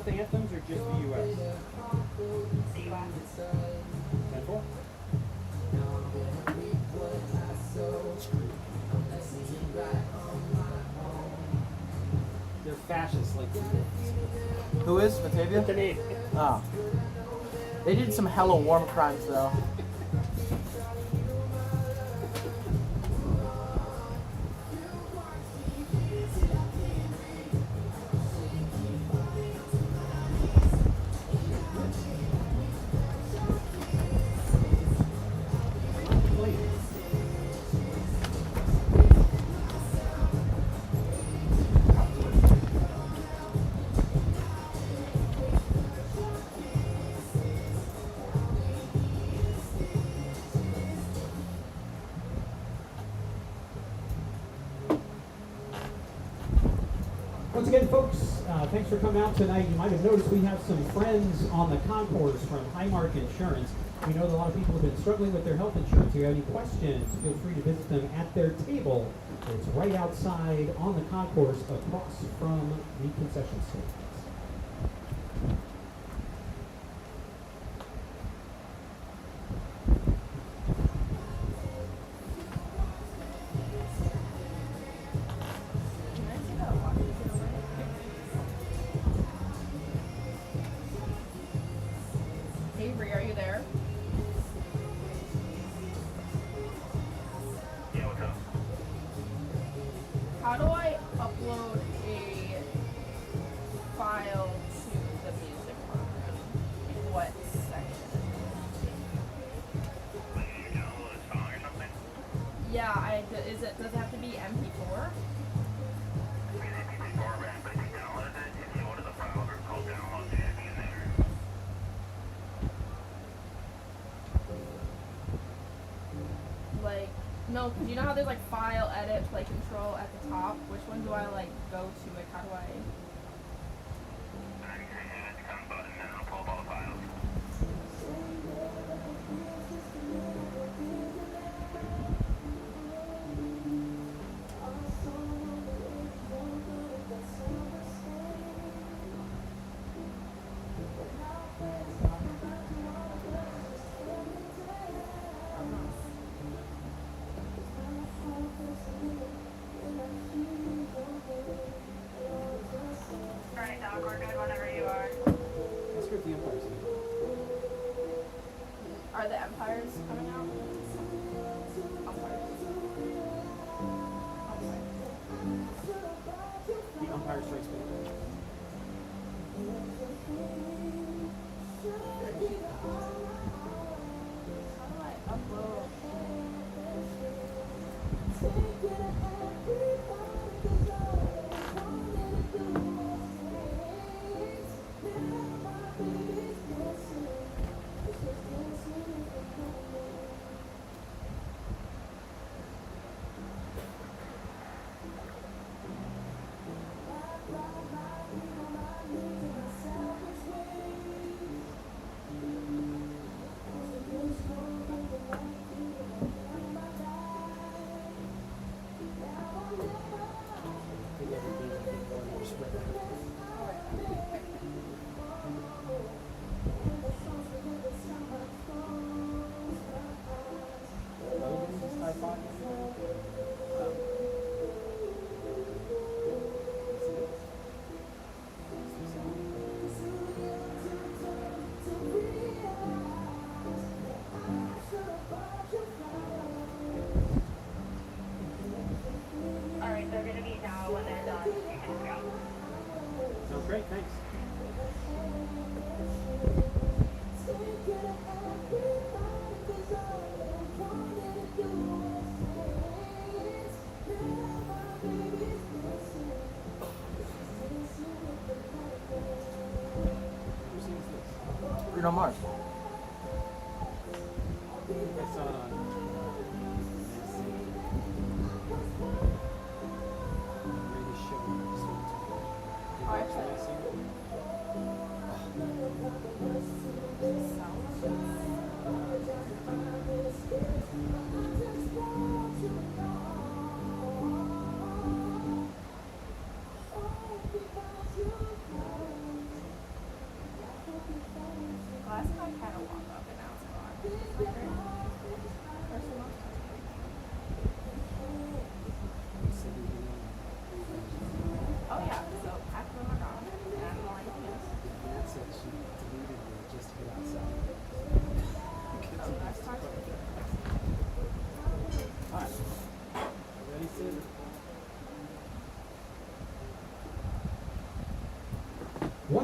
both anthems or just the U.S.? The U.S. 10-4. They're fascists like Who is Batavia? Oh. They did some hella war crimes though. Once again, folks, thanks for coming out tonight. You might have noticed we have some friends on the concourse from Highmark Insurance. We know that a lot of people have been struggling with their health insurance. If you have any questions, feel free to visit them at their table. It's right outside on the concourse across from the concession stand. Avery, are you there? Yeah, what's up? How do I upload a file to the music program? In what section? Like, you download a song or something? Yeah, does it have to be MP4? I mean, if you format, but if you download it, if you go to the file, it's called download, it should be in there. Like, no, because you know how there's like file, edit, play control at the top? Which one do I like go to? Like, how do I? And you hit the come button, and it'll pull up all the files. Alright, Doc, we're good whenever you are. Let's go with the Empire State. Are the empires coming out? Umpires. The Empire Strikes Back. How do I upload? Alright, they're gonna be now when they're done. You can go. Sounds great, thanks. Who sings this? Bruno Mars. I saw it on. Greatest show. Oh, actually,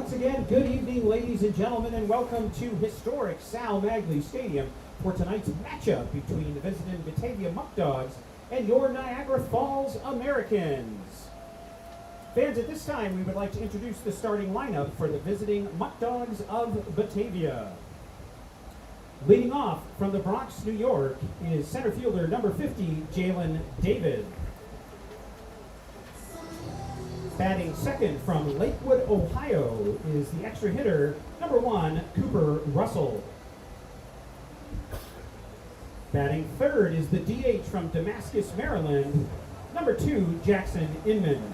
Once again, good evening, ladies and gentlemen, and welcome to historic Sal Maglie Stadium for tonight's matchup between the visiting Batavia Muckdogs and your Niagara Falls Americans. Fans, at this time, we would like to introduce the starting lineup for the visiting Muckdogs of Batavia. Leading off from the Bronx, New York, is center fielder number 50, Jalen David. Batting second from Lakewood, Ohio, is the extra hitter, number 1, Cooper Russell. Batting third is the DH from Damascus, Maryland, number 2, Jackson Inman.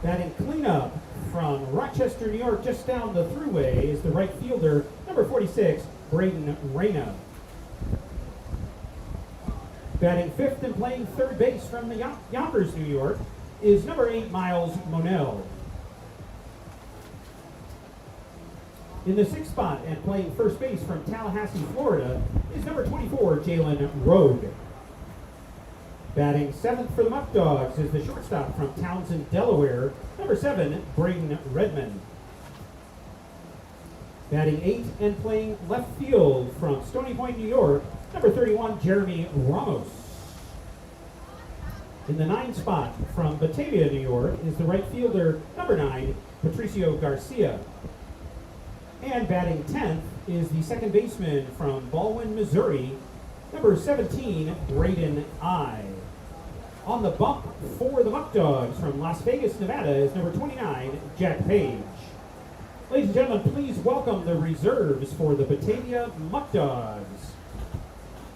Batting cleanup from Rochester, New York, just down the thruway, is the right fielder, number 46, Braden Reyna. Batting fifth and playing third base from the Yonkers, New York, is number 8, Miles Monell. In the sixth spot and playing first base from Tallahassee, Florida, is number 24, Jalen Rogue. Batting seventh for the Muckdogs is the shortstop from Townsend, Delaware, number 7, Braden Redmond. Batting eighth and playing left field from Stony Point, New York, number 31, Jeremy Ramos. In the 9th spot from Batavia, New York, is the right fielder, number 9, Patricio Garcia. And batting 10th is the second baseman from Baldwin, Missouri, number 17, Braden I. On the bump for the Muckdogs from Las Vegas, Nevada, is number 29, Jack Page. Ladies and gentlemen, please welcome the reserves for the Batavia Muckdogs.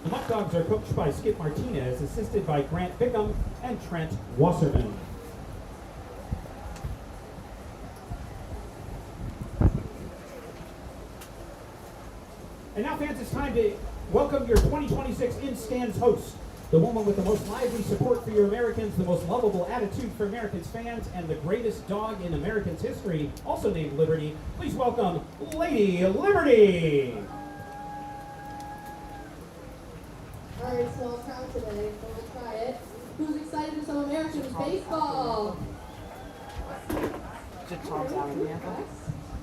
The Muckdogs are coached by Skip Martinez, assisted by Grant Bickham and Trent Wasserman. And now, fans, it's time to welcome your 2026 in-stands host, the woman with the most lively support for your Americans, the most lovable attitude for Americans fans, and the greatest dog in Americans history, also named Liberty. Please welcome Lady Liberty. All right, small crowd today, so we'll try it. Who's excited for some Americans baseball? Is it Tom's out in the anthem?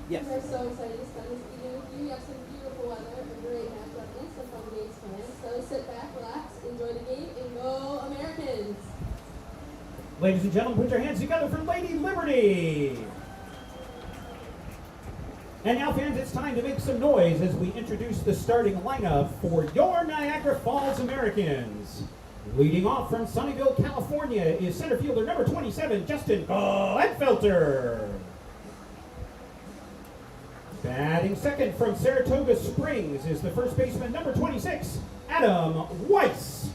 Yes. We're so excited to spend this evening with you. We have some beautiful weather, a great matchup, and some fun games planned. So sit back, relax, enjoy the game, and go Americans! Ladies and gentlemen, put your hands together for Lady Liberty. And now, fans, it's time to make some noise as we introduce the starting lineup for your Niagara Falls Americans. Leading off from Sunnyvale, California, is center fielder number 27, Justin Gledfelter. Batting second from Saratoga Springs is the first baseman, number 26, Adam Weiss.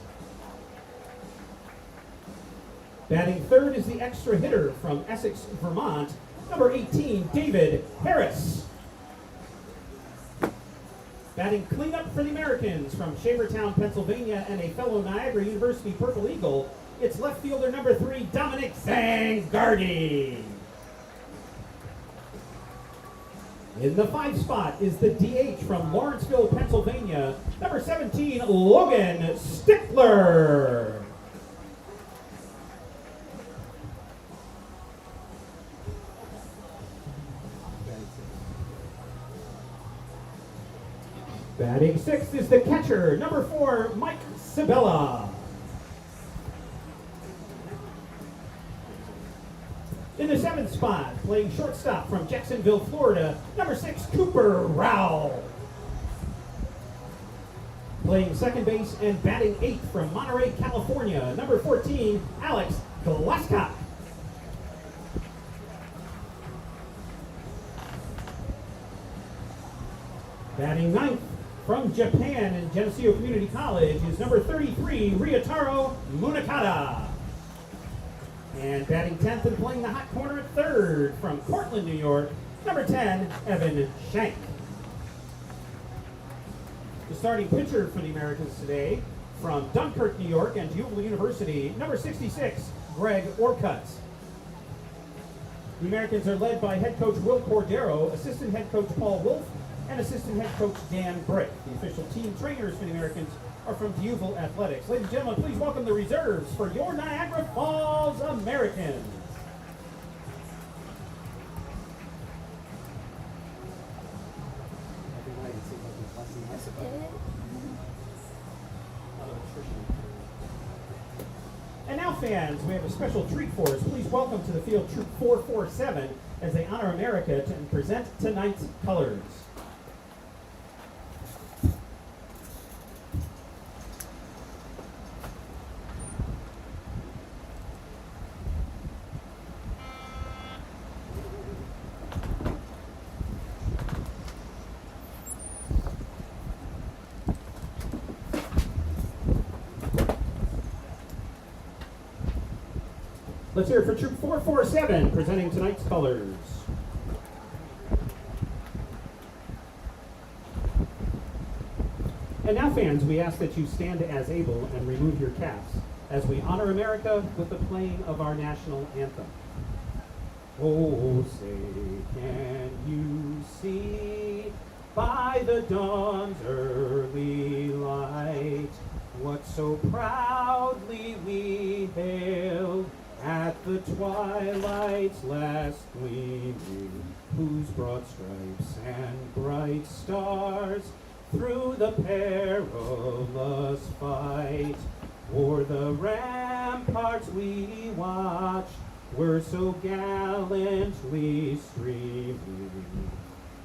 Batting third is the extra hitter from Essex, Vermont, number 18, David Harris. Batting cleanup for the Americans from Shavertown, Pennsylvania, and a fellow Niagara University Purple Eagle, it's left fielder number 3, Dominic Zangardi. In the 5th spot is the DH from Lawrenceville, Pennsylvania, number 17, Logan Stickler. Batting 6th is the catcher, number 4, Mike Sabella. In the 7th spot, playing shortstop from Jacksonville, Florida, number 6, Cooper Rowell. Playing second base and batting 8th from Monterey, California, number 14, Alex Glasscock. Batting 9th from Japan in Geneseo Community College is number 33, Ryotaro Munakata. And batting 10th and playing the hot corner at third from Cortland, New York, number 10, Evan Shank. The starting pitcher for the Americans today from Dunkirk, New York, and Jubal University, number 66, Greg Orcutt. The Americans are led by head coach Will Cordero, assistant head coach Paul Wolf, and assistant head coach Dan Brick. The official team trainers for the Americans are from D'Youville Athletics. Ladies and gentlemen, please welcome the reserves for your Niagara Falls Americans. And now, fans, we have a special treat for us. Please welcome to the field Troop 447 as they honor America and present tonight's colors. Let's hear it for Troop 447 presenting tonight's colors. And now, fans, we ask that you stand as able and remove your caps as we honor America with the playing of our national anthem. Oh, say, can you see by the dawn's early light what so proudly we hailed at the twilight's last gleaming, whose broad stripes and bright stars through the perilous fight o'er the ramparts we watched were so gallantly streaming,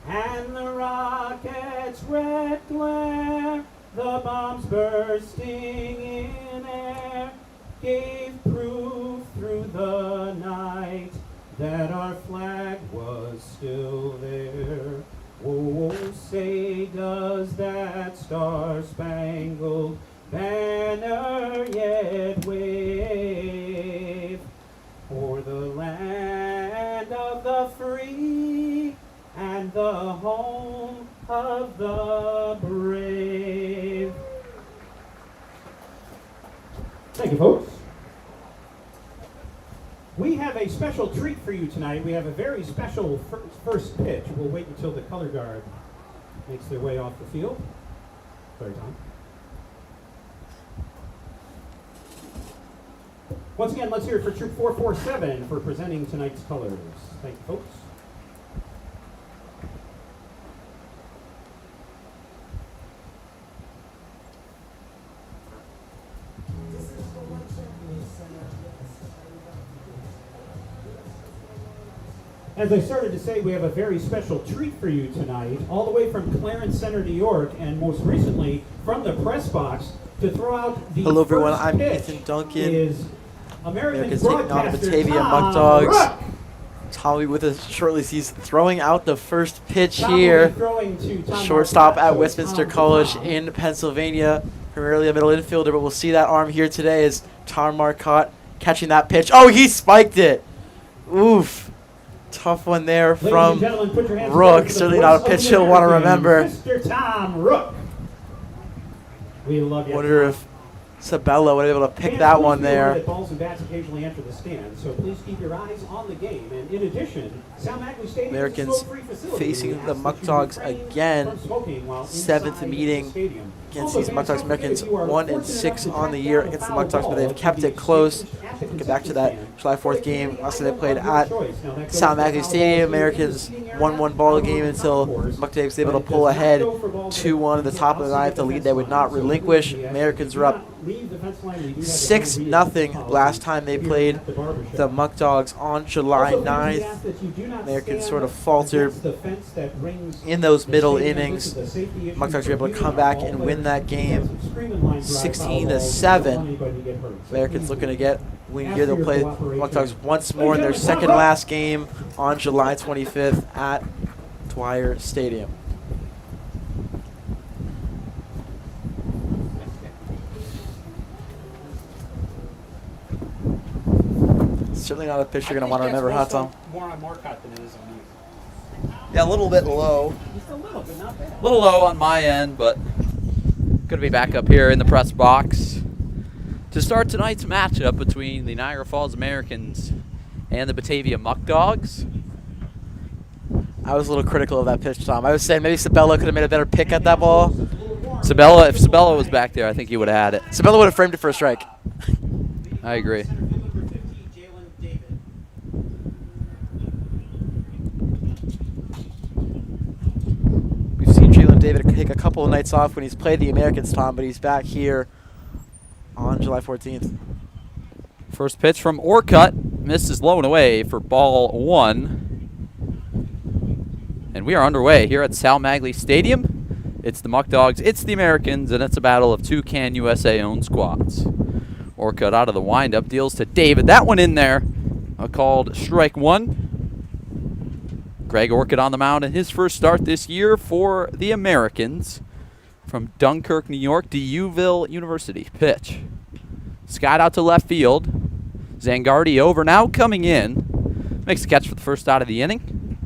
and the rocket's red glare, the bombs bursting in air, gave proof through the night that our flag was still there. Oh, say does that star-spangled banner yet wave o'er the land of the free and the home of the brave. Thank you, folks. We have a special treat for you tonight. We have a very special first pitch. We'll wait until the color guard makes their way off the field. Sorry, Tom. Once again, let's hear it for Troop 447 for presenting tonight's colors. Thank you, folks. As I started to say, we have a very special treat for you tonight, all the way from Clarence Center, New York, and most recently from the press box to throw out the Hello, everyone. first I'm pitch Ethan Duncan. Is American Americans taking on the broadcaster Batavia Tom Muckdogs. Rook. Tommy with us shortly. He's throwing out the first pitch Tom will here. be throwing to Tom Shortstop Marcotte, at so Westminster Tom to College Tom. in Pennsylvania. Primarily a middle infielder, but we'll see that arm here today as Tom Marcotte catching that pitch. Oh, he spiked it. Oof. Tough one there Ladies from and gentlemen, put your hands Rook. together for the Certainly voice not a of pitch the he'll want to Americans, remember. Mr. Tom Rook. We love you. Wonder Tom. if Sabella would be able to pick Fans, that please one be aware there. that balls and bats occasionally enter the stands, so please keep your eyes on the game. And in addition, Maglie Stadium Americans is a smoke-free facility. facing We the ask that you Muckdogs refrain again. from smoking while Seventh inside meeting the stadium. against Also, these fans, Muckdogs. don't forget, Americans if you are 1-6 fortunate on the enough to year track against the down a Muckdogs, foul but they've ball kept to it be close. exchanged at the Get back to concession that stand. July 4th game. Also, they played Item at of your choice. Now, that goes Sound for Maggie foul Stadium. balls to the Americans seating area, 1-1 ball out on game the until concourse, Muckdogs was able but to it pull does not ahead go for balls that 2-1 at the hit top of the outside ninth. The the lead fence they would line. not So relinquish. please, we ask Americans that you were up do not leave the fence line. We do have 6-0 last time they played the Muckdogs on July 9th. Americans sort of faltered in those middle innings. Muckdogs were able to come back and win that game 16-7. Americans looking to get win here. They'll play Muckdogs once more in their second last game on July 25th at Dwyer Stadium. Certainly not a pitch you're going to want to remember, huh, Tom? More on Marcotte than it is on you. Yeah, a little bit low. Just a little, but not bad. A little low on my end, but good to be back up here in the press box to start tonight's matchup between the Niagara Falls Americans and the Batavia Muckdogs. I was a little critical of that pitch, Tom. I was saying maybe Sabella could have made a better pick at that ball. If Sabella was back there, I think he would have had it. Sabella would have framed it for a strike. I agree. We've seen Jalen David to take a couple of nights off when he's played the Americans, Tom, but he's back here on July 14th. First pitch from Orcutt. Misses low and away for ball 1. And we are underway here at Sal Maglie Stadium. It's the Muckdogs, it's the Americans, and it's a battle of two Can USA-owned squads. Orcutt out of the windup, deals to David. That one in there, called strike 1. Greg Orcutt on the mound in his first start this year for the Americans. From Dunkirk, New York to Uville University. Pitch. Skied out to left field. Zangardi over now, coming in. Makes a catch for the first out of the inning.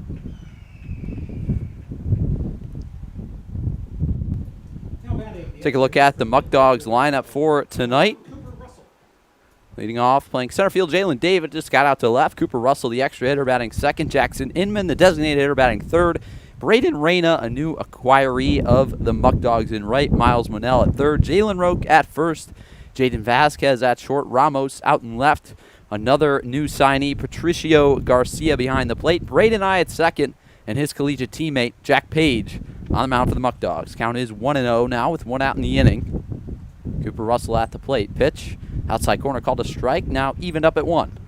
Take a look at the Muckdogs lineup for tonight. Leading off, playing center field, Jalen David just got out to left. Cooper Russell, the extra hitter, batting second. Jackson Inman, the designated hitter, batting third. Braden Reyna, a new acquiree of the Muckdogs, in right. Miles Monell at third. Jalen Rook at first. Jaden Vasquez at short. Ramos out in left. Another new signee, Patricio Garcia, behind the plate. Braden I at second. And his collegiate teammate, Jack Page, on the mound for the Muckdogs. Count is 1-0 now with one out in the inning. Cooper Russell at the plate. Pitch. Outside corner called a strike. Now evened up at 1.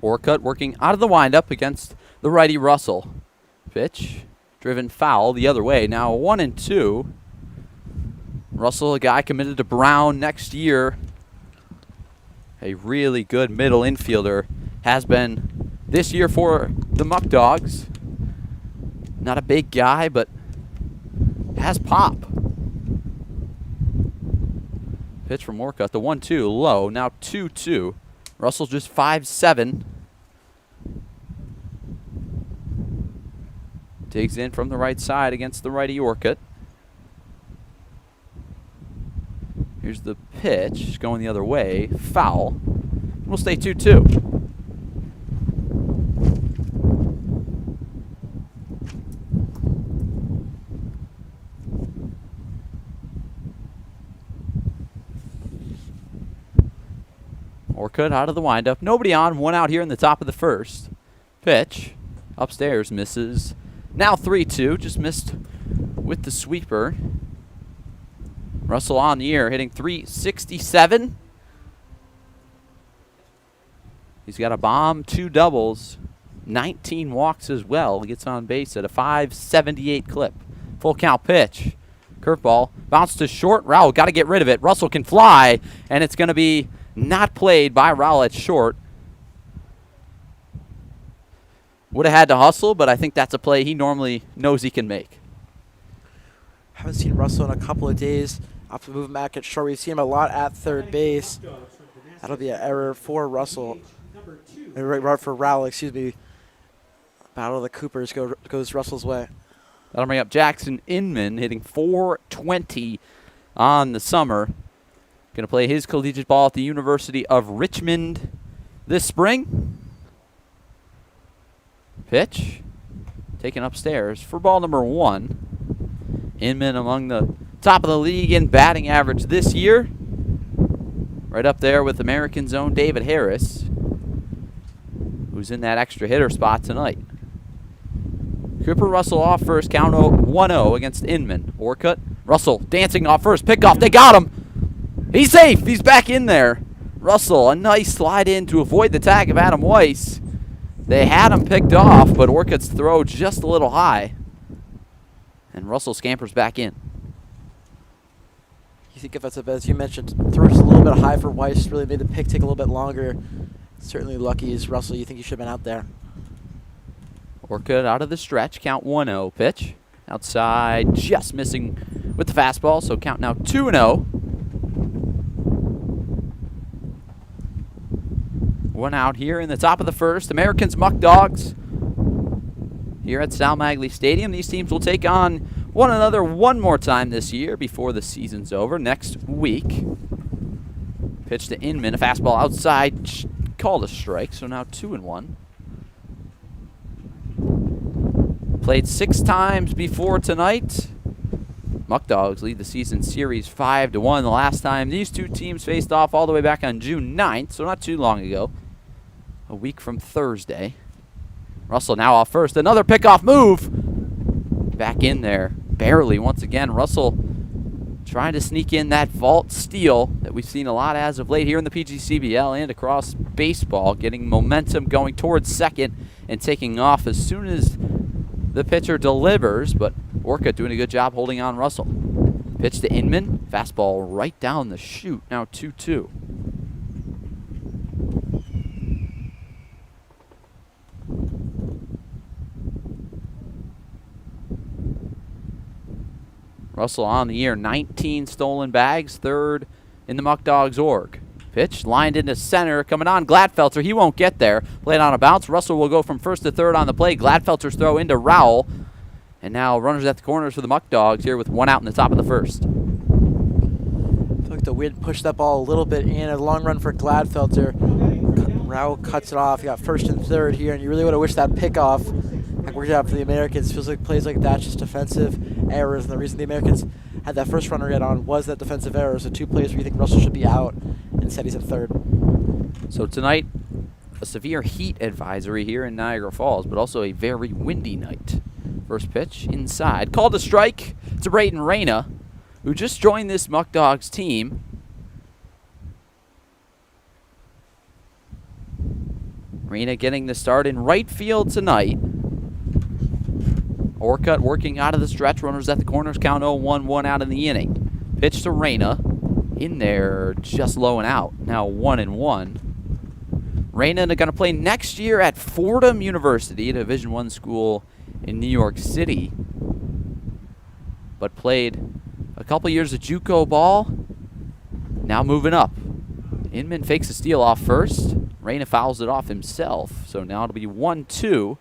Orcutt working out of the windup against the righty Russell. Pitch. Driven foul the other way. Now 1-2. Russell, a guy committed to Brown next year. A really good middle infielder. Has been this year for the Muckdogs. Not a big guy, but has pop. Pitch from Orcutt. The 1-2 low. Now 2-2. Russell's just 5'7". Digs in from the right side against the righty Orcutt. Here's the pitch going the other way. Foul. We'll stay 2-2. Orcutt out of the windup. Nobody on. One out here in the top of the first. Pitch. Upstairs misses. Now 3-2. Just missed with the sweeper. Russell on the year, hitting .367. He's got a bomb, 2 doubles, 19 walks as well. He gets on base at a .578 clip. Full count pitch. Curveball. Bounce to short. Rowell got to get rid of it. Russell can fly, and it's going to be not played by Rowell at short. Would have had to hustle, but I think that's a play he normally knows he can make. Haven't seen Russell in a couple of days. Off to move him back at short. We've seen him a lot at third base. That'll be an error for Russell. For Rowell, excuse me. Battle of the Coopers goes Russell's way. That'll bring up Jackson Inman, hitting .420 on the summer. Going to play his collegiate ball at the University of Richmond this spring. Pitch. Taken upstairs for ball number 1. Inman among the top of the league in batting average this year. Right up there with American's own David Harris, who's in that extra hitter spot tonight. Cooper Russell off first, count 1-0 against Inman. Orcutt, Russell dancing off first, pickoff, they got him! He's safe, he's back in there. Russell, a nice slide in to avoid the tag of Adam Weiss. They had him picked off, but Orcutt's throw just a little high. And Russell scampers back in. You think if that's as you mentioned, throw just a little bit high for Weiss, really made the pick take a little bit longer. Certainly lucky is Russell. You think he should have been out there. Orcutt out of the stretch, count 1-0 pitch. Outside, just missing with the fastball, so count now 2-0. One out here in the top of the first. Americans Muckdogs here at Sal Maglie Stadium. These teams will take on one another one more time this year before the season's over next week. Pitch to Inman, a fastball outside, called a strike, so now 2-1. Played 6 times before tonight. Muckdogs lead the season series 5-1. The last time these two teams faced off all the way back on June 9th, so not too long ago. A week from Thursday. Russell now off first. Another pickoff move. Back in there. Barely once again. Russell trying to sneak in that vault steal that we've seen a lot as of late here in the PGCBL and across baseball. Getting momentum going towards second and taking off as soon as the pitcher delivers. But Orca doing a good job holding on Russell. Pitch to Inman. Fastball right down the chute. Now 2-2. Russell on the year, 19 stolen bags, third in the Muckdogs org. Pitch lined into center, coming on Gladfelter. He won't get there. Played on a bounce. Russell will go from first to third on the play. Gladfelter's throw into Rowell. And now runners at the corners for the Muckdogs here with one out in the top of the first. I feel like the wind pushed that ball a little bit in. A long run for Gladfelter. Rowell cuts it off. You got first and third here, and you really would have wished that pickoff had worked out for the Americans. Feels like plays like that, just defensive errors. And the reason the Americans had that first runner get on was that defensive error. So 2 plays where you think Russell should be out. Instead, he's at third. So tonight, a severe heat advisory here in Niagara Falls, but also a very windy night. First pitch inside. Called a strike to Braden Reyna, who just joined this Muckdogs team. Reyna getting the start in right field tonight. Orcutt working out of the stretch. Runners at the corners. Count 0-1, 1 out in the inning. Pitch to Reyna. In there, just low and out. Now 1-1. Reyna going to play next year at Fordham University, a Division I school in New York City. But played a couple years of JUCO ball. Now moving up. Inman fakes a steal off first. Reyna fouls it off himself. So now it'll be 1-2.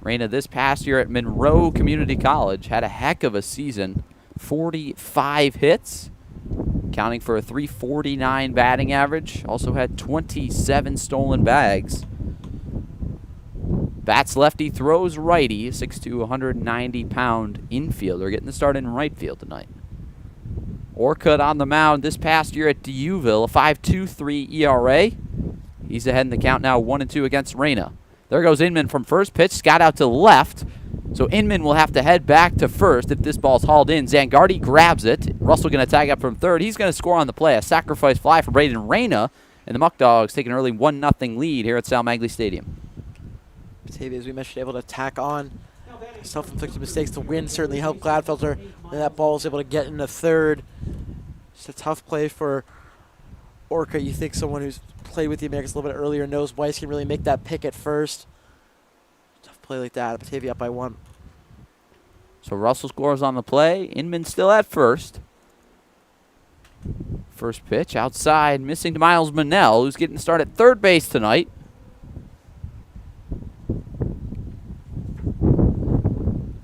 Reyna this past year at Monroe Community College had a heck of a season. 45 hits, counting for a .349 batting average. Also had 27 stolen bags. Bats lefty, throws righty. 6'2", 190-pound infielder getting the start in right field tonight. Orcutt on the mound this past year at Dieuville, a 5.23 ERA. He's ahead in the count now, 1-2 against Reyna. There goes Inman from first pitch. Scott out to left. So Inman will have to head back to first if this ball's hauled in. Zangardi grabs it. Russell going to tag up from third. He's going to score on the play. A sacrifice fly for Braden Reyna. And the Muckdogs take an early 1-0 lead here at Sal Maglie Stadium. Batavia, as we mentioned, able to tack on self-inflicted mistakes. The wind certainly helped Gladfelter. And that ball was able to get into third. Just a tough play for Orca. You think someone who's played with the Americans a little bit earlier knows Weiss can really make that pick at first. Tough play like that. Batavia up by 1. So Russell scores on the play. Inman still at first. First pitch outside, missing to Miles Monell, who's getting the start at third base tonight.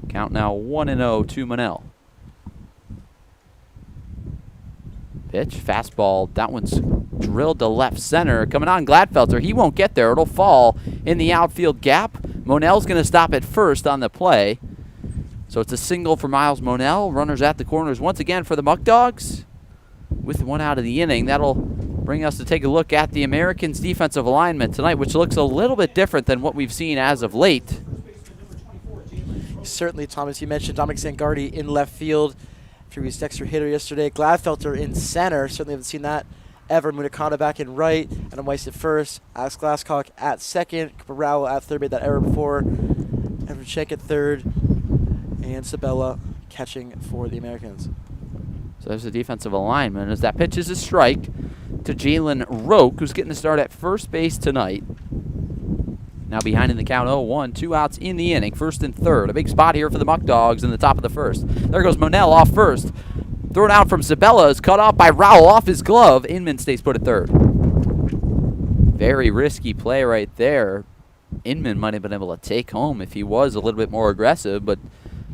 Count now 1-0 to Monell. Pitch, fastball. That one's drilled to left center. Coming on Gladfelter. He won't get there. It'll fall in the outfield gap. Monell's going to stop at first on the play. So it's a single for Miles Monell. Runners at the corners once again for the Muckdogs. With 1 out of the inning, that'll bring us to take a look at the Americans' defensive alignment tonight, which looks a little bit different than what we've seen as of late. Certainly, Thomas, you mentioned Dominic Zangardi in left field. After he was extra hitter yesterday. Gladfelter in center. Certainly haven't seen that ever. Munakata back in right. Adam Weiss at first. Alex Glasscock at second. Cooper Rowell at third. Made that error before. Evan Check at third. And Sabella catching for the Americans. So there's the defensive alignment as that pitch is a strike to Jalen Rook, who's getting the start at first base tonight. Now behind in the count 0-1, 2 outs in the inning, first and third. A big spot here for the Muckdogs in the top of the first. There goes Monell off first. Throw down from Sabella is cut off by Rowell off his glove. Inman stays put at third. Very risky play right there. Inman might have been able to take home if he was a little bit more aggressive, but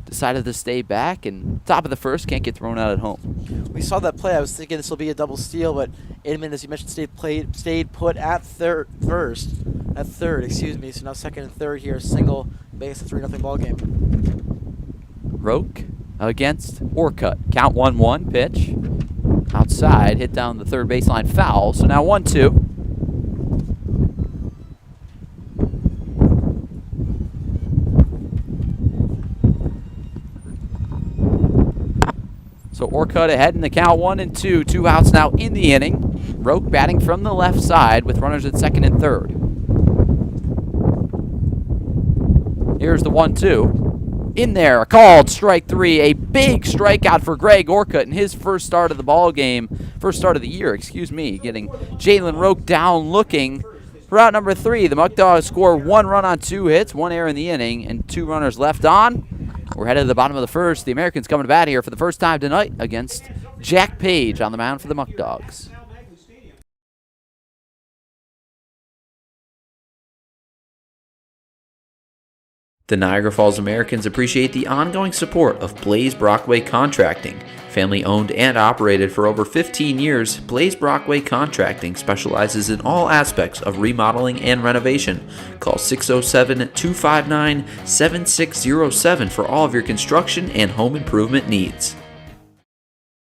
decided to stay back, and top of the first, can't get thrown out at home. We saw that play. I was thinking this will be a double steal, but Inman, as you mentioned, stayed put at third, excuse me. So now second and third here, single, makes a 3-0 ball game. Rook against Orcutt. Count 1-1, pitch. Outside, hit down the third baseline foul. So now 1-2. So Orcutt ahead in the count, 1-2. 2 outs now in the inning. Rook batting from the left side with runners at second and third. Here's the 1-2. In there, a called strike 3. A big strikeout for Greg Orcutt in his first start of the ball game. First start of the year, excuse me. Getting Jalen Rook down looking. For out number 3, the Muckdogs score 1 run on 2 hits, 1 error in the inning, and 2 runners left on. We're headed to the bottom of the first. The Americans coming to bat here for the first time tonight against Jack Page on the mound for the Muckdogs. The Niagara Falls Americans appreciate the ongoing support of Blaze Brockway Contracting. Family owned and operated for over 15 years, Blaze Brockway Contracting specializes in all aspects of remodeling and renovation. Call 607-259-7607 for all of your construction and home improvement needs.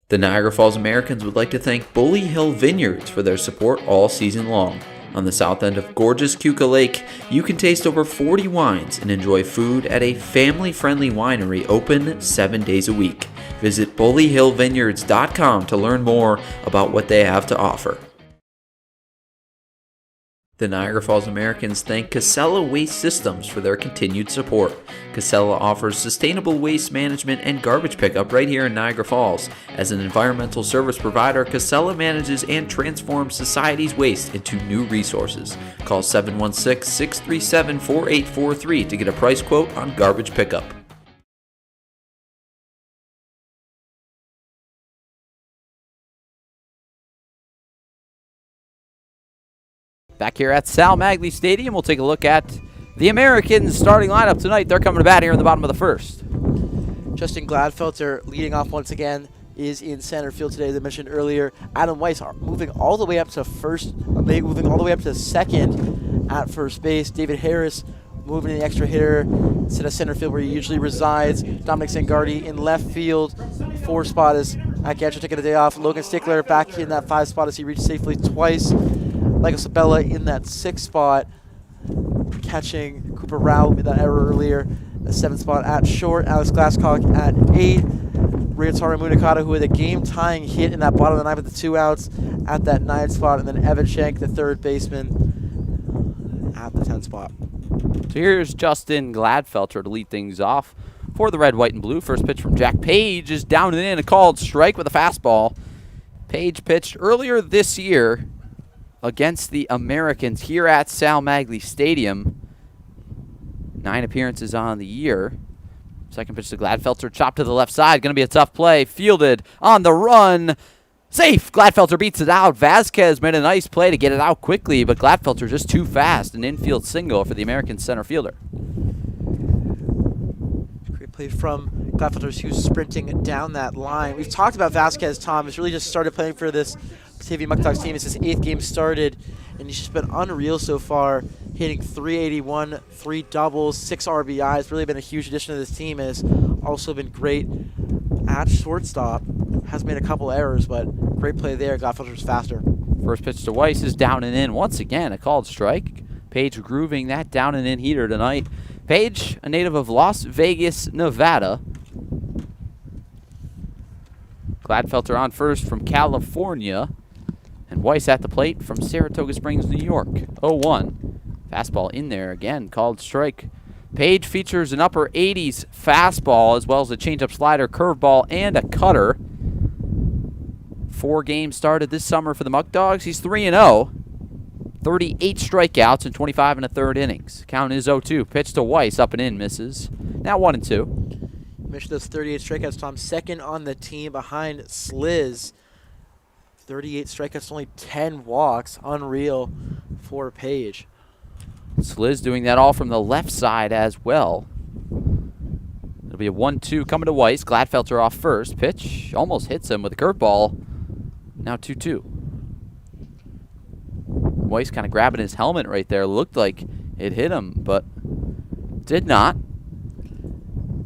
The Niagara Falls Americans would like to thank Bully Hill Vineyards for their support all season long. On the south end of gorgeous Keuka Lake, you can taste over 40 wines and enjoy food at a family-friendly winery open 7 days a week. Visit bullyhillvineyards.com to learn more about what they have to offer. The Niagara Falls Americans thank Casella Waste Systems for their continued support. Casella offers sustainable waste management and garbage pickup right here in Niagara Falls. As an environmental service provider, Casella manages and transforms society's waste into new resources. Call 716-637-4843 to get a price quote on garbage pickup. Back here at Sal Maglie Stadium, we'll take a look at the Americans starting lineup tonight. They're coming to bat here in the bottom of the first. Justin Gladfelter leading off once again is in center field today, as I mentioned earlier. Adam Weiss moving all the way up to moving all the way up to second at first base. David Harris moving in the extra hitter instead of center field where he usually resides. Dominic Zangardi in left field. 4 spot is Aketcher taking a day off. Logan Stickler back in that 5 spot as he reached safely twice. Michael Sabella in that 6 spot, catching Cooper Rao made that error earlier. The 7 spot at short, Alex Glasscock at 8. Ryotaro Munakata, who had a game-tying hit in that bottom of the 9 with the 2 outs at that 9 spot, and then Evan Shank, the 3rd baseman, at the 10 spot. So here's Justin Gladfelter to lead things off for the red, white, and blue. First pitch from Jack Page is down and in, a called strike with a fastball. Page pitched earlier this year against the Americans here at Sal Maglie Stadium. 9 appearances on the year. Second pitch to Gladfelter, chopped to the left side. Going to be a tough play. Fielded on the run. Safe. Gladfelter beats it out. Vasquez made a nice play to get it out quickly, but Gladfelter just too fast. An infield single for the American center fielder. Great play from Gladfelter, who's sprinting down that line. We've talked about Vasquez, Tom. He's really just started playing for this Batavia Muckdogs team. It's his 8th game started, and he's just been unreal so far, hitting .381, 3 doubles, 6 RBIs. Really been a huge addition to this team. Has also been great at shortstop. Has made a couple errors, but great play there. Gladfelter's faster. First pitch to Weiss is down and in. Once again, a called strike. Page grooving that down and in heater tonight. Page, a native of Las Vegas, Nevada. Gladfelter on first from California. And Weiss at the plate from Saratoga Springs, New York. 0-1. Fastball in there again, called strike. Page features an upper 80s fastball as well as a changeup slider, curveball, and a cutter. 4 games started this summer for the Muckdogs. He's 3-0. 38 strikeouts in 25 1/3 innings. Count is 0-2. Pitch to Weiss, up and in, misses. Now 1-2. You mentioned those 38 strikeouts, Tom. Second on the team behind Sliz. 38 strikeouts, only 10 walks. Unreal for Page. Sliz doing that all from the left side as well. It'll be a 1-2 coming to Weiss. Gladfelter off first. Pitch almost hits him with a curveball. Now 2-2. Weiss kind of grabbing his helmet right there. Looked like it hit him, but did not.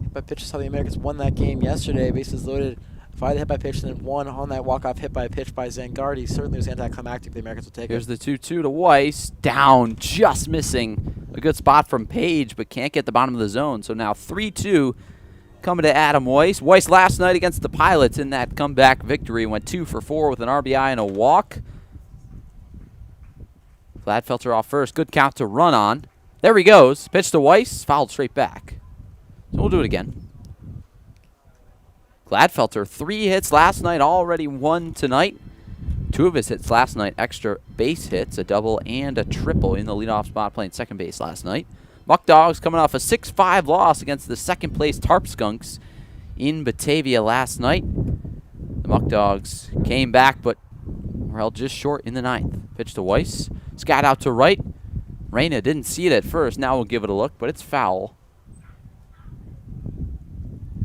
Hit by pitch is how the Americans won that game yesterday. Bases loaded. Fired the hit by pitch, and then one on that walk-off hit by pitch by Zangardi. Certainly was anticlimactic. The Americans will take Here's it. the 2-2 to Weiss. Down, just missing. A good spot from Page, but can't get the bottom of the zone. So now 3-2. coming to Adam Weiss. Weiss last night against the Pilots in that comeback victory went 2 for 4 with an RBI and a walk. Gladfelter off first. Good count to run on. There he goes. Pitch to Weiss. Fouled straight back. So we'll do it again. Gladfelter, 3 hits last night, already 1 tonight. 2 of his hits last night, extra base hits, a double and a triple in the leadoff spot playing second base last night. Muckdogs coming off a 6-5 loss against the second-place Tarp Skunks in Batavia last night. The Muckdogs came back, but were held just short in the 9th. Pitch to Weiss. Scat out to right. Reyna didn't see it at first. Now we'll give it a look, but it's foul.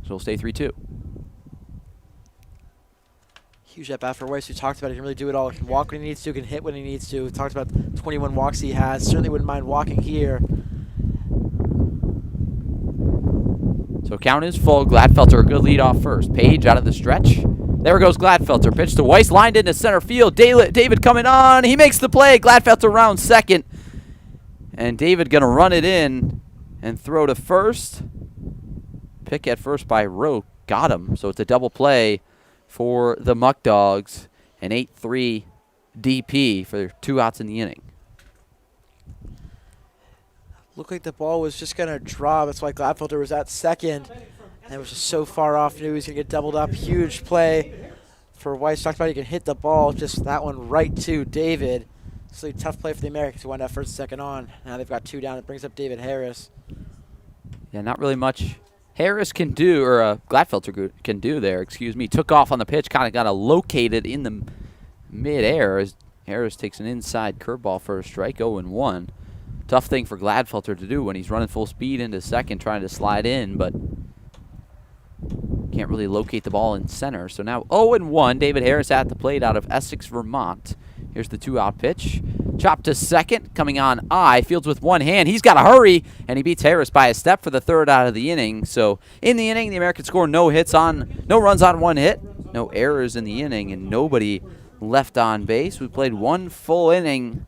So we'll stay 3-2. Huge at bat for Weiss. We talked about it. He can really do it all. He can walk when he needs to, can hit when he needs to. We talked about 21 walks he has. Certainly wouldn't mind walking here. So count is full. Gladfelter, a good lead off first. Page out of the stretch. There goes Gladfelter. Pitch to Weiss. Lined into center field. David coming on. He makes the play. Gladfelter round second. And David going to run it in and throw to first. Pick at first by Rook. Got him. So it's a double play for the Muckdogs. An 8-3 DP for 2 outs in the inning. Looked like the ball was just going to drop. That's why Gladfelter was at second. And it was just so far off. Knew he was going to get doubled up. Huge play for Weiss. Talked about he can hit the ball. Just that one right to David. It's a tough play for the Americans who went out first, second on. Now they've got 2 down. It brings up David Harris. Yeah, not really much Harris can do, or Gladfelter can do there, excuse me. Took off on the pitch, kind of got located in the mid-air as Harris takes an inside curveball for a strike, 0-1. Tough thing for Gladfelter to do when he's running full speed into second, trying to slide in, but can't really locate the ball in center. So now 0-1, David Harris at the plate out of Essex, Vermont. Here's the 2-out pitch. Chop to second, coming on I. Fields with one hand. He's got to hurry, and he beats Harris by a step for the 3rd out of the inning. So in the inning, the Americans score no runs on 1 hit, no errors in the inning, and nobody left on base. We played 1 full inning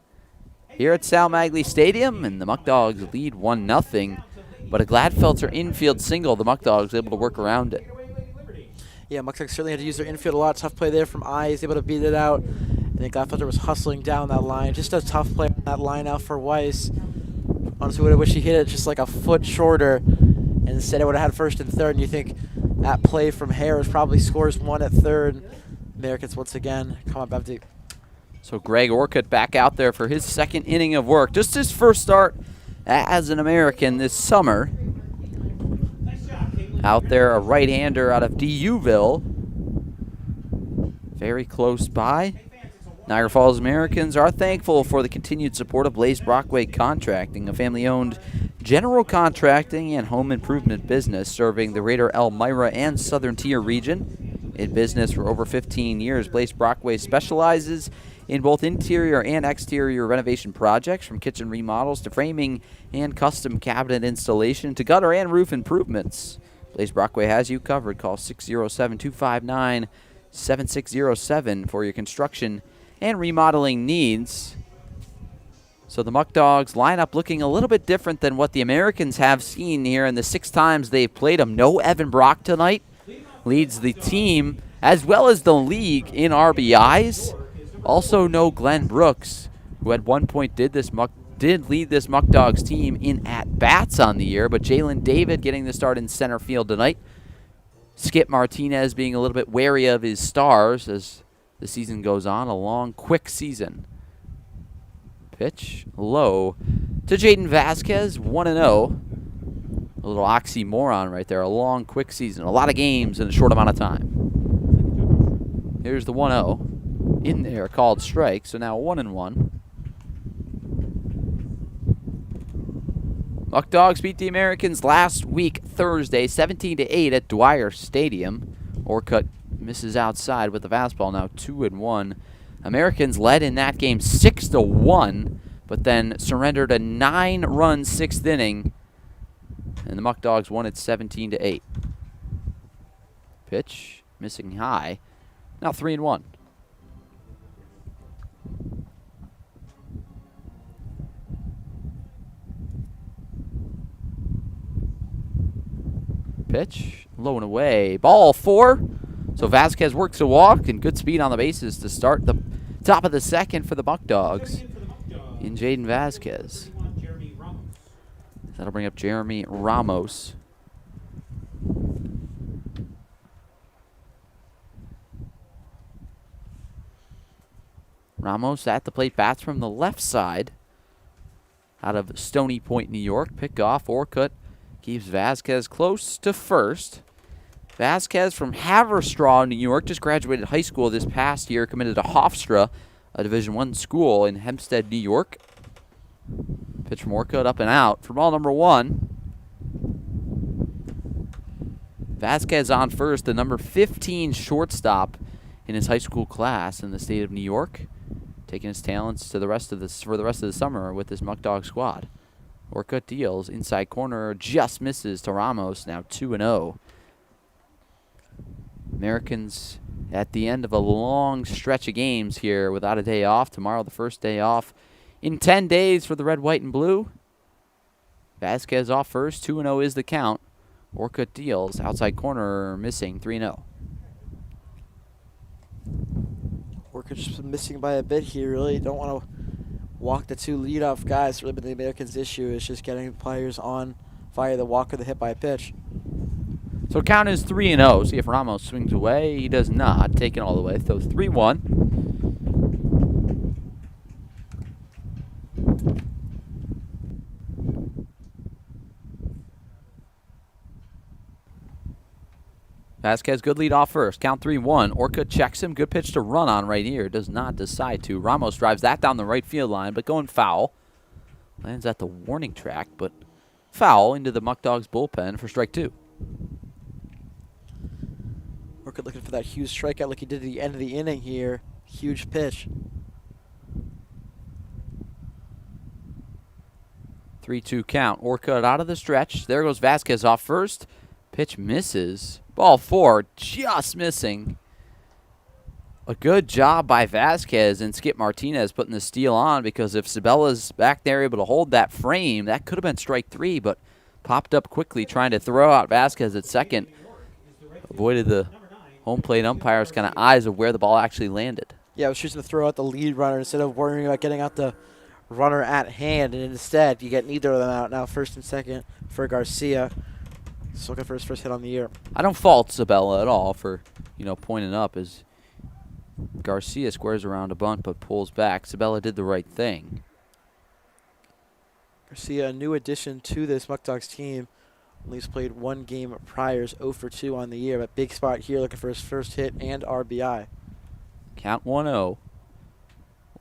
here at Sal Maglie Stadium, and the Muckdogs lead 1-0. But a Gladfelter infield single, the Muckdogs able to work around it. Yeah, Muckdogs certainly had to use their infield a lot. Tough play there from I. He's able to beat it out. And then Gladfelter was hustling down that line. Just a tough play on that line out for Weiss. Honestly, would have wished he hit it just like a foot shorter. And instead it would have had first and third. And you think that play from Harris probably scores 1 at third. Americans once again come up empty. So Greg Orcutt back out there for his 2nd inning of work. Just his first start as an American this summer. Out there, a right-hander out of DUville. Very close by. Niagara Falls Americans are thankful for the continued support of Blaze Brockway Contracting, a family-owned general contracting and home improvement business serving the greater Elmira and Southern Tier region. In business for over 15 years, Blaze Brockway specializes in both interior and exterior renovation projects, from kitchen remodels to framing and custom cabinet installation to gutter and roof improvements. Blaze Brockway has you covered. Call 607-259-7607 for your construction and remodeling needs. So the Muckdogs lineup looking a little bit different than what the Americans have seen here in the 6 times they've played them. No Evan Brock tonight. Leads the team as well as the league in RBIs. Also no Glenn Brooks, who at one point did lead this Muckdogs team in at-bats on the year, but Jalen David getting the start in center field tonight. Skip Martinez being a little bit wary of his stars as the season goes on. A long, quick season. Pitch low to Jaden Vasquez, 1-0. A little oxymoron right there. A long, quick season. A lot of games in a short amount of time. Here's the 1-0. In there, called strike. So now 1-1. Muckdogs beat the Americans last week, Thursday, 17-8 at Dwyer Stadium. Orcutt misses outside with the fastball, now 2-1. Americans led in that game 6-1, but then surrendered a 9-run 6th inning, and the Muckdogs won it 17-8. Pitch missing high, now 3-1. pitch. Low and away. Ball 4. So Vasquez works a walk and good speed on the bases to start the top of the second for the Muckdogs in Jaden Vasquez. That'll bring up Jeremy Ramos. Ramos at the plate, bats from the left side out of Stony Point, New York. Pickoff, Orcutt keeps Vasquez close to first. Vasquez from Haverstraw, New York, just graduated high school this past year, committed to Hofstra, a Division I school in Hempstead, New York. Pitch from Orcutt up and out for ball number 1. Vasquez on first, the number 15 shortstop in his high school class in the state of New York, taking his talents to the rest of the summer with this Muckdog squad. Orcutt deals inside corner, just misses to Ramos. Now 2-0. Americans at the end of a long stretch of games here without a day off. Tomorrow, the first day off in 10 days for the red, white, and blue. Vasquez off first. 2-0 is the count. Orcutt deals outside corner, missing 3-0. Orcutt's just missing by a bit here. Really don't want to walk the 2 leadoff guys. Really, but the Americans' issue is just getting players on via the walk or the hit by a pitch. So count is 3-0. See if Ramos swings away. He does not. Taken all the way. So 3-1. Vasquez, good lead off first. Count 3-1. Orcutt checks him. Good pitch to run on right here. Does not decide to. Ramos drives that down the right field line, but going foul. Lands at the warning track, but foul into the Muckdogs bullpen for strike 2. Orcutt looking for that huge strikeout like he did at the end of the inning here. Huge pitch. 3-2 count. Orcutt out of the stretch. There goes Vasquez off first. Pitch misses. Ball 4, just missing. A good job by Vasquez and Skip Martinez putting the steal on, because if Sabella's back there able to hold that frame, that could have been strike 3, but popped up quickly trying to throw out Vasquez at second. Avoided the home plate umpire's kind of eyes of where the ball actually landed. Yeah, I was choosing to throw out the lead runner instead of worrying about getting out the runner at hand, and instead you get neither of them out. Now first and second for Garcia. Just looking for his first hit on the year. I don't fault Sabella at all for, pointing up as Garcia squares around a bunt but pulls back. Sabella did the right thing. Garcia, a new addition to this Muckdogs team. Only has played 1 game prior, is 0 for 2 on the year, but big spot here looking for his first hit and RBI. Count 1-0.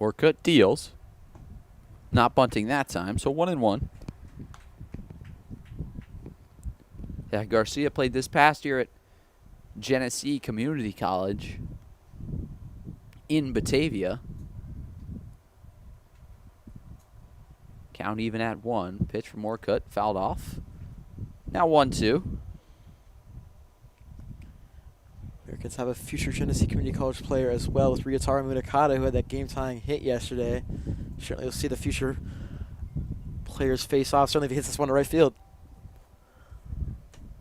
Orcutt deals. Not bunting that time, so 1-1. Yeah, Garcia played this past year at Genesee Community College in Batavia. Count even at 1. Pitch from Orcutt, fouled off. Now 1-2. Americans have a future Genesee Community College player as well with Ryotaro Munakata, who had that game-tying hit yesterday. Certainly we'll see the future players face off, certainly if he hits this one to right field.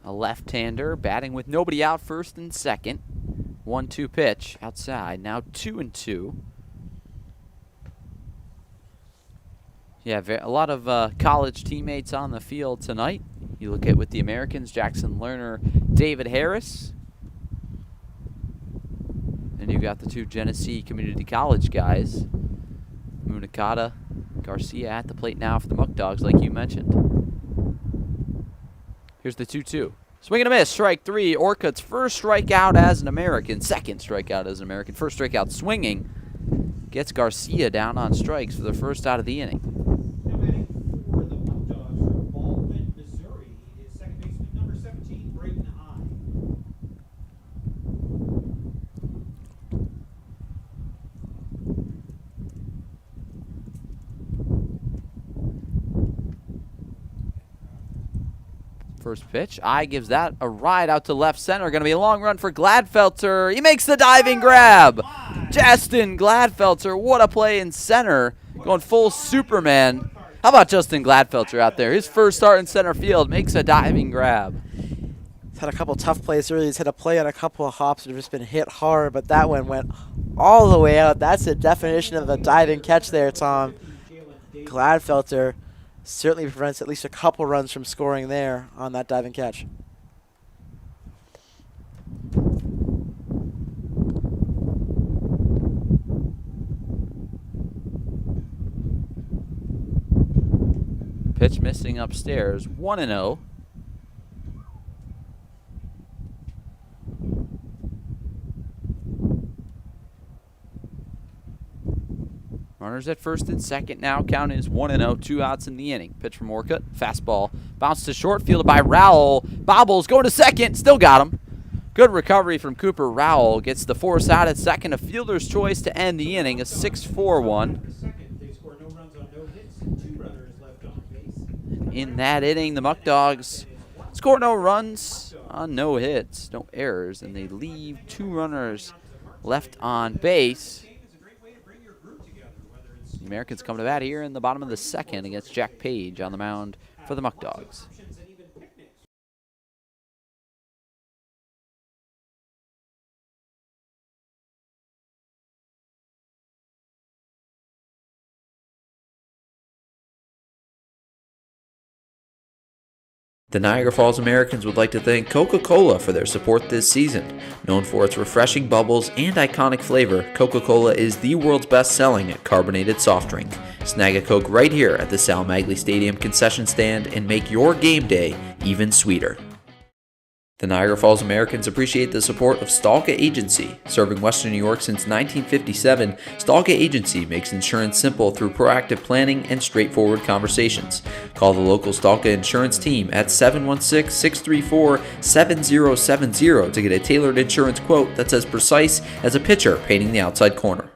A left-hander batting with nobody out, first and second. 1-2 pitch outside. Now 2-2. Yeah, a lot of college teammates on the field tonight. You look at with the Americans, Jackson Lerner, David Harris. And you got the 2 Genesee Community College guys. Munakata, Garcia at the plate now for the Muckdogs, like you mentioned. Here's the 2-2. Swing and a miss, strike 3. Orcutt's first strikeout as an American. Second strikeout as an American. First strikeout swinging. Gets Garcia down on strikes for the first out of the inning. Now batting for the Muckdogs from Baldwin, Missouri, is second baseman number 17, Braden High. First pitch. I gives that a ride out to left center. Going to be a long run for Gladfelter. He makes the diving grab. Justin Gladfelter. What a play in center. Going full Superman. How about Justin Gladfelter out there? His first start in center field makes a diving grab. had a couple tough plays early. He's had a play on a couple of hops that have just been hit hard, but that one went all the way out. That's the definition of a diving catch there, Tom. Gladfelter certainly prevents at least a couple runs from scoring there on that diving catch. Pitch missing upstairs, 1-0. Runners at first and second now. Count is 1-0, 2 outs in the inning. Pitch from Orcutt, fastball, bounce to short, fielded by Rowell. Bobbles, going to second, still got him. Good recovery from Cooper Rowell. Gets the force out at second, a fielder's choice to end the inning, a 6-4-1. In that inning, the Muckdogs score no runs on no hits, no errors, and they leave 2 runners left on base. The Americans come to bat here in the bottom of the second against Jack Page on the mound for the Muckdogs. The Niagara Falls Americans would like to thank Coca-Cola for their support this season. Known for its refreshing bubbles and iconic flavor, Coca-Cola is the world's best-selling carbonated soft drink. Snag a Coke right here at the Sal Maglie Stadium concession stand and make your game day even sweeter. The Niagara Falls Americans appreciate the support of Stalka Agency. Serving Western New York since 1957, Stalka Agency makes insurance simple through proactive planning and straightforward conversations. Call the local Stalka Insurance team at 716-634-7070 to get a tailored insurance quote that's as precise as a pitcher painting the outside corner.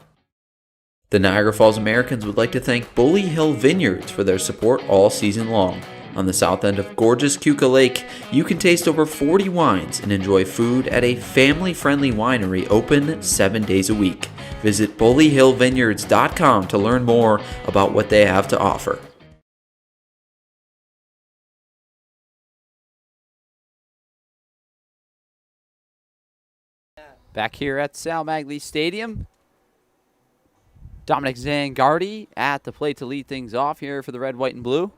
The Niagara Falls Americans would like to thank Bully Hill Vineyards for their support all season long. On the south end of gorgeous Keuka Lake, you can taste over 40 wines and enjoy food at a family-friendly winery open 7 days a week. Visit bullyhillvineyards.com to learn more about what they have to offer. Back here at Sal Maglie Stadium, Dominic Zangardi at the plate to lead things off here for the red, white, and blue.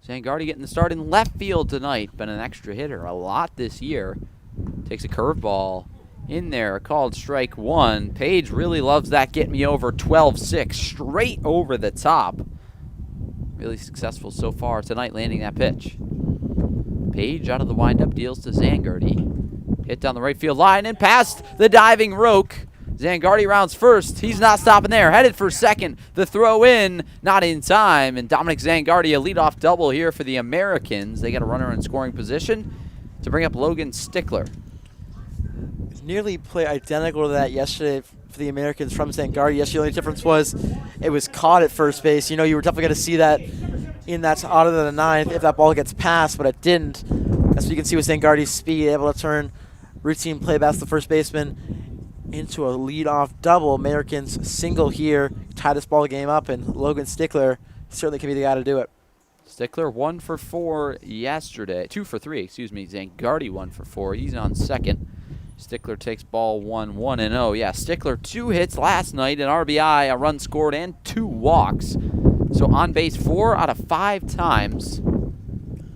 Zangardi getting the start in left field tonight. Been an extra hitter a lot this year. Takes a curveball in there, called strike one. Page really loves that. Get me over 12-6, straight over the top. Really successful so far tonight landing that pitch. Page out of the windup deals to Zangardi. Hit down the right field line and past the diving Rook. Zangardi rounds first. He's not stopping there. Headed for second. The throw in, not in time. And Dominic Zangardi, a leadoff double here for the Americans. They get a runner in scoring position to bring up Logan Stickler. It's nearly play identical to that yesterday for the Americans from Zangardi. Yesterday, the only difference was it was caught at first base. You know, you were definitely going to see that in that out of the ninth if that ball gets passed, but it didn't. As you can see with Zangardi's speed, able to turn routine play past the first baseman into a leadoff double. Americans single here, tie this ball game up, and Logan Stickler certainly can be the guy to do it. Stickler 1 for 4 yesterday. 2 for 3, excuse me. Zangardi 1 for 4. He's on second. Stickler takes ball 1-1-0. Yeah, Stickler 2 hits last night, an RBI, a run scored, and 2 walks. So on base 4 out of 5 times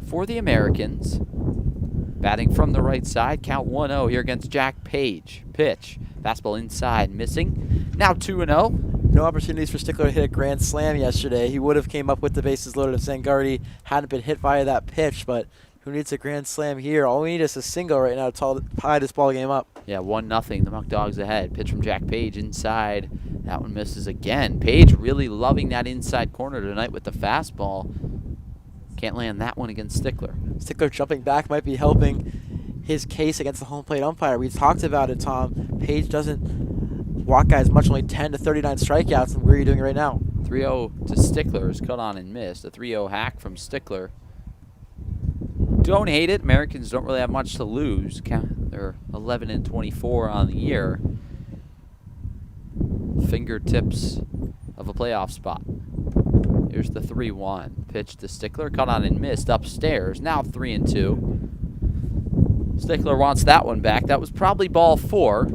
for the Americans. Batting from the right side, count 1-0 here against Jack Page. Pitch. Fastball inside, missing. Now 2-0. No opportunities for Stickler to hit a grand slam yesterday. He would have came up with the bases loaded if Zangardi hadn't been hit via that pitch, but who needs a grand slam here? All we need is a single right now to tie this ball game up. Yeah, 1-0. The Muckdogs ahead. Pitch from Jack Page inside. That one misses again. Page really loving that inside corner tonight with the fastball. Can't land that one against Stickler. Stickler jumping back might be helping his case against the home plate umpire. We talked about it, Tom. Page doesn't walk guys much, only 10 to 39 strikeouts. And where are you doing right now? 3-0 to Stickler is cut on and missed. A 3-0 hack from Stickler. Don't hate it. Americans don't really have much to lose. They're 11-24 on the year. Fingertips of a playoff spot. Here's the 3-1. Pitch to Stickler, cut on and missed upstairs. Now 3-2. Stickler wants that one back. That was probably ball 4.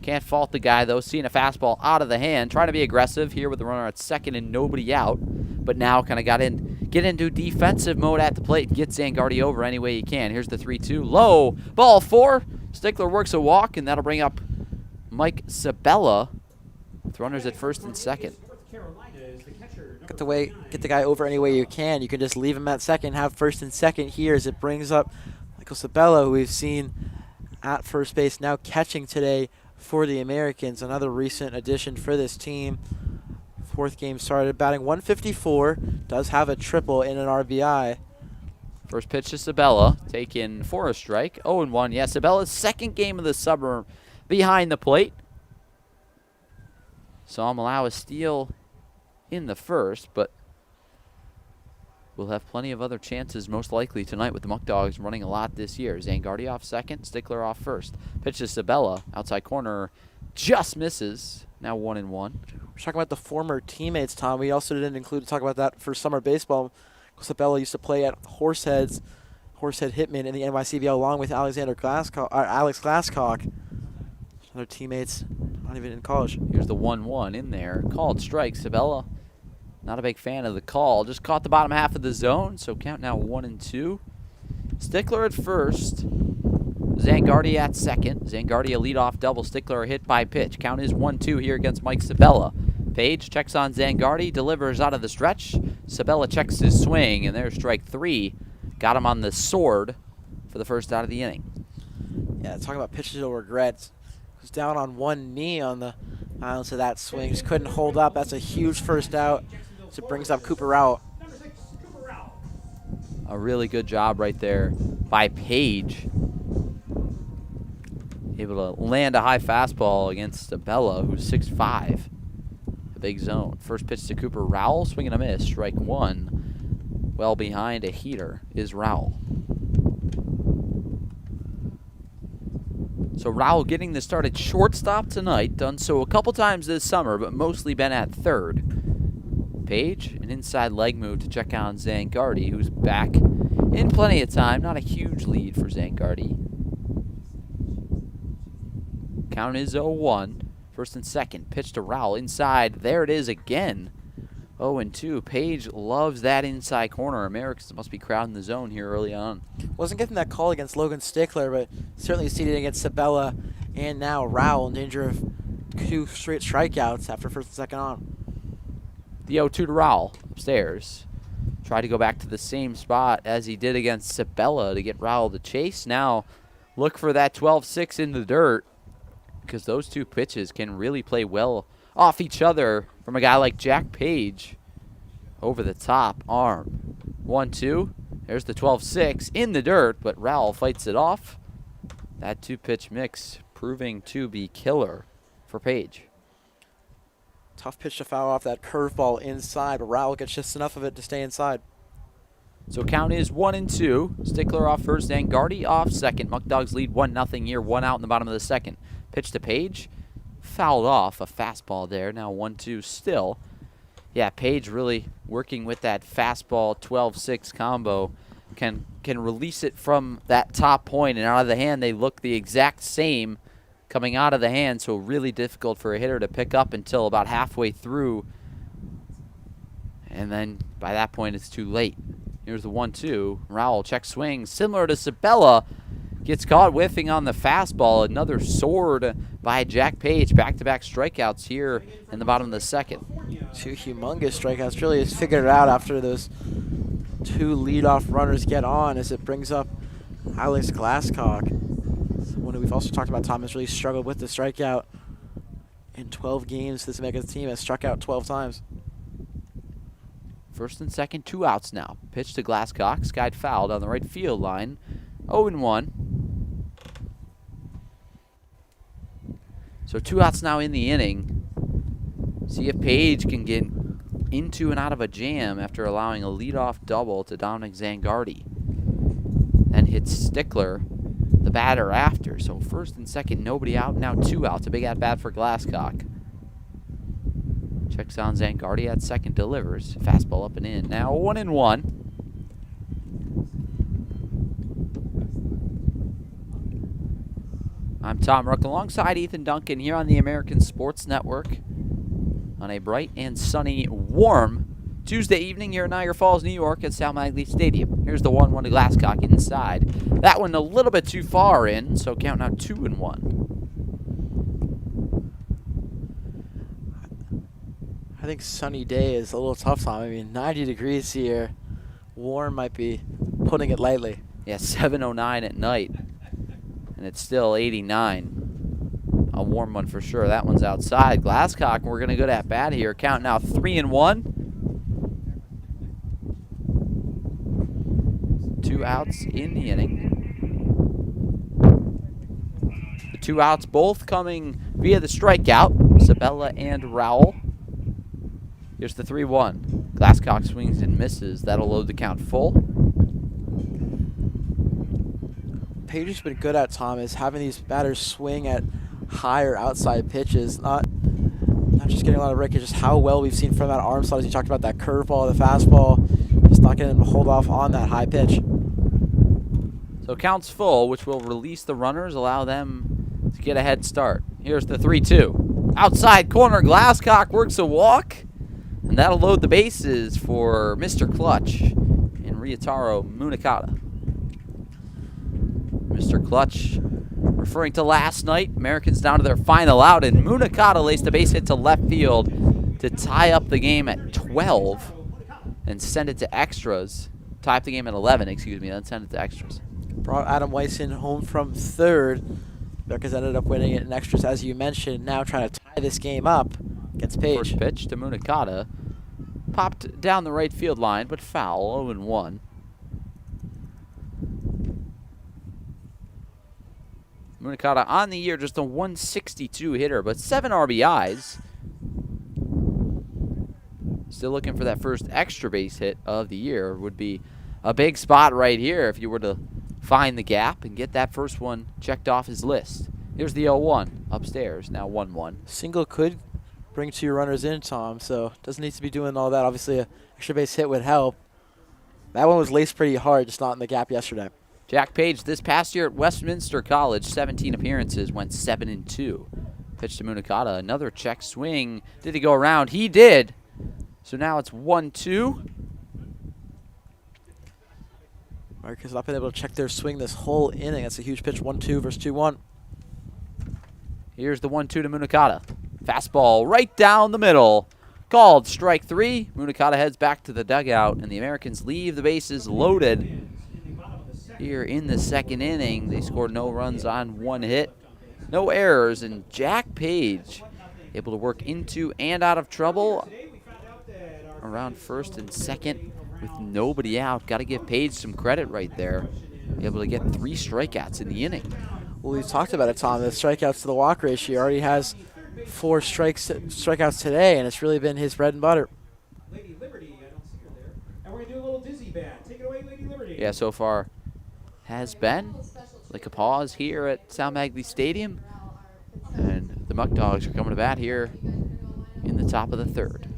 Can't fault the guy, though, seeing a fastball out of the hand. Trying to be aggressive here with the runner at second and nobody out. But now kind of get into defensive mode at the plate. Get Zangardi over any way he can. Here's the 3-2. Low. Ball 4. Stickler works a walk, and that'll bring up Mike Sabella with runners at first and second. Get the guy over any way you can. You can just leave him at second, have first and second here as it brings up Michael Sabella, who we've seen at first base, now catching today for the Americans. Another recent addition for this team. 4th game started, batting 154. Does have a triple and an RBI. First pitch to Sabella, taken for a strike. 0-1. Yeah, Sabella's second game of the summer behind the plate. Saw him allow a steal in the first, but we'll have plenty of other chances most likely tonight with the Muckdogs running a lot this year. Zangardi off second, Stickler off first. Pitch to Sabella, outside corner, just misses. Now 1-1. We're talking about the former teammates, Tom. We also didn't include to talk about that for summer baseball. Sabella used to play at Horsehead Hitman in the NYCBL along with Alex Glasscock. Other teammates, not even in college. Here's the 1-1 in there. Called strike. Sabella, not a big fan of the call. Just caught the bottom half of the zone, so count now 1-2. Stickler at first. Zangardi at second. Zangardi a leadoff double. Stickler a hit by pitch. Count is 1-2 here against Mike Sabella. Page checks on Zangardi, delivers out of the stretch. Sabella checks his swing, and there's strike 3. Got him on the sword for the first out of the inning. Yeah, talking about pitches you'll regret. Was down on one knee on the balance of that swing. Just couldn't hold up. That's a huge first out. So it brings up Cooper Rowell. A really good job right there by Page. Able to land a high fastball against Sabella, who's 6'5". A big zone. First pitch to Cooper Rowell, swing and a miss. Strike 1. Well behind a heater is Rowell. So Rowell getting the start at shortstop tonight. Done so a couple times this summer, but mostly been at third. Page, an inside leg move to check on Zangardi, who's back in plenty of time. Not a huge lead for Zangardi. Count is 0-1. First and second. Pitch to Rowell inside. There it is again. 0-2. Page loves that inside corner. Americans must be crowding the zone here early on. Wasn't getting that call against Logan Stickler, but certainly seated against Sabella and now Rowell in danger of 2 straight strikeouts after first and second on. The 0-2 to Rowell upstairs. Tried to go back to the same spot as he did against Sabella to get Rowell to chase. Now look for that 12-6 in the dirt, because those two pitches can really play well off each other from a guy like Jack Page. Over the top arm. 1-2. There's the 12-6 in the dirt, but Rowell fights it off. That 2-pitch mix proving to be killer for Page. Tough pitch to foul off that curveball inside, but Rowell gets just enough of it to stay inside. So count is 1-2. Stickler off first, Zangardi off second. Muckdogs lead 1-0 here, 1 out in the bottom of the second. Pitch to Page. Fouled off a fastball there. Now 1-2 still. Yeah, Page really working with that fastball 12-6 combo. Can release it from that top point and out of the hand. They look the exact same coming out of the hand, so really difficult for a hitter to pick up until about halfway through. And then by that point, it's too late. Here's the 1-2. Rowell check swing, similar to Sabella. Gets caught whiffing on the fastball. Another sword by Jack Page. Back-to-back strikeouts here in the bottom of the second. 2 humongous strikeouts. Really has figured it out after those 2 leadoff runners get on as it brings up Alex Glasscock. Someone who we've also talked about, Tom, has really struggled with the strikeout. In 12 games, this Americans team has struck out 12 times. First and second, 2 outs now. Pitch to Glasscock. Skied fouled on the right field line. 0-1. So 2 outs now in the inning. See if Page can get into and out of a jam after allowing a leadoff double to Dominic Zangardi. Then hits Stickler, the batter, after. So first and second, nobody out. Now 2 outs. A big at-bat for Glasscock. Checks on Zangardi at second, delivers. Fastball up and in. Now 1-1. I'm Tom Rook alongside Ethan Duncan here on the American Sports Network on a bright and sunny, warm Tuesday evening here in Niagara Falls, New York at Maglie Stadium. Here's the 1-1 to Glasscock inside. That one a little bit too far in, so count now 2-1. I think sunny day is a little tough, Tom. I mean, 90 degrees here. Warm might be putting it lightly. Yeah, 7:09 at night, and it's still 89. A warm one for sure. That one's outside. Glasscock, we're going to go to bat here. Count now 3-1. 2 outs in the inning. The 2 outs both coming via the strikeout, Sabella and Rowell. Here's the 3-1. Glasscock swings and misses. That'll load the count full. Page has been good at, Tom, is having these batters swing at higher outside pitches, not just getting a lot of breakage, just how well we've seen from that arm slot, as you talked about, that curveball, the fastball, just not getting them to hold off on that high pitch. So counts full, which will release the runners, allow them to get a head start. Here's the 3-2. Outside corner, Glasscock works a walk, and that'll load the bases for Mr. Clutch and Ryutaro Munakata. Mr. Clutch referring to last night. Americans down to their final out, and Munakata laced a base hit to left field to tie up the game at 12 and send it to extras. Tie up the game at 11, then send it to extras. Brought Adam Weisen home from third. Americans ended up winning it in extras, as you mentioned. Now trying to tie this game up against Page. First pitch to Munakata. Popped down the right field line, but foul, 0-1. Munakata on the year, just a 162 hitter, but 7 RBIs. Still looking for that first extra base hit of the year. Would be a big spot right here if you were to find the gap and get that first one checked off his list. Here's the 0-1 upstairs, now 1-1. Single could bring 2 runners in, Tom, so doesn't need to be doing all that. Obviously, an extra base hit would help. That one was laced pretty hard, just not in the gap yesterday. Jack Page this past year at Westminster College, 17 appearances, went 7-2. Pitch to Munakata, another check swing. Did he go around? He did. So now it's 1-2. Americans not been able to check their swing this whole inning. That's a huge pitch, 1-2 versus 2-1. Here's the 1-2 to Munakata. Fastball right down the middle. Called strike 3. Munakata heads back to the dugout, and the Americans leave the bases loaded. Here in the second inning, they scored no runs on 1 hit, no errors, and Jack Page able to work into and out of trouble around first and second with nobody out. Got to give Page some credit right there. Able to get 3 strikeouts in the inning. Well, we've talked about it, Tom. The strikeouts to the walk ratio already has 4 strikeouts today, and it's really been his bread and butter. Lady Liberty, I don't see her there. And we're going to do a little dizzy bat. Take it away, Lady Liberty. Yeah, so far has been like a pause here at Maglie Stadium, and the Muckdogs are coming to bat here in the top of the 3rd.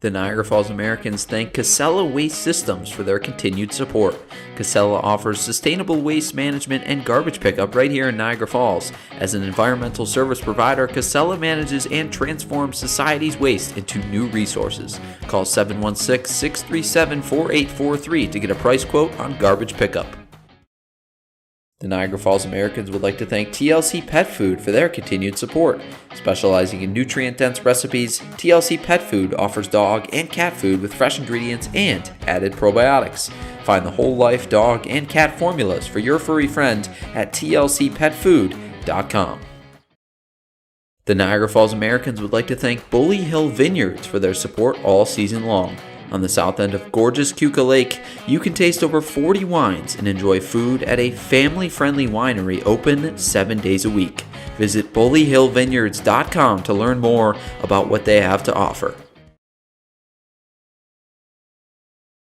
The Niagara Falls Americans thank Casella Waste Systems for their continued support. Casella offers sustainable waste management and garbage pickup right here in Niagara Falls. As an environmental service provider, Casella manages and transforms society's waste into new resources. Call 716-637-4843 to get a price quote on garbage pickup. The Niagara Falls Americans would like to thank TLC Pet Food for their continued support. Specializing in nutrient-dense recipes, TLC Pet Food offers dog and cat food with fresh ingredients and added probiotics. Find the whole life dog and cat formulas for your furry friend at tlcpetfood.com. The Niagara Falls Americans would like to thank Bully Hill Vineyards for their support all season long. On the south end of gorgeous Keuka Lake, you can taste over 40 wines and enjoy food at a family-friendly winery open 7 days a week. Visit bullyhillvineyards.com to learn more about what they have to offer.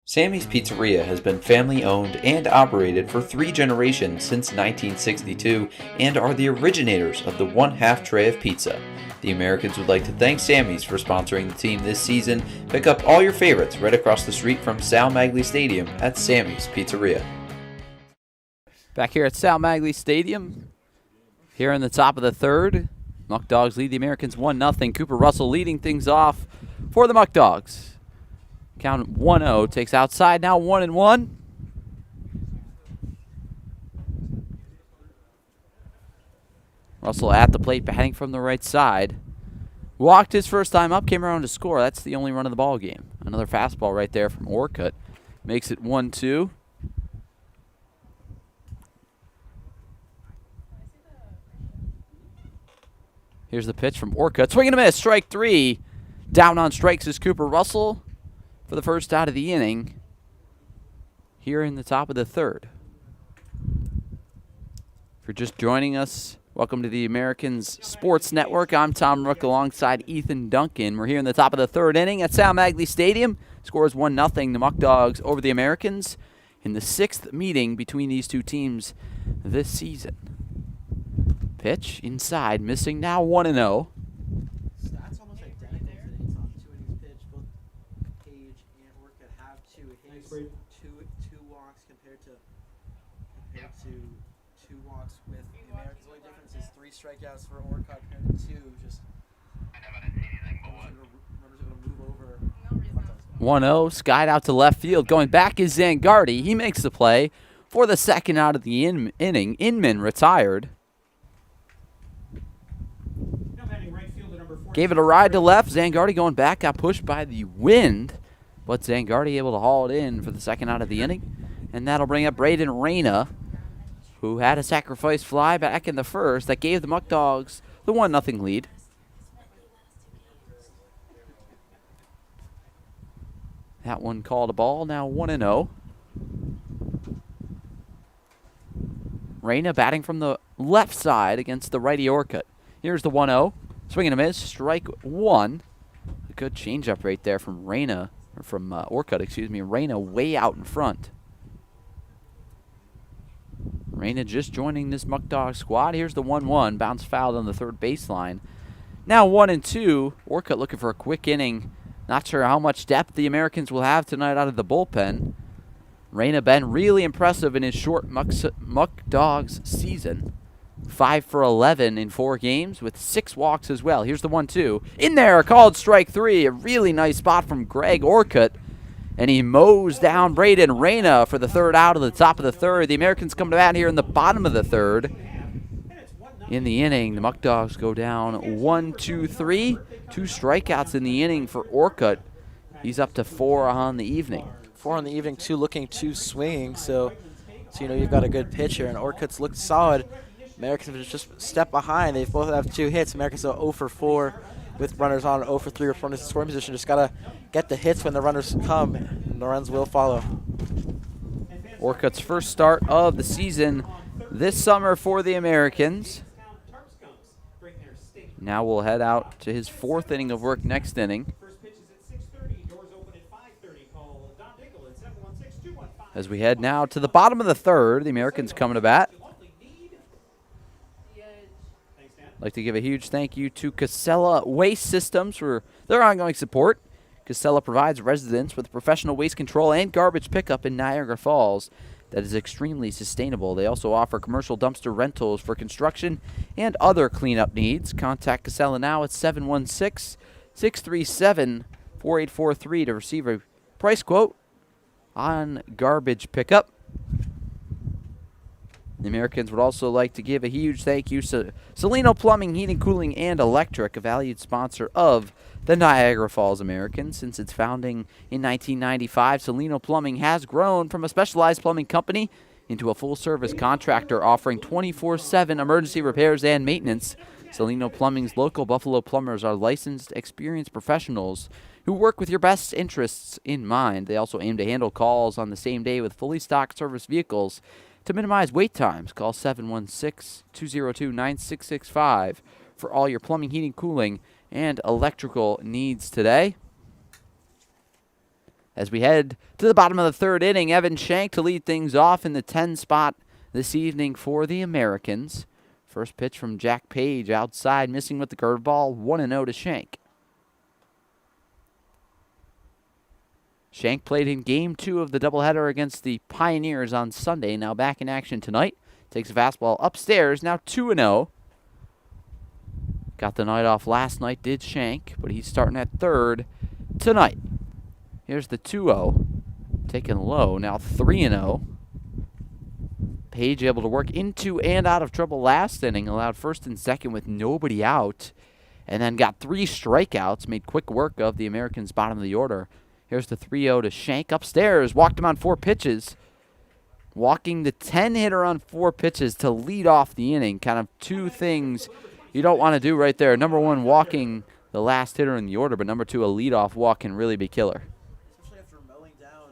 Sammy's Pizzeria has been family-owned and operated for 3 generations since 1962 and are the originators of the 1/2 tray of pizza. The Americans would like to thank Sammy's for sponsoring the team this season. Pick up all your favorites right across the street from Maglie Stadium at Sammy's Pizzeria. Back here at Maglie Stadium. Here in the top of the third. Muckdogs lead the Americans 1-0. Cooper Russell leading things off for the Muckdogs. Count 1-0. Takes outside now 1-1. Russell at the plate, batting from the right side. Walked his first time up, came around to score. That's the only run of the ball game. Another fastball right there from Orcutt. Makes it 1-2. Here's the pitch from Orcutt. Swing and a miss. Strike 3. Down on strikes is Cooper Russell for the first out of the inning. Here in the top of the third. If you're just joining us, welcome to the Americans Sports Network. I'm Tom Rook alongside Ethan Duncan. We're here in the top of the third inning at Maglie Stadium. Scores 1-0. The Muckdogs over the Americans in the 6th meeting between these two teams this season. Pitch inside, missing now 1-0. Stats almost identical today. On 2 innings pitched, both Page and Orcutt have 2 hits, two walks compared to 2 walks with the Americans. The only difference is 3 strikeouts for Orcutt compared to 2. Just runners are going to move over. 1-0, skied out to left field. Going back is Zangardi. He makes the play for the second out of the inning. Inman retired. Gave it a ride to left. Zangardi going back, got pushed by the wind. But Zangardi able to haul it in for the second out of the inning. And that'll bring up Braden Reyna, who had a sacrifice fly back in the first that gave the Muckdogs the 1-0 lead. That one called a ball, now 1-0. Reyna batting from the left side against the righty Orcutt. Here's the 1-0. Swing and a miss, strike 1. A good changeup right there from Reyna, or from Orcutt, excuse me. Reyna way out in front. Reyna just joining this Muckdog squad. Here's the 1-1, bounce fouled on the third baseline. Now 1-2. Orcutt looking for a quick inning. Not sure how much depth the Americans will have tonight out of the bullpen. Reyna been really impressive in his short Muckdogs season. 5 for 11 in 4 games with 6 walks as well. Here's the 1-2. In there, called strike 3. A really nice spot from Greg Orcutt. And he mows down Braden Reyna for the third out of the top of the third. The Americans come to bat here in the bottom of the third. In the inning, the Muckdogs go down 1-2-3. 2 strikeouts in the inning for Orcutt. He's up to 4 on the evening. 4 on the evening, 2 looking, 2 swinging. So you know you've got a good pitcher. And Orcutt's looked solid. Americans just a step behind. They both have 2 hits. Americans are 0 for 4 with runners on, 0 for 3 with runners in scoring position. Just got to get the hits when the runners come, and the runs will follow. Orcutt's first start of the season this summer for the Americans. Now we'll head out to his 4th inning of work next inning. As we head now to the bottom of the third, the Americans coming to bat. I'd like to give a huge thank you to Casella Waste Systems for their ongoing support. Casella provides residents with professional waste control and garbage pickup in Niagara Falls that is extremely sustainable. They also offer commercial dumpster rentals for construction and other cleanup needs. Contact Casella now at 716-637-4843 to receive a price quote on garbage pickup. The Americans would also like to give a huge thank you to Salino Plumbing, Heating, Cooling, and Electric, a valued sponsor of the Niagara Falls Americans. Since its founding in 1995, Salino Plumbing has grown from a specialized plumbing company into a full-service contractor offering 24/7 emergency repairs and maintenance. Salino Plumbing's local Buffalo plumbers are licensed, experienced professionals who work with your best interests in mind. They also aim to handle calls on the same day with fully stocked service vehicles. To minimize wait times, call 716-202-9665 for all your plumbing, heating, cooling, and electrical needs today. As we head to the bottom of the third inning, Evan Shank to lead things off in the 10 spot this evening for the Americans. First pitch from Jack Page outside, missing with the curveball, 1-0 to Shank. Shank played in Game 2 of the doubleheader against the Pioneers on Sunday, now back in action tonight. Takes a fastball upstairs, now 2-0. Got the night off last night, did Shank, but he's starting at third tonight. Here's the 2-0. Taken low, now 3-0. Page able to work into and out of trouble last inning, allowed first and second with nobody out, and then got 3 strikeouts, made quick work of the Americans' bottom of the order. Here's the 3-0 to Shank upstairs, walked him on 4 pitches. Walking the 10-hitter on 4 pitches to lead off the inning. Kind of 2 things you don't want to do right there. Number 1, walking the last hitter in the order, but number 2, a leadoff walk can really be killer. Especially after mowing down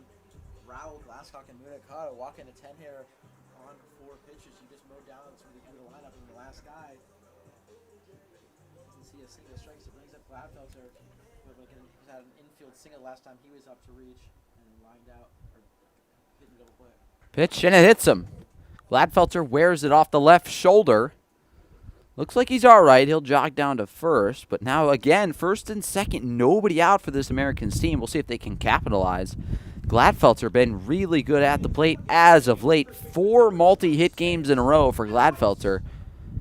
Raul, Glasscock, and Munakata, walking a 10-hitter on 4 pitches. You just mowed down somebody through the lineup, and the last guy doesn't see a single strike, so brings up Gladfelter. He had an infield single last time he was up to reach and lined out, or didn't go play. Pitch, and it hits him. Gladfelter wears it off the left shoulder. Looks like he's all right. He'll jog down to first. But now, again, first and second, nobody out for this Americans team. We'll see if they can capitalize. Gladfelter been really good at the plate as of late. 4 multi-hit games in a row for Gladfelter.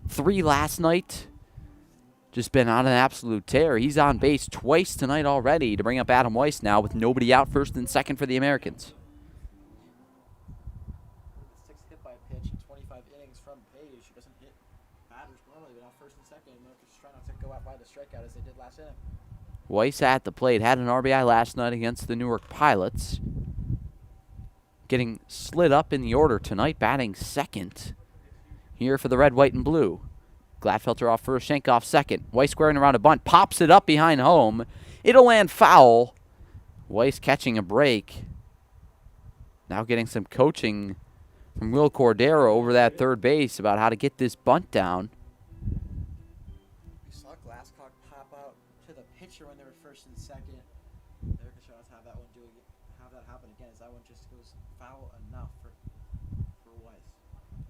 3 last night. Just been on an absolute tear. He's on base twice tonight already to bring up Adam Weiss now with nobody out first and second for the Americans. 6 hit by pitch and 25 innings from Page, who doesn't hit batters normally, but now first and second, and they're just trying not to go out by the strikeout as they did last inning. Weiss at the plate, had an RBI last night against the Newark Pilots. Getting slid up in the order tonight, batting second here for the red, white, and blue. Gladfelter off first, Shank off second. Weiss squaring around a bunt, pops it up behind home. It'll land foul. Weiss catching a break. Now getting some coaching from Will Cordero over that third base about how to get this bunt down. We saw Glasscock pop out to the pitcher when they were first and second. They're going to show us how that happen again, as that one just goes foul enough for Weiss.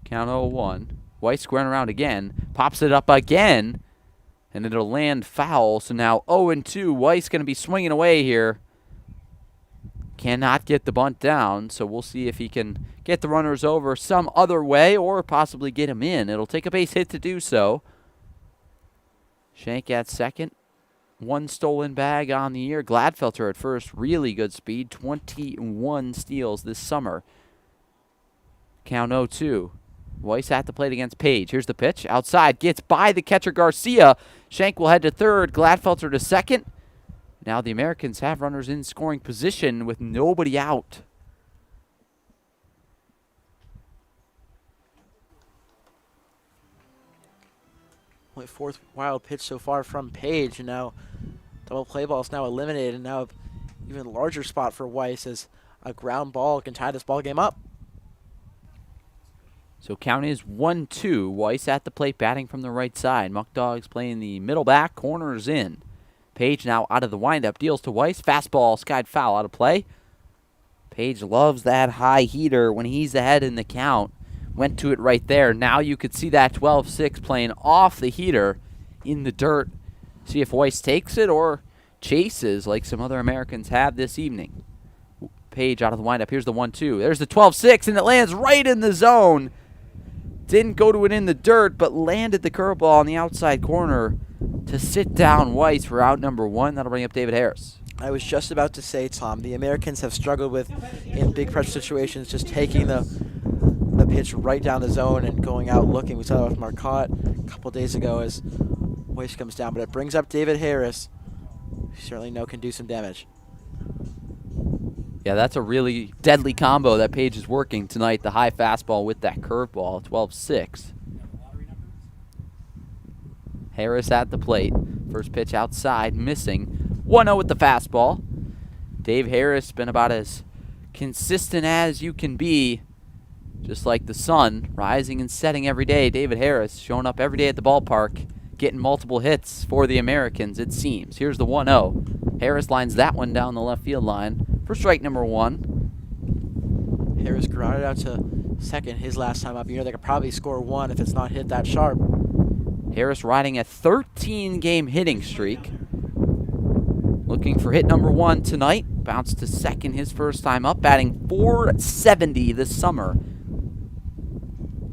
Count 0-1. Weiss squaring around again, pops it up again, and it'll land foul. So now 0-2. Weiss going to be swinging away here. Cannot get the bunt down, so we'll see if he can get the runners over some other way or possibly get him in. It'll take a base hit to do so. Shank at second. 1 stolen bag on the year. Gladfelter at first. Really good speed. 21 steals this summer. Count 0-2. Weiss at the plate against Page. Here's the pitch. Outside. Gets by the catcher Garcia. Shank will head to third. Gladfelter to second. Now the Americans have runners in scoring position with nobody out. Only 4th wild pitch so far from Page, and now double play ball is now eliminated, and now even larger spot for Weiss as a ground ball can tie this ball game up. So count is 1-2. Weiss at the plate batting from the right side. Muckdogs playing the middle back, corners in. Page now out of the windup, deals to Weiss. Fastball skied foul, out of play. Page loves that high heater when he's ahead in the count. Went to it right there. Now you could see that 12-6 playing off the heater in the dirt. See if Weiss takes it or chases like some other Americans have this evening. Page out of the windup. Here's the 1-2. There's the 12-6, and it lands right in the zone. Didn't go to it in the dirt, but landed the curveball on the outside corner to sit down Weiss for out number 1. That'll bring up David Harris. I was just about to say, Tom, the Americans have struggled with, in big pressure situations, just taking the pitch right down the zone and going out looking. We saw that with Marcotte a couple days ago as Weiss comes down, but it brings up David Harris. We certainly know can do some damage. Yeah, that's a really deadly combo that Page is working tonight. The high fastball with that curveball, 12-6. Harris at the plate. First pitch outside, missing. 1-0 with the fastball. Dave Harris been about as consistent as you can be. Just like the sun, rising and setting every day. David Harris showing up every day at the ballpark, getting multiple hits for the Americans, it seems. Here's the 1-0. Harris lines that one down the left field line for strike number 1. Harris grounded out to second his last time up. You know they could probably score 1 if it's not hit that sharp. Harris riding a 13-game hitting streak. Looking for hit number 1 tonight. Bounced to second his first time up, batting .470 this summer.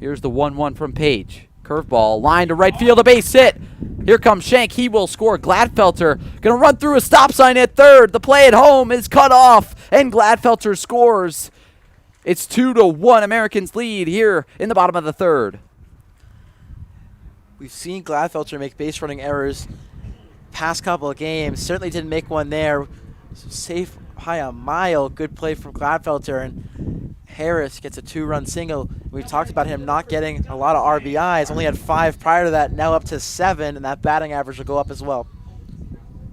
Here's the 1-1 from Page. Curveball, line to right field, a base hit. Here comes Shank, he will score. Gladfelter gonna run through a stop sign at third. The play at home is cut off, and Gladfelter scores. It's 2-1, Americans lead here in the bottom of the third. We've seen Gladfelter make base running errors past couple of games. Certainly didn't make one there. Safe by a mile. Good play from Gladfelter, and Harris gets a 2-run single. We've talked about him not getting a lot of RBIs. Only had 5 prior to that, now up to 7, and that batting average will go up as well.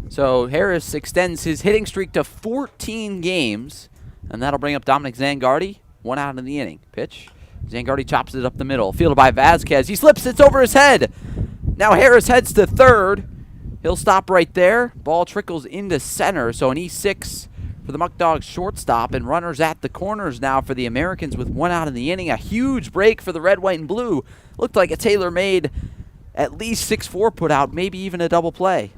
So Harris extends his hitting streak to 14 games, and that'll bring up Dominic Zangardi. 1 out in the inning. Pitch. Zangardi chops it up the middle. Fielded by Vasquez. He slips. It's over his head. Now Harris heads to third. He'll stop right there. Ball trickles into center, so an E6 for the Muckdogs shortstop, and runners at the corners now for the Americans with 1 out in the inning. A huge break for the red, white, and blue. Looked like a tailor-made at least 6-4 put out, maybe even a double play.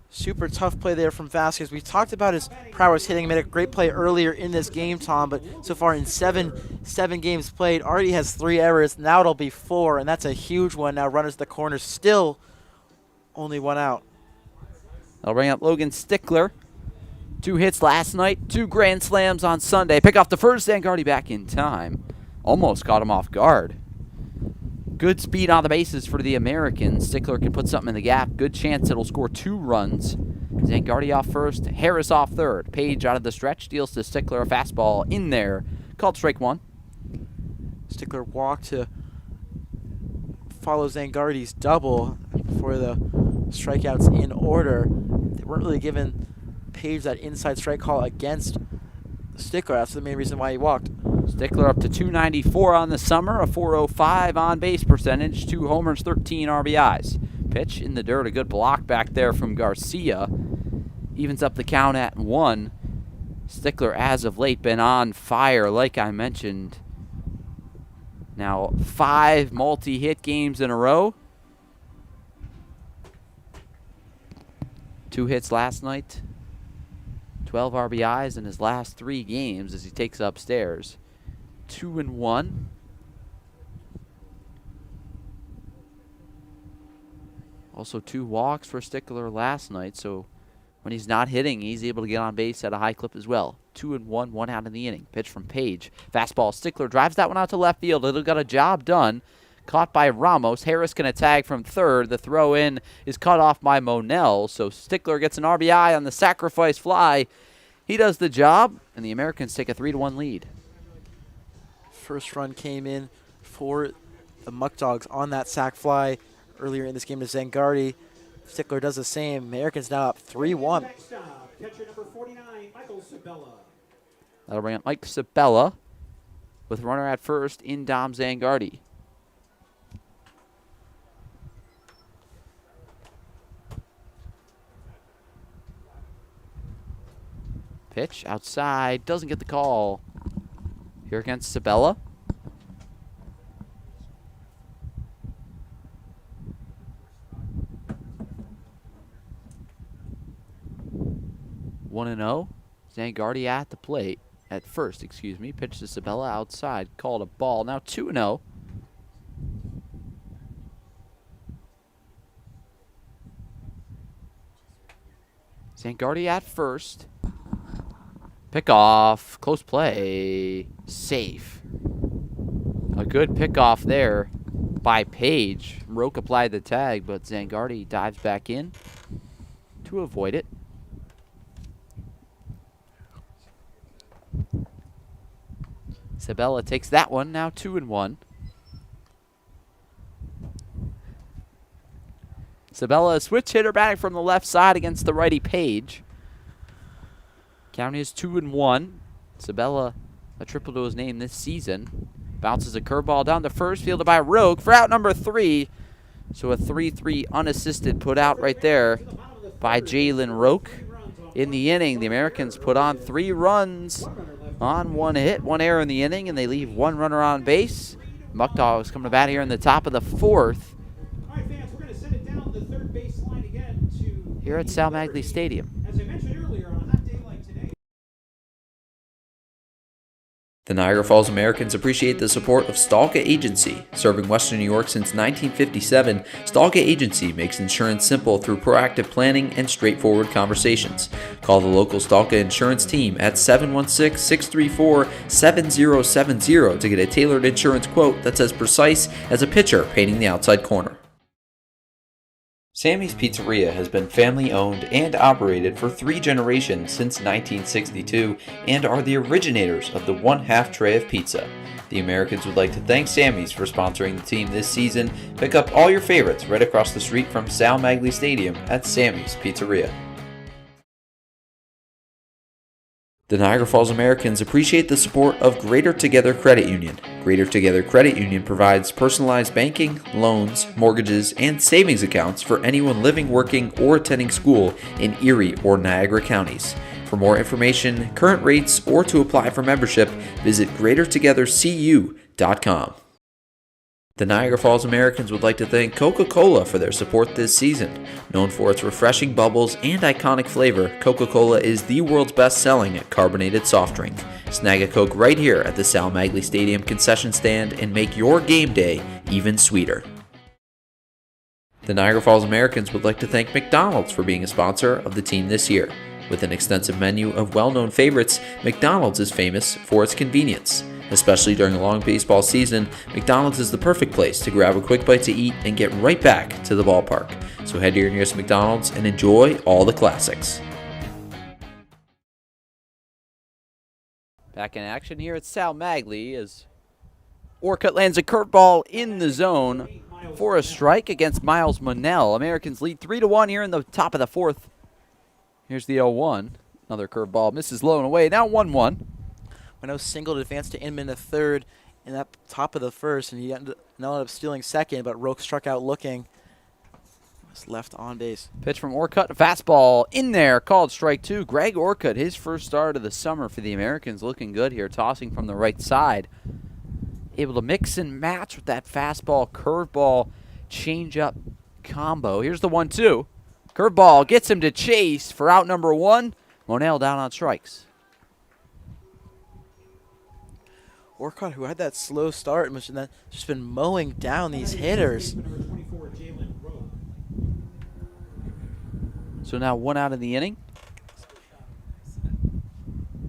Super tough play there from Vasquez. We talked about his prowess hitting. He made a great play earlier in this game, Tom, but so far in seven games played, already has 3 errors. Now it'll be 4, and that's a huge one. Now runners at the corners, still only 1 out. I'll bring up Logan Stickler. 2 hits last night, 2 grand slams on Sunday. Pick off the first, Zangardi back in time. Almost caught him off guard. Good speed on the bases for the Americans. Stickler can put something in the gap. Good chance it'll score 2 runs. Zangardi off first, Harris off third. Page out of the stretch, deals to Stickler a fastball in there. Called strike 1. Stickler walked to follow Zangardi's double for the strikeouts in order. They weren't really giving Page that inside strike call against Stickler. That's the main reason why he walked. Stickler up to 294 on the summer, a 405 on base percentage, 2 homers, 13 RBIs. Pitch in the dirt, a good block back there from Garcia. Evens up the count at 1. Stickler, as of late, been on fire, like I mentioned. Now 5 multi-hit games in a row. 2 hits last night. 12 RBIs in his last 3 games as he takes upstairs. 2-1. Also 2 walks for Stickler last night, so when he's not hitting, he's able to get on base at a high clip as well. 2-1, 1 out in the inning. Pitch from Page. Fastball. Stickler drives that one out to left field. It'll got a job done. Caught by Ramos. Harris going to tag from third. The throw in is cut off by Monell, so Stickler gets an RBI on the sacrifice fly. He does the job, and the Americans take a 3-1 lead. First run came in for the Muckdogs on that sac fly earlier in this game to Zangardi. Stickler does the same. Americans now up 3-1. Next up, catcher number 49, Michael Sabella. That'll bring up Mike Sabella with runner at first in Dom Zangardi. Pitch outside, doesn't get the call. Here against Sabella. One and 0. Zangardi at the plate. At first, excuse me. Pitch to Sabella outside. Called a ball. Now 2-0. Zangardi at first. Pick off. Close play. Safe. A good pickoff there by Page. Rook applied the tag, but Zangardi dives back in to avoid it. Sabella takes that one. Now 2-1. Sabella, a switch hitter batting from the left side against the righty Page. Count is 2-1. Sabella, a triple to his name this season. Bounces a curveball down to first, fielded by Rook for out number 3. So a 3-3 unassisted put out right there by Jalen Rook. In the inning, the Americans put on 3 runs on 1 hit, 1 error in the inning, and they leave 1 runner on base. Muckdogs coming to bat here in the top of the 4th. Here at Sal Maglie Stadium. The Niagara Falls Americans appreciate the support of Stalka Agency. Serving Western New York since 1957, Stalka Agency makes insurance simple through proactive planning and straightforward conversations. Call the local Stalka Insurance team at 716-634-7070 to get a tailored insurance quote that's as precise as a pitcher painting the outside corner. Sammy's Pizzeria has been family-owned and operated for 3 generations since 1962 and are the originators of the one-half tray of pizza. The Americans would like to thank Sammy's for sponsoring the team this season. Pick up all your favorites right across the street from Sal Maglie Stadium at Sammy's Pizzeria. The Niagara Falls Americans appreciate the support of Greater Together Credit Union. Greater Together Credit Union provides personalized banking, loans, mortgages, and savings accounts for anyone living, working, or attending school in Erie or Niagara counties. For more information, current rates, or to apply for membership, visit greatertogethercu.com. The Niagara Falls Americans would like to thank Coca-Cola for their support this season. Known for its refreshing bubbles and iconic flavor, Coca-Cola is the world's best-selling carbonated soft drink. Snag a Coke right here at the Sal Maglie Stadium concession stand and make your game day even sweeter. The Niagara Falls Americans would like to thank McDonald's for being a sponsor of the team this year. With an extensive menu of well-known favorites, McDonald's is famous for its convenience. Especially during a long baseball season, McDonald's is the perfect place to grab a quick bite to eat and get right back to the ballpark. So head to your nearest McDonald's and enjoy all the classics. Back in action here at Sal Maglie as Orcutt lands a curveball in the zone for a strike against Miles Monell. Americans lead 3-1 here in the top of the 4th. Here's the 0-1. Another curveball misses low and away. Now 1-1. Mano singled advanced to Inman the third in that top of the first, and he ended up stealing second, but Rook struck out looking. Was left on base. Pitch from Orcutt, a fastball in there, called strike 2. Greg Orcutt, his first start of the summer for the Americans, looking good here, tossing from the right side. Able to mix and match with that fastball, curveball, changeup combo. Here's the 1-2. Curveball gets him to chase for out number 1. Monell down on strikes. Orcutt, who had that slow start, and then just been mowing down these hitters. So now 1 out in the inning.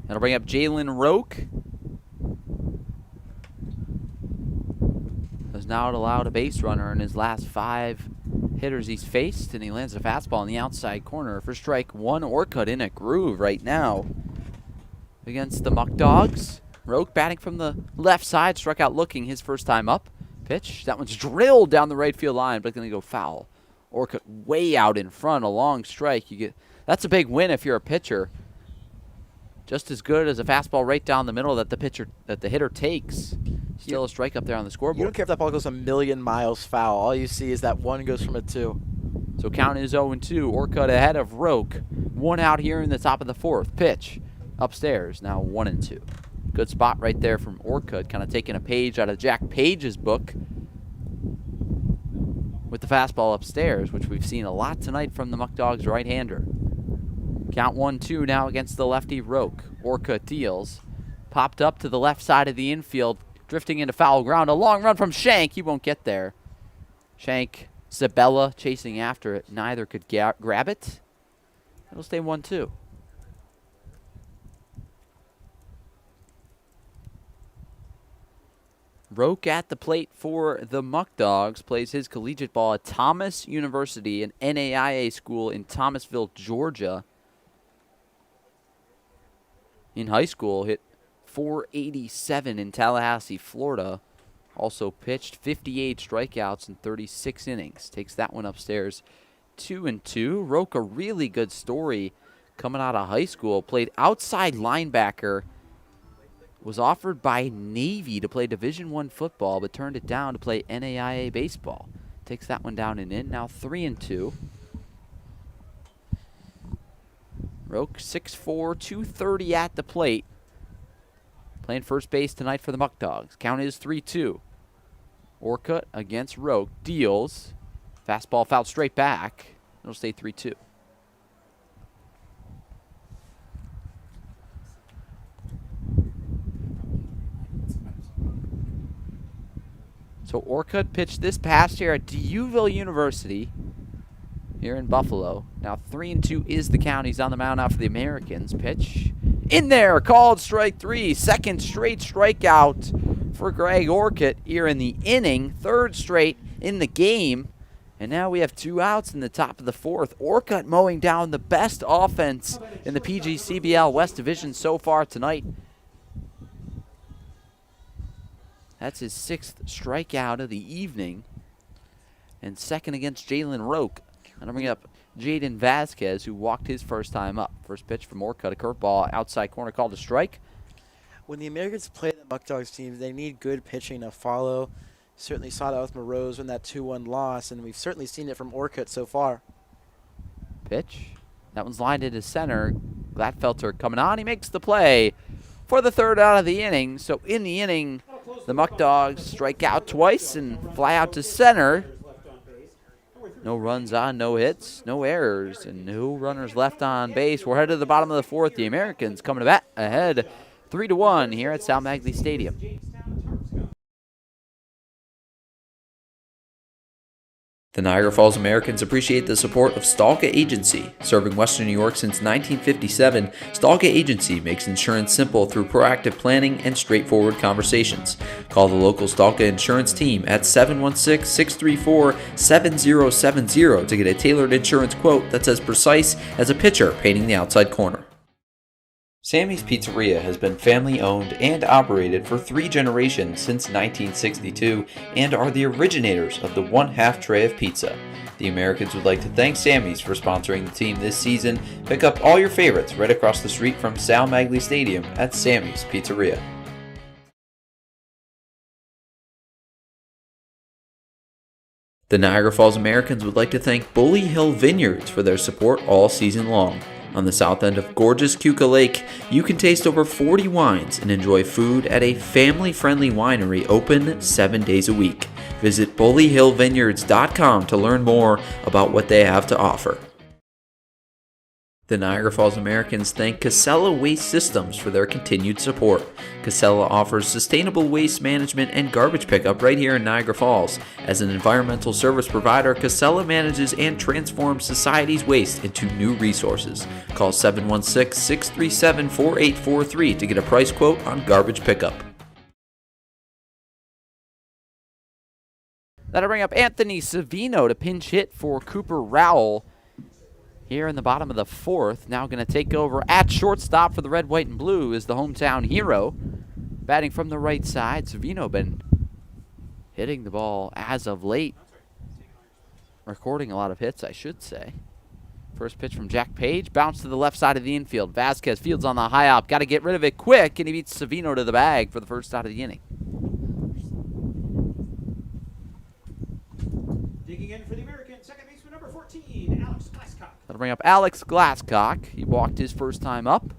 That'll bring up Jalen Rook. Has now allowed a base runner in his last 5 hitters he's faced, and he lands a fastball in the outside corner for strike 1. Orcutt in a groove right now against the Muckdogs. Rook batting from the left side, struck out looking his first time up. Pitch, that one's drilled down the right field line, but going to go foul. Orcutt way out in front, a long strike. That's a big win if you're a pitcher. Just as good as a fastball right down the middle that the hitter takes. Still a strike up there on the scoreboard. You don't care if that ball goes a million miles foul. All you see is that 1 goes from a 2. So count is 0-2. Orcutt ahead of Rook. 1 out here in the top of the 4th. Pitch upstairs, now 1-2. Good spot right there from Orcutt, kind of taking a page out of Jack Page's book with the fastball upstairs, which we've seen a lot tonight from the Muckdogs right-hander. Count 1-2 now against the lefty Rook. Orcutt deals. Popped up to the left side of the infield, drifting into foul ground. A long run from Shank. He won't get there. Shank, Sabella chasing after it. Neither could grab it. It'll stay 1-2. Rook at the plate for the Muckdogs, plays his collegiate ball at Thomas University, an NAIA school in Thomasville, Georgia. In high school, hit .487 in Tallahassee, Florida. Also pitched 58 strikeouts in 36 innings. Takes that one upstairs 2-2. Rook, a really good story coming out of high school. Played outside linebacker. Was offered by Navy to play Division I football, but turned it down to play NAIA baseball. Takes that one down and in. Now 3-2. Rook 6'4", 230 at the plate. Playing first base tonight for the Muckdogs. Count is 3-2. Orcutt against Rook. Deals. Fastball fouled straight back. It'll stay 3-2. So Orcutt pitched this past year at D'Youville University here in Buffalo. Now 3-2 is the count. He's on the mound now for the Americans. Pitch in there, called strike 3. Second straight strikeout for Greg Orcutt here in the inning. Third straight in the game. And now we have 2 outs in the top of the 4th. Orcutt mowing down the best offense in the PGCBL West Division so far tonight. That's his 6th strikeout of the evening. And second against Jalen Rook. And I'm bringing up Jaden Vasquez, who walked his first time up. First pitch from Orcutt, a curveball outside corner called a strike. When the Americans play the Muckdogs team, they need good pitching to follow. Certainly saw that with Morose in that 2-1 loss, and we've certainly seen it from Orcutt so far. Pitch. That one's lined into center. Gladfelter coming on. He makes the play for the 3rd out of the inning. So in the inning, the Muckdogs strike out twice and fly out to center. No runs on, no hits, no errors, and no runners left on base. We're headed to the bottom of the 4th. The Americans coming to bat ahead 3-1 here at Sal Maglie Stadium. The Niagara Falls Americans appreciate the support of Stalka Agency. Serving Western New York since 1957, Stalka Agency makes insurance simple through proactive planning and straightforward conversations. Call the local Stalka Insurance team at 716-634-7070 to get a tailored insurance quote that's as precise as a pitcher painting the outside corner. Sammy's Pizzeria has been family owned and operated for 3 generations since 1962 and are the originators of the 1/2 tray of pizza. The Americans would like to thank Sammy's for sponsoring the team this season. Pick up all your favorites right across the street from Sal Maglie Stadium at Sammy's Pizzeria. The Niagara Falls Americans would like to thank Bully Hill Vineyards for their support all season long. On the south end of gorgeous Keuka Lake, you can taste over 40 wines and enjoy food at a family-friendly winery open 7 days a week. Visit bullyhillvineyards.com to learn more about what they have to offer. The Niagara Falls Americans thank Casella Waste Systems for their continued support. Casella offers sustainable waste management and garbage pickup right here in Niagara Falls. As an environmental service provider, Casella manages and transforms society's waste into new resources. Call 716-637-4843 to get a price quote on garbage pickup. That'll bring up Anthony Savino to pinch hit for Cooper Rowell here in the bottom of the 4th. Now going to take over at shortstop for the red, white, and blue is the hometown hero. Batting from the right side, Savino been hitting the ball as of late. Recording a lot of hits, I should say. First pitch from Jack Page. Bounce to the left side of the infield. Vasquez fields on the high up. Got to get rid of it quick, and he beats Savino to the bag for the 1st out of the inning. Digging in for the American, second baseman number 14, Alex Glasscock. That'll bring up Alex Glasscock. He walked his first time up.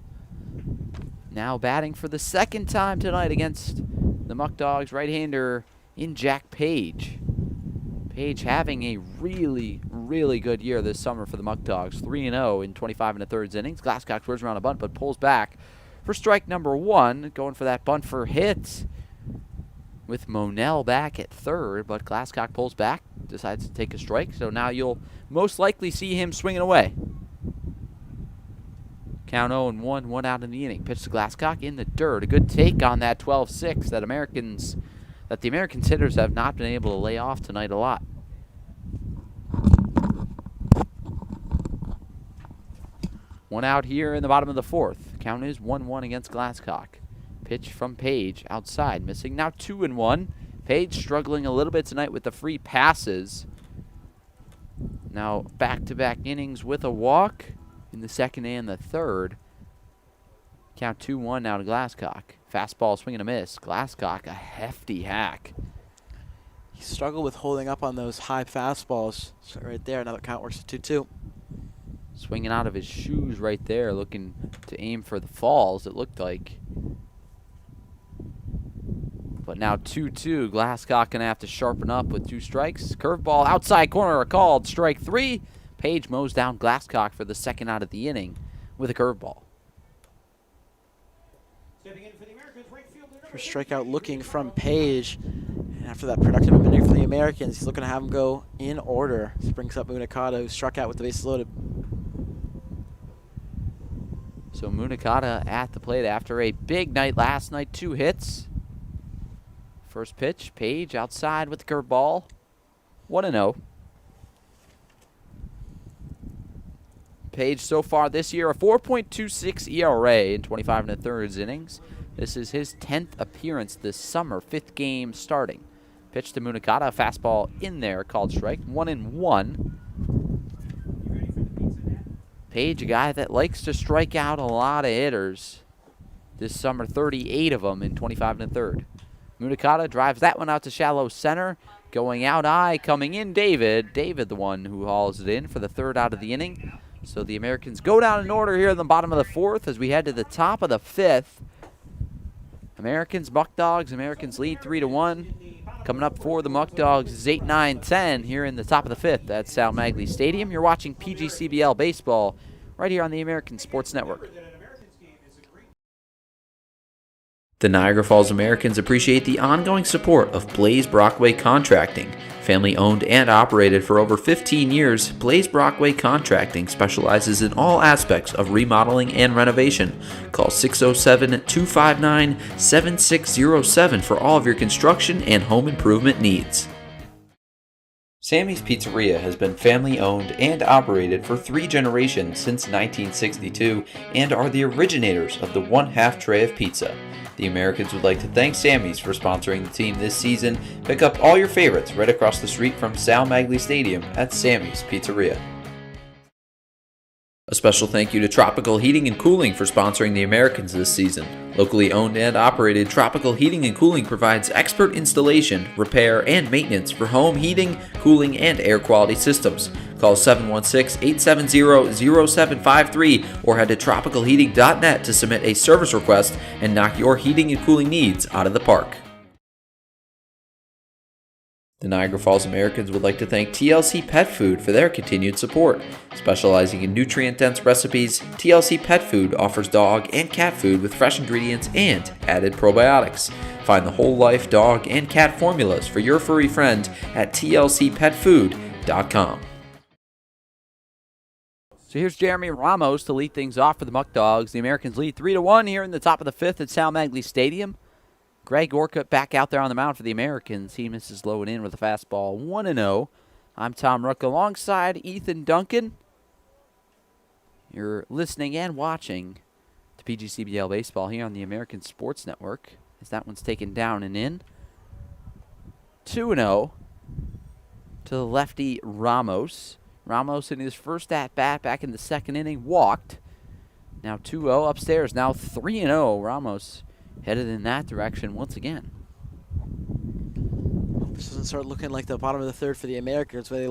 Now batting for the 2nd time tonight against the Muckdogs, right-hander in Jack Page. Page having a really, really good year this summer for the Muckdogs. 3-0 in 25 1/3 innings. Glasscock swerves around a bunt but pulls back for strike number 1. Going for that bunt for hit with Monell back at 3rd, but Glasscock pulls back, decides to take a strike. So now you'll most likely see him swinging away. Count 0-1, 1 out in the inning. Pitch to Glasscock in the dirt. A good take on that 12-6 that the Americans hitters have not been able to lay off tonight a lot. One out here in the bottom of the 4th. Count is 1-1 against Glasscock. Pitch from Page outside, missing now 2-1. Page struggling a little bit tonight with the free passes. Now back-to-back innings with a walk in the 2nd and the 3rd. Count 2-1 now to Glasscock. Fastball swing and a miss. Glasscock, a hefty hack. He struggled with holding up on those high fastballs. So right there, another count works to 2-2. Swinging out of his shoes right there, looking to aim for the falls, it looked like. But now 2-2. Glasscock going to have to sharpen up with 2 strikes. Curveball outside corner called strike 3. Page mows down Glasscock for the 2nd out of the inning with a curveball. For strikeout looking from Page. After that productive inning for the Americans, he's looking to have them go in order. This brings up Munakata, who struck out with the bases loaded. So Munakata at the plate after a big night last night, 2 hits. First pitch, Page outside with the curveball. 1-0. Page so far this year, a 4.26 ERA in 25 1/3 innings. This is his 10th appearance this summer, 5th game starting. Pitch to Munakata, a fastball in there, called strike, 1-1. Page, a guy that likes to strike out a lot of hitters. This summer, 38 of them in 25 1/3. Munakata drives that one out to shallow center. Going out high, coming in David. David, the one who hauls it in for the 3rd out of the inning. So the Americans go down in order here in the bottom of the 4th as we head to the top of the 5th. Americans, Muckdogs. Americans lead 3-1. Coming up for the Muckdogs is 8, 9, 10 here in the top of the 5th at Sal Maglie Stadium. You're watching PGCBL Baseball right here on the American Sports Network. The Niagara Falls Americans appreciate the ongoing support of Blaze Brockway Contracting. Family owned and operated for over 15 years, Blaze Brockway Contracting specializes in all aspects of remodeling and renovation. Call 607-259-7607 for all of your construction and home improvement needs. Sammy's Pizzeria has been family owned and operated for 3 generations since 1962 and are the originators of the 1/2 tray of pizza. The Americans would like to thank Sammy's for sponsoring the team this season. Pick up all your favorites right across the street from Sal Maglie Stadium at Sammy's Pizzeria. A special thank you to Tropical Heating and Cooling for sponsoring the Americans this season. Locally owned and operated, Tropical Heating and Cooling provides expert installation, repair, and maintenance for home heating, cooling, and air quality systems. Call 716-870-0753 or head to tropicalheating.net to submit a service request and knock your heating and cooling needs out of the park. The Niagara Falls Americans would like to thank TLC Pet Food for their continued support. Specializing in nutrient-dense recipes, TLC Pet Food offers dog and cat food with fresh ingredients and added probiotics. Find the whole life dog and cat formulas for your furry friend at tlcpetfood.com. So here's Jeremy Ramos to lead things off for the Muckdogs. The Americans lead 3-1 here in the top of the 5th at Sal Maglie Stadium. Greg Orcutt back out there on the mound for the Americans. He misses low and in with a fastball, 1-0. I'm Tom Rook alongside Ethan Duncan. You're listening and watching to PGCBL Baseball here on the American Sports Network as that one's taken down and in. 2-0 to the lefty Ramos. Ramos in his first at-bat back in the 2nd inning walked. Now 2-0 upstairs, now 3-0. Ramos headed in that direction once again. This doesn't start looking like the bottom of the 3rd for the Americans, where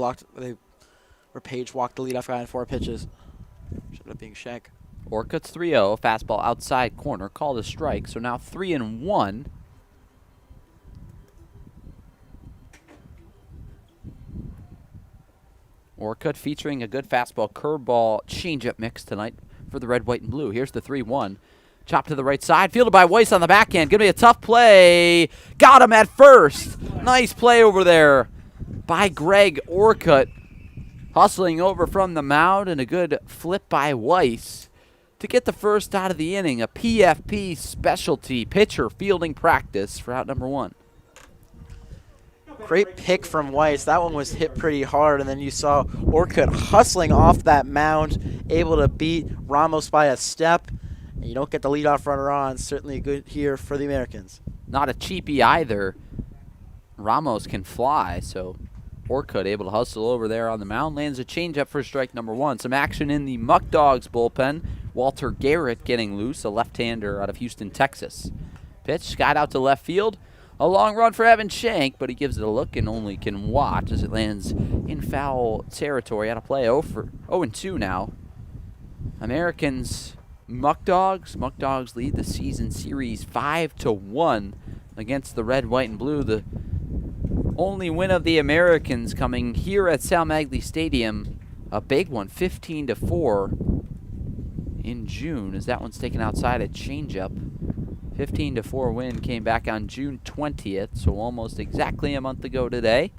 Page walked the leadoff guy in 4 pitches. Should end up being Shank. Orcutt's 3-0, fastball outside corner, called a strike. So now 3-1. Orcutt featuring a good fastball, curveball, changeup mix tonight for the red, white, and blue. Here's the 3-1. Chop to the right side, fielded by Weiss on the backhand. Gonna be a tough play. Got him at first. Nice play over there by Greg Orcutt. Hustling over from the mound, and a good flip by Weiss to get the first out of the inning. A PFP specialty pitcher fielding practice for out number 1. Great pick from Weiss. That one was hit pretty hard, and then you saw Orcutt hustling off that mound, able to beat Ramos by a step. And you don't get the leadoff runner on. Certainly good here for the Americans. Not a cheapie either. Ramos can fly, so Orcutt able to hustle over there on the mound. Lands a changeup for strike number 1. Some action in the Muckdogs bullpen. Walter Garrett getting loose, a left-hander out of Houston, Texas. Pitch, skied out to left field. A long run for Evan Shank, but he gives it a look and only can watch as it lands in foul territory. Out of play, 0-2 now. Americans, Muckdogs. Muckdogs lead the season series 5-1 against the red, white, and blue. The only win of the Americans coming here at Sal Maglie Stadium. A big one, 15-4 in June, as that one's taken outside a changeup. 15-4 win came back on June 20th, so almost exactly a month ago today.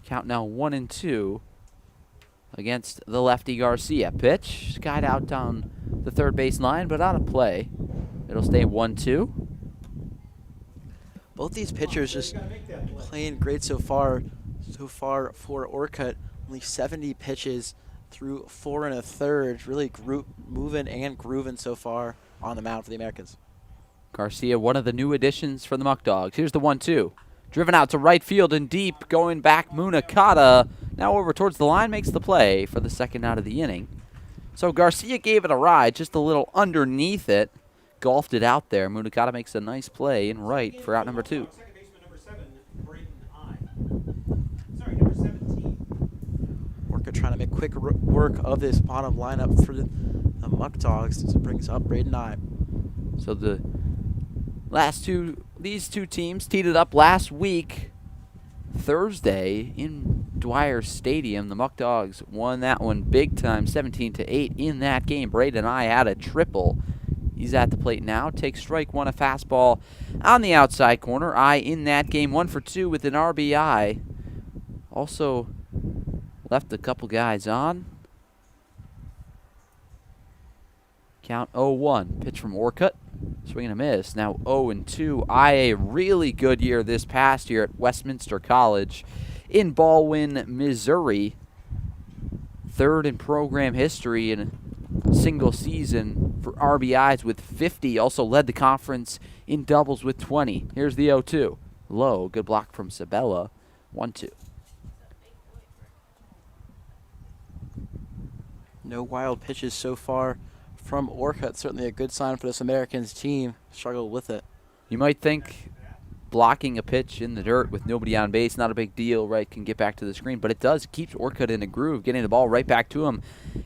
Count now 1-2 against the lefty Garcia. Pitch skied out down the third base line, but out of play. It'll stay 1-2. Both these pitchers just playing great so far. So far for Orcutt, only 70 pitches through 4 1/3. Really moving and grooving so far on the mound for the Americans. Garcia, one of the new additions for the Muckdogs. Here's the 1-2. Driven out to right field and deep, going back Munakata. Now over towards the line, makes the play for the second out of the inning. So Garcia gave it a ride, just a little underneath it. Golfed it out there. Munakata makes a nice play in right for out number 2. Orcutt trying to make quick work of this bottom lineup for the Muckdogs as it brings up Braden Nye. So these two teams teed it up last week, Thursday, in Dwyer Stadium. The Muckdogs won that one big time, 17-8 in that game. Braden Nye had a triple. He's at the plate now. Takes strike one, a fastball on the outside corner. Eye in that game, 1 for 2 with an RBI. Also left a couple guys on. Count 0-1. Pitch from Orcutt. Swing and a miss. Now 0-2. Eye a really good year this past year at Westminster College in Baldwin, Missouri. Third in program history in a single season for RBIs with 50. Also led the conference in doubles with 20. Here's the 0-2. Low. Good block from Sabella. 1-2. No wild pitches so far from Orcutt. Certainly a good sign for this Americans team. Struggled with it. You might think blocking a pitch in the dirt with nobody on base, not a big deal, right? Can get back to the screen, but it does. It keeps Orcutt in a groove, getting the ball right back to him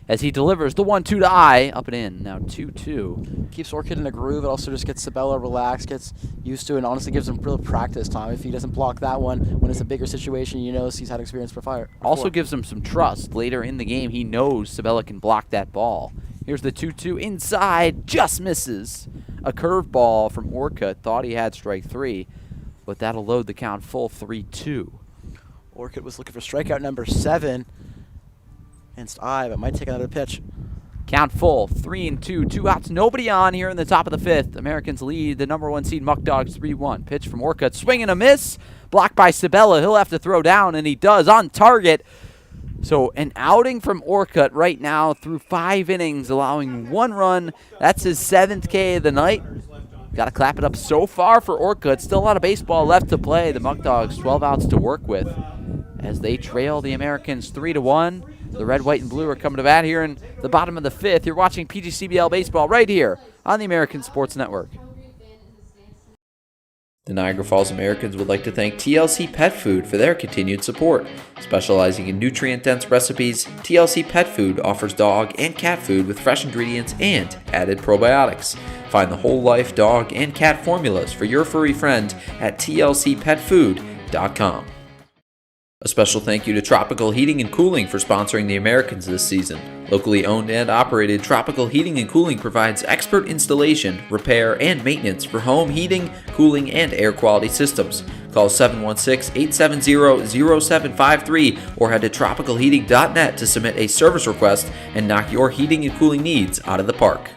as he delivers the 1-2 to Eye. Up and in. Now 2-2. Keeps Orcutt in a groove. It also just gets Sabella relaxed, gets used to it, and honestly gives him real practice time. If he doesn't block that one when it's a bigger situation, you know he's had experience before. Also gives him some trust. Later in the game, he knows Sabella can block that ball. Here's the 2-2 inside. Just misses. A curveball from Orcutt. Thought he had strike 3, but that'll load the count full 3-2. Orcutt was looking for strikeout number 7 against Eye, but might take another pitch. Count full, 3-2. 2 outs, nobody on here in the top of the 5th. Americans lead the number 1 seed Muckdogs 3-1. Pitch from Orcutt. Swing and a miss. Blocked by Sabella. He'll have to throw down, and he does on target. So an outing from Orcutt right now through 5 innings, allowing 1 run. That's his 7th K of the night. Got to clap it up so far for Orcutt. Still a lot of baseball left to play. The Muckdogs 12 outs to work with as they trail the Americans 3-1. The red, white, and blue are coming to bat here in the bottom of the 5th. You're watching PGCBL baseball right here on the American Sports Network. The Niagara Falls Americans would like to thank TLC Pet Food for their continued support. Specializing in nutrient-dense recipes, TLC Pet Food offers dog and cat food with fresh ingredients and added probiotics. Find the whole life dog and cat formulas for your furry friend at tlcpetfood.com. A special thank you to Tropical Heating and Cooling for sponsoring the Americans this season. Locally owned and operated, Tropical Heating and Cooling provides expert installation, repair, and maintenance for home heating, cooling, and air quality systems. Call 716-870-0753 or head to tropicalheating.net to submit a service request and knock your heating and cooling needs out of the park.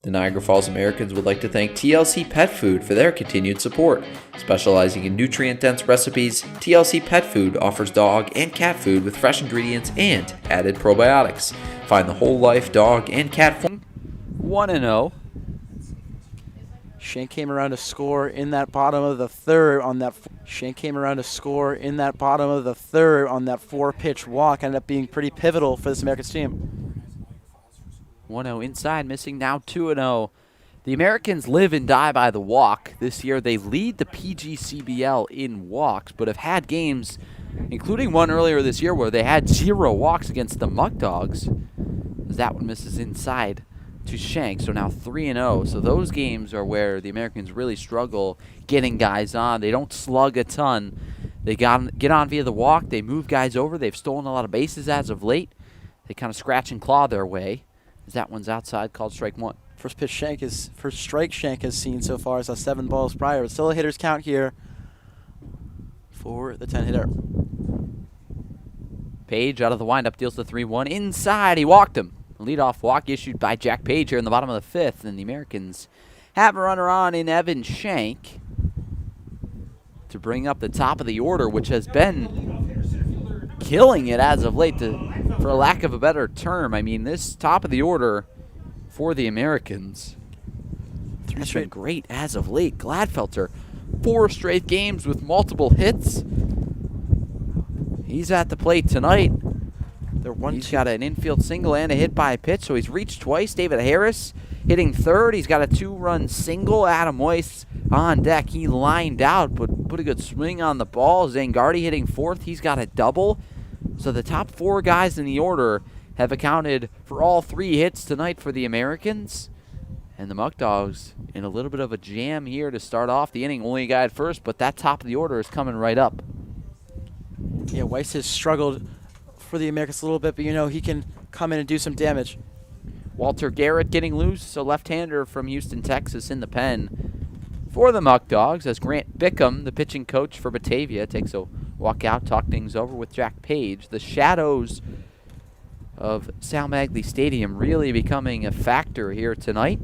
The Niagara Falls Americans would like to thank TLC Pet Food for their continued support. Specializing in nutrient-dense recipes, TLC Pet Food offers dog and cat food with fresh ingredients and added probiotics. Find the whole life dog and cat form. 1-0. Shank came around to score in that bottom of the 3rd on that. Shank came around to score in that bottom of the 3rd on that 4-pitch walk. Ended up being pretty pivotal for this Americans team. 1-0 inside, missing now 2-0. The Americans live and die by the walk. This year they lead the PGCBL in walks, but have had games, including one earlier this year where they had 0 walks against the Muckdogs. That one misses inside to Shank, so now 3-0. So those games are where the Americans really struggle getting guys on. They don't slug a ton. They get on via the walk. They move guys over. They've stolen a lot of bases as of late. they kind of scratch and claw their way. As that one's outside, called strike one. First strike Shank has seen so far is 7 balls prior, but still a hitter's count here for the 10-hitter. Page out of the windup deals the 3-1 inside. He walked him. Leadoff walk issued by Jack Page here in the bottom of the 5th, and the Americans have a runner on in Evan Shank to bring up the top of the order, which has been killing it as of late, for lack of a better term. I mean, this top of the order for the Americans has been great as of late. Gladfelter, 4 straight games with multiple hits. He's at the plate tonight. He's got an infield single and a hit by a pitch, so he's reached twice. David Harris hitting third. He's got a 2-run single. Adam Weiss on deck. He lined out, but put a good swing on the ball. Zangardi hitting fourth. He's got a double. So the top 4 guys in the order have accounted for all 3 hits tonight for the Americans. And the Muckdogs in a little bit of a jam here to start off the inning. Only a guy at first, but that top of the order is coming right up. Yeah, Weiss has struggled for the Americans a little bit, but you know he can come in and do some damage. Walter Garrett getting loose, a left-hander from Houston, Texas in the pen for the Muckdogs, as Grant Bickham, the pitching coach for Batavia, takes a walk out, talk things over with Jack Page. The shadows of Sal Maglie Stadium really becoming a factor here tonight.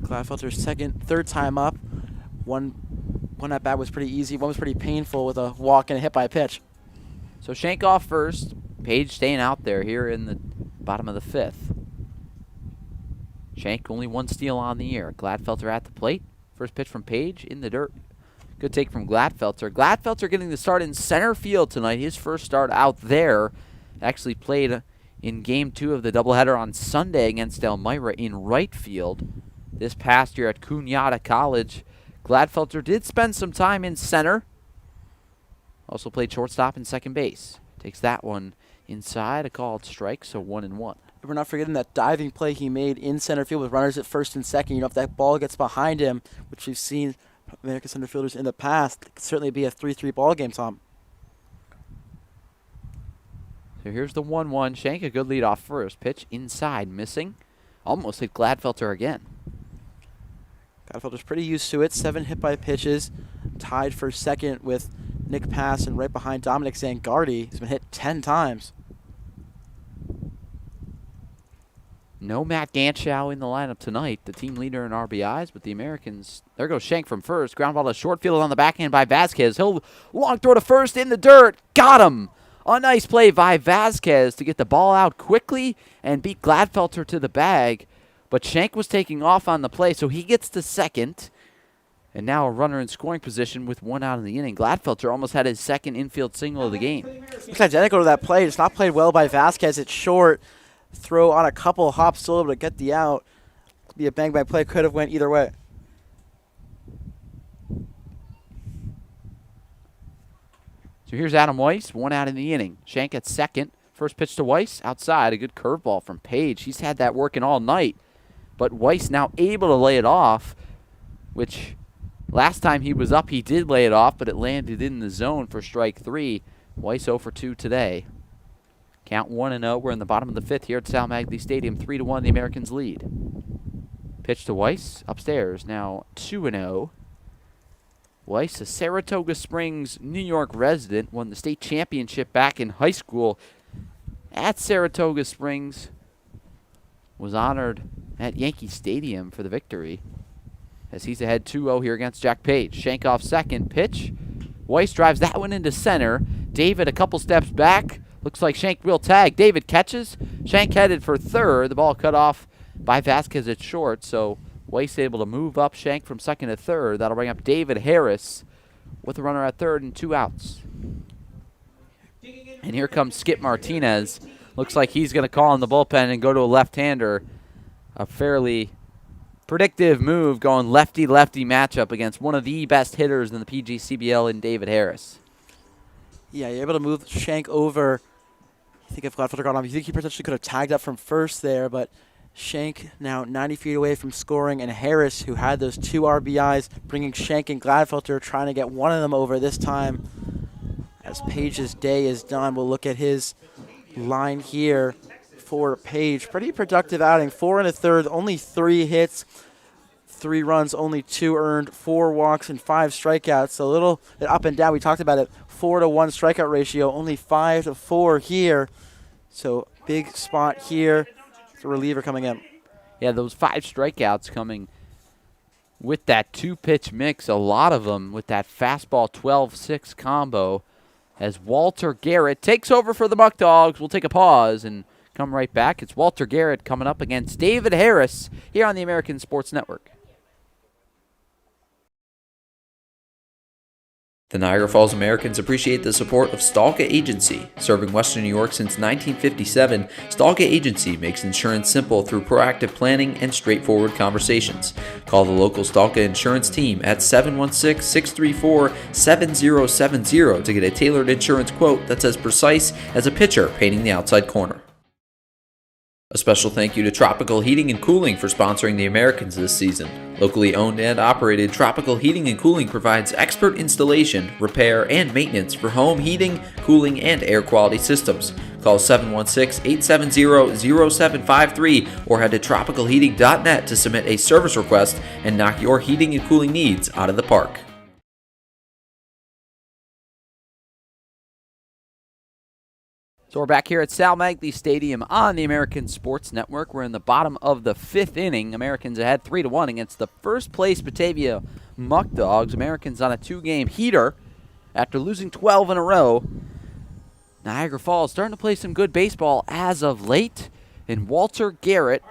Gladfelter's third time up. One at bat was pretty easy. One was pretty painful with a walk and a hit by a pitch. So Shank off first. Page staying out there here in the bottom of the 5th. Shank only 1 steal on the year. Gladfelter at the plate. First pitch from Page in the dirt. Good take from Gladfelter. Gladfelter getting the start in center field tonight. His first start out there. Actually played in Game 2 of the doubleheader on Sunday against Elmira in right field. This past year at Cunata College, Gladfelter did spend some time in center. Also played shortstop and second base. Takes that one inside, a called strike, so 1-1. We're not forgetting that diving play he made in center field with runners at first and second. You know, if that ball gets behind him, which we've seen American center fielders in the past, it could certainly be a 3-3 ball game, Tom. So here's the 1-1. Shank, a good lead off first. Pitch inside, missing. Almost hit Gladfelter again. Gladfelter's pretty used to it. 7 hit by pitches. Tied for second with Nick Pass and right behind Dominic Zangardi. He's been hit 10 times. No Matt Ganschow in the lineup tonight, the team leader in RBIs, but the Americans, there goes Shank from first. Ground ball to short field on the backhand by Vasquez. He'll long throw to first in the dirt. Got him! A nice play by Vasquez to get the ball out quickly and beat Gladfelter to the bag. But Shank was taking off on the play, so he gets to second. And now a runner in scoring position with 1 out in the inning. Gladfelter almost had his second infield single of the game. Looks identical to that play. It's not played well by Vasquez. It's short. Throw on a couple hops, still able to get the out. Could be a bang-bang play. Could have went either way. So here's Adam Weiss, 1 out in the inning. Shank at second. First pitch to Weiss, outside. A good curveball from Page. He's had that working all night. But Weiss now able to lay it off, which last time he was up, he did lay it off, but it landed in the zone for strike 3. Weiss 0 for 2 today. Count 1-0. We're in the bottom of the 5th here at Sal Maglie Stadium. 3-1, the Americans lead. Pitch to Weiss, upstairs. Now 2-0. Weiss, a Saratoga Springs, New York resident, won the state championship back in high school at Saratoga Springs. Was honored at Yankee Stadium for the victory, as he's ahead 2-0 here against Jack Page. Shank off second. Pitch. Weiss drives that one into center. David a couple steps back. Looks like Shank will tag. David catches. Shank headed for third. The ball cut off by Vasquez at short, so Weiss able to move up Shank from second to third. That'll bring up David Harris with a runner at third and 2 outs. And here comes Skip Martinez. Looks like he's going to call in the bullpen and go to a left-hander. A fairly predictive move, going lefty-lefty matchup against one of the best hitters in the PGCBL in David Harris. Yeah, you're able to move Shank over. You think if Gladfelter got on, you think he potentially could have tagged up from first there, but Shank now 90 feet away from scoring, and Harris, who had those 2 RBIs, bringing Shank and Gladfelter, trying to get one of them over this time. As Page's day is done, we'll look at his line here for Page. Pretty productive outing. 4 1/3, only 3 hits, 3 runs, only 2 earned, 4 walks, and 5 strikeouts. So a little bit up and down. We talked about it. 4-to-1 strikeout ratio, only 5-4 here. So big spot here. The reliever coming in. Yeah, those 5 strikeouts coming with that 2-pitch mix, a lot of them with that fastball 12-6 combo. As Walter Garrett takes over for the Muckdogs. We'll take a pause and come right back. It's Walter Garrett coming up against David Harris here on the American Sports Network. The Niagara Falls Americans appreciate the support of Stalka Agency. Serving Western New York since 1957, Stalka Agency makes insurance simple through proactive planning and straightforward conversations. Call the local Stalka Insurance team at 716-634-7070 to get a tailored insurance quote that's as precise as a pitcher painting the outside corner. A special thank you to Tropical Heating and Cooling for sponsoring the Americans this season. Locally owned and operated, Tropical Heating and Cooling provides expert installation, repair, and maintenance for home heating, cooling, and air quality systems. Call 716-870-0753 or head to tropicalheating.net to submit a service request and knock your heating and cooling needs out of the park. So we're back here at Sal Maglie Stadium on the American Sports Network. We're in the bottom of the 5th inning. Americans ahead 3-1 against the first place Batavia Muckdogs. Americans on a 2-game heater after losing 12 in a row. Niagara Falls starting to play some good baseball as of late. And Walter Garrett,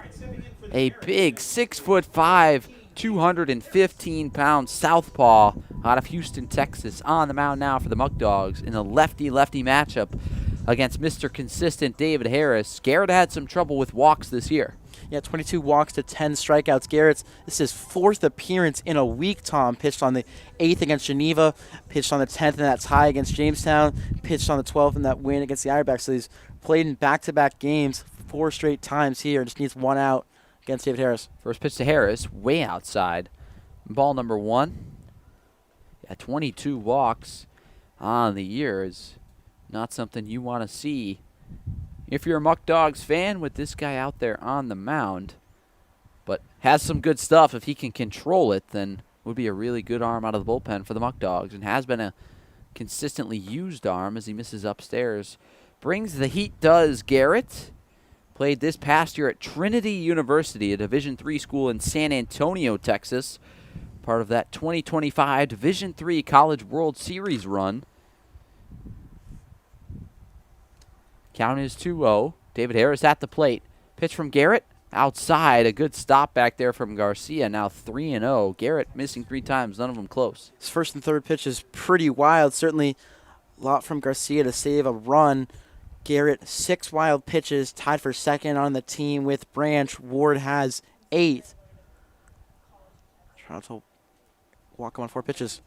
a big 6'5", 215-pound southpaw out of Houston, Texas, on the mound now for the Muckdogs in a lefty-lefty matchup against Mr. Consistent David Harris. Garrett had some trouble with walks this year. Yeah, 22 walks to 10 strikeouts. This is his 4th appearance in a week, Tom. Pitched on the 8th against Geneva, pitched on the 10th in that tie against Jamestown, pitched on the 12th in that win against the Ironbacks. So he's played in back-to-back games 4 straight times here. Just needs 1 out against David Harris. First pitch to Harris, way outside. Ball number 1. Yeah, 22 walks on the year is not something you want to see if you're a Muckdogs fan with this guy out there on the mound. But has some good stuff. If he can control it, then would be a really good arm out of the bullpen for the Muckdogs, and has been a consistently used arm as he misses upstairs. Brings the heat, does Garrett. Played this past year at Trinity University, a Division III school in San Antonio, Texas. Part of that 2025 Division III College World Series run. Count is 2-0. David Harris at the plate. Pitch from Garrett. Outside. A good stop back there from Garcia. Now 3-0. Garrett missing 3 times. None of them close. His first and third pitch is pretty wild. Certainly a lot from Garcia to save a run. Garrett, 6 wild pitches. Tied for second on the team with Branch. Ward has 8. Trying to walk him on 4 pitches.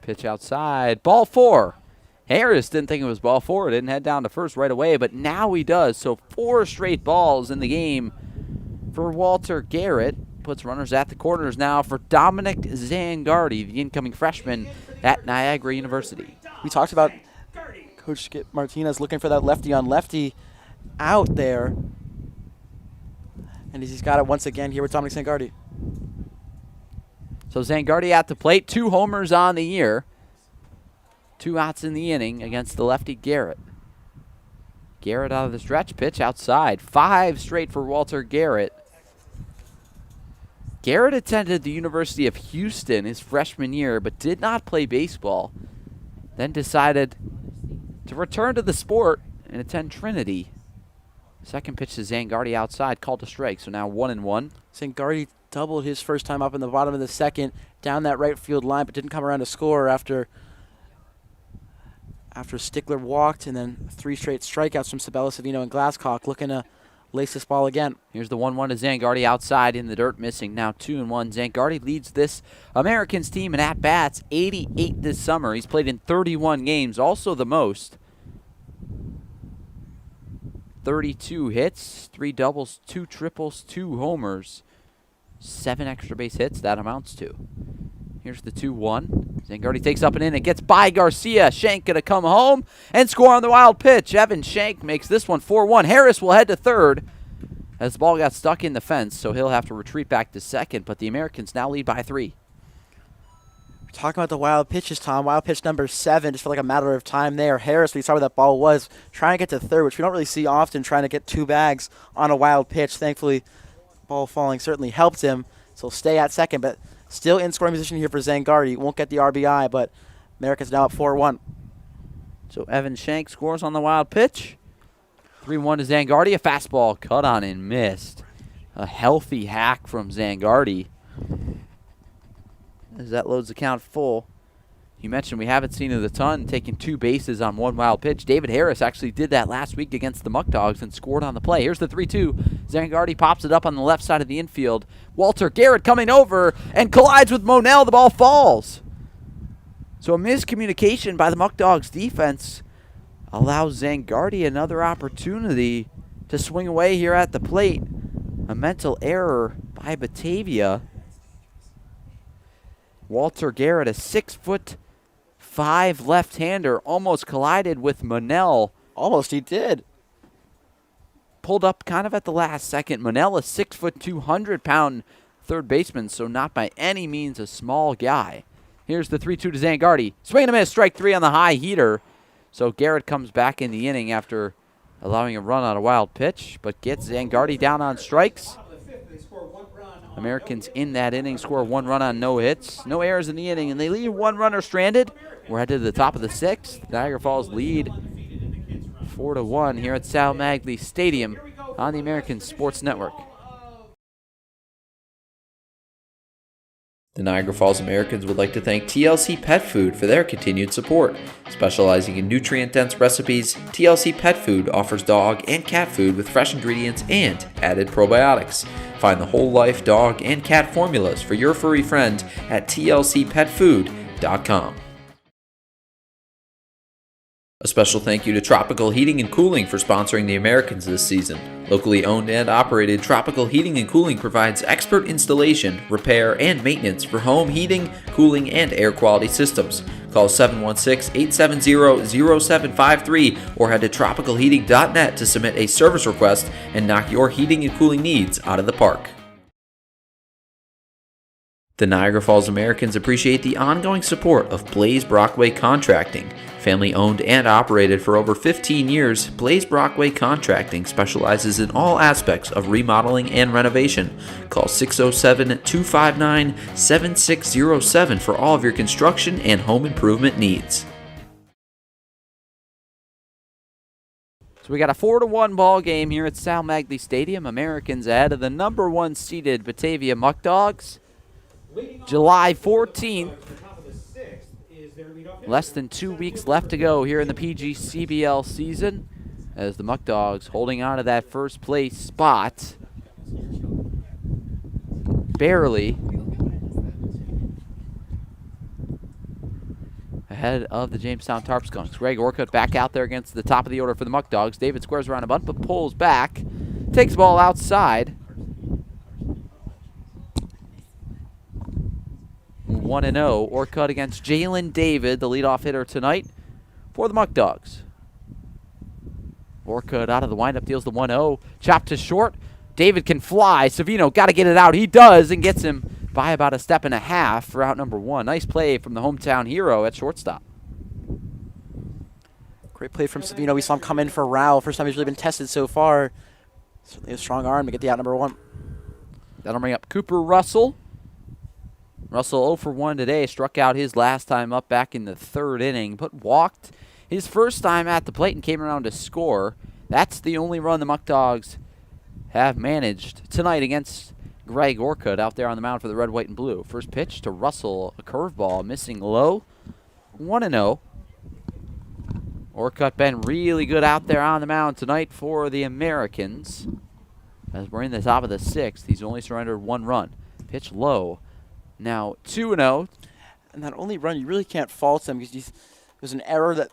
Pitch outside. Ball 4. Harris didn't think it was ball 4. Didn't head down to first right away, but now he does. So 4 straight balls in the game for Walter Garrett. Puts runners at the corners now for Dominic Zangardi, the incoming freshman at Niagara University. We talked about Coach Skip Martinez looking for that lefty-on-lefty out there. And he's got it once again here with Dominic Zangardi. So Zangardi at the plate. 2 homers on the year. 2 outs in the inning against the lefty Garrett. Garrett out of the stretch, pitch outside. 5 straight for Walter Garrett. Garrett attended the University of Houston his freshman year, but did not play baseball. Then decided to return to the sport and attend Trinity. Second pitch to Zangardi outside, called a strike, so now 1-1. Zangardi doubled his first time up in the bottom of the second, down that right field line, but didn't come around to score after Stickler walked, and then 3 straight strikeouts from Sabella, Savino, and Glasscock, looking to lace this ball again. Here's the 1-1 to Zangardi outside in the dirt, missing. Now 2-1. Zangardi leads this Americans team in at-bats, 88 this summer. He's played in 31 games, also the most. 32 hits, 3 doubles, 2 triples, 2 homers, 7 extra base hits, that amounts to. Here's the 2-1. Zangardi takes up an in and gets by Garcia. Shank going to come home and score on the wild pitch. Evan Shank makes this one 4-1. Harris will head to third as the ball got stuck in the fence, so he'll have to retreat back to second, but the Americans now lead by 3. We're talking about the wild pitches, Tom. Wild pitch number 7, just felt like a matter of time there. Harris, we saw where that ball was, trying to get to third, which we don't really see often, trying to get 2 bags on a wild pitch. Thankfully, ball falling certainly helped him, so he'll stay at second, but still in scoring position here for Zangardi. Won't get the RBI, but Americans now up 4-1. So Evan Shank scores on the wild pitch. 3-1 to Zangardi. A fastball cut on and missed. A healthy hack from Zangardi as that loads the count full. You mentioned we haven't seen it a ton, taking 2 bases on 1 wild pitch. David Harris actually did that last week against the Muckdogs and scored on the play. Here's the 3-2. Zangardi pops it up on the left side of the infield. Walter Garrett coming over and collides with Monell. The ball falls. So a miscommunication by the Muckdogs defense allows Zangardi another opportunity to swing away here at the plate. A mental error by Batavia. Walter Garrett, a 6'5" left-hander, almost collided with Monell. Almost, he did. Pulled up kind of at the last second. Monell, a 6'2", 200-pound third baseman, so not by any means a small guy. Here's the 3-2 to Zangardi. Swing and a miss, strike 3 on the high heater. So Garrett comes back in the inning after allowing a run on a wild pitch, but gets Zangardi down on strikes. Americans in that inning score 1 run on no hits. No errors in the inning, and they leave 1 runner stranded. We're headed to the top of the 6th. Niagara Falls lead 4-1 here at Sal Maglie Stadium on the American Sports Network. The Niagara Falls Americans would like to thank TLC Pet Food for their continued support. Specializing in nutrient-dense recipes, TLC Pet Food offers dog and cat food with fresh ingredients and added probiotics. Find the whole life dog and cat formulas for your furry friend at tlcpetfood.com. A special thank you to Tropical Heating and Cooling for sponsoring the Americans this season. Locally owned and operated, Tropical Heating and Cooling provides expert installation, repair, and maintenance for home heating, cooling, and air quality systems. Call 716-870-0753 or head to tropicalheating.net to submit a service request and knock your heating and cooling needs out of the park. The Niagara Falls Americans appreciate the ongoing support of Blaze Brockway Contracting. Family owned and operated for over 15 years, Blaze Brockway Contracting specializes in all aspects of remodeling and renovation. Call 607-259-7607 for all of your construction and home improvement needs. So we got a 4-1 ball game here at Sal Maglie Stadium. Americans ahead of the number 1 seeded Batavia Muckdogs. July 14th. Less than 2 weeks left to go here in the PGCBL season as the Muckdogs holding on to that first place spot. Barely. Ahead of the Jamestown Tarp Skunks. Greg Orcutt back out there against the top of the order for the Muckdogs. David squares around a bunt but pulls back. Takes the ball outside. 1-0. Orcutt against Jalen David, the leadoff hitter tonight for the Muckdogs. Orcutt out of the windup, deals the 1-0. Chopped to short. David can fly. Savino got to get it out. He does and gets him by about a step and a half for out number 1. Nice play from the hometown hero at shortstop. Great play from Savino. We saw him come in for Rao. First time he's really been tested so far. Certainly a strong arm to get the out number 1. That'll bring up Cooper Russell. Russell 0 for 1 today, struck out his last time up back in the 3rd inning, but walked his first time at the plate and came around to score. That's the only run the Muckdogs have managed tonight against Greg Orcutt out there on the mound for the red, white, and blue. First pitch to Russell, a curveball, missing low, 1-0. Orcutt been really good out there on the mound tonight for the Americans. As we're in the top of the 6th, he's only surrendered 1 run. Pitch low. Now 2-0. And that only run, you really can't fault him because there's an error that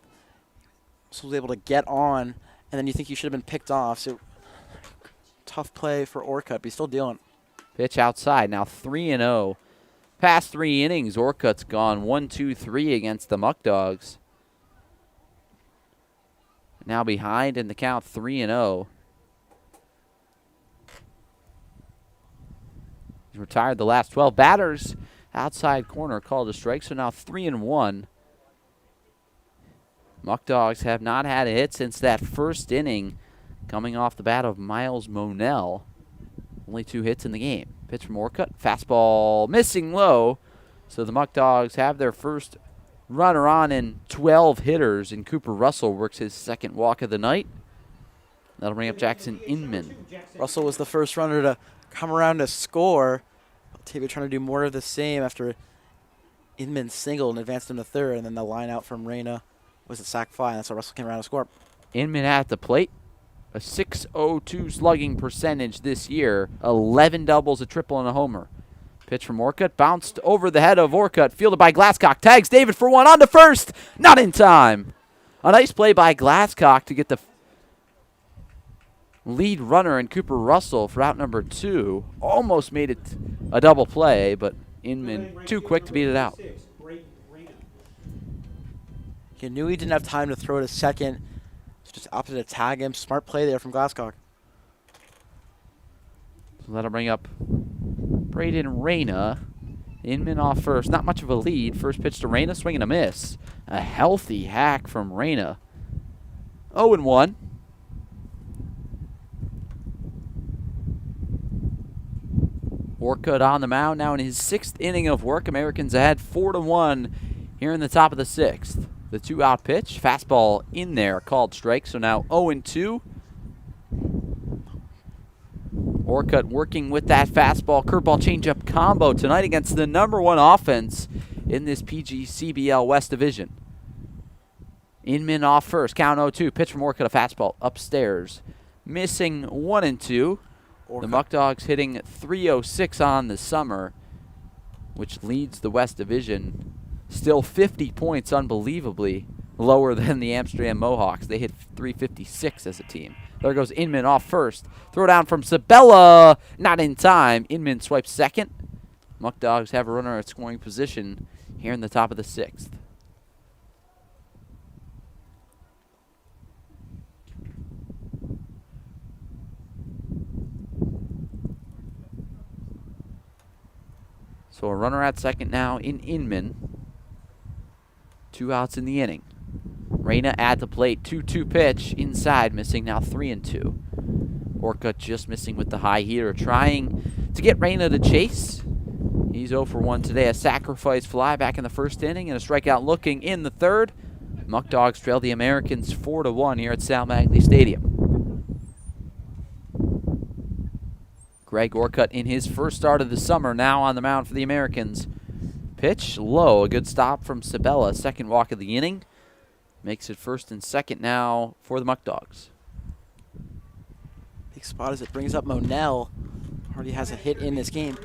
was able to get on, and then you think you should have been picked off. So tough play for Orcutt, but he's still dealing. Pitch outside. Now 3-0. Past 3 innings, Orcutt's gone 1-2-3 against the Muckdogs. Now behind in the count 3-0. He's retired the last 12 batters. Outside corner called a strike, so now 3-1. Muckdogs have not had a hit since that first inning, coming off the bat of Miles Monell. Only 2 hits in the game. Pitch from Orcutt, fastball missing low. So the Muckdogs have their first runner on in 12 hitters, and Cooper Russell works his second walk of the night. That'll bring up Jackson Inman. Russell was the first runner to come around to score. Batavia trying to do more of the same after Inman singled and advanced him to third, and then the line out from Reyna was a sac fly, and that's how Russell came around to score. Inman at the plate. A .602 slugging percentage this year. 11 doubles, a triple, and a homer. Pitch from Orcutt. Bounced over the head of Orcutt. Fielded by Glasscock. Tags David for one. On to first. Not in time. A nice play by Glasscock to get the lead runner in Cooper Russell for out number 2. Almost made it a double play, but Inman too quick to beat it out. He knew he didn't have time to throw to second, so just opted to tag him. Smart play there from Glasscock. So that'll bring up Braden Reyna. Inman off first. Not much of a lead. First pitch to Reyna, swing and a miss. A healthy hack from Reyna. 0-1. Orcutt on the mound now in his 6th inning of work. Americans ahead 4-1 here in the top of the 6th. The 2-out pitch, fastball in there, called strike. So now 0-2. Orcutt working with that fastball, curveball, changeup combo tonight against the #1 offense in this PGCBL West Division. Inman off first, count 0-2. Pitch from Orcutt, a fastball upstairs. Missing 1 and 2. The Muckdogs hitting .306 on the summer, which leads the West Division. Still 50 points, unbelievably lower than the Amsterdam Mohawks. They hit .356 as a team. There goes Inman off first. Throw down from Sabella. Not in time. Inman swipes second. Muckdogs have a runner at scoring position here in the top of the 6th. So a runner at second now in Inman. 2 outs in the inning. Reyna at the plate. 2-2 pitch inside, missing now 3-2. Orcutt just missing with the high heater, trying to get Reyna to chase. He's 0 for 1 today. A sacrifice fly back in the first inning and a strikeout looking in the third. Muckdogs trail the Americans 4-1 here at Sal Maglie Stadium. Greg Orcutt in his first start of the summer, now on the mound for the Americans. Pitch low, a good stop from Sabella. Second walk of the inning. Makes it first and second now for the Muckdogs. Big spot as it brings up Monell. Already has a hit in this game.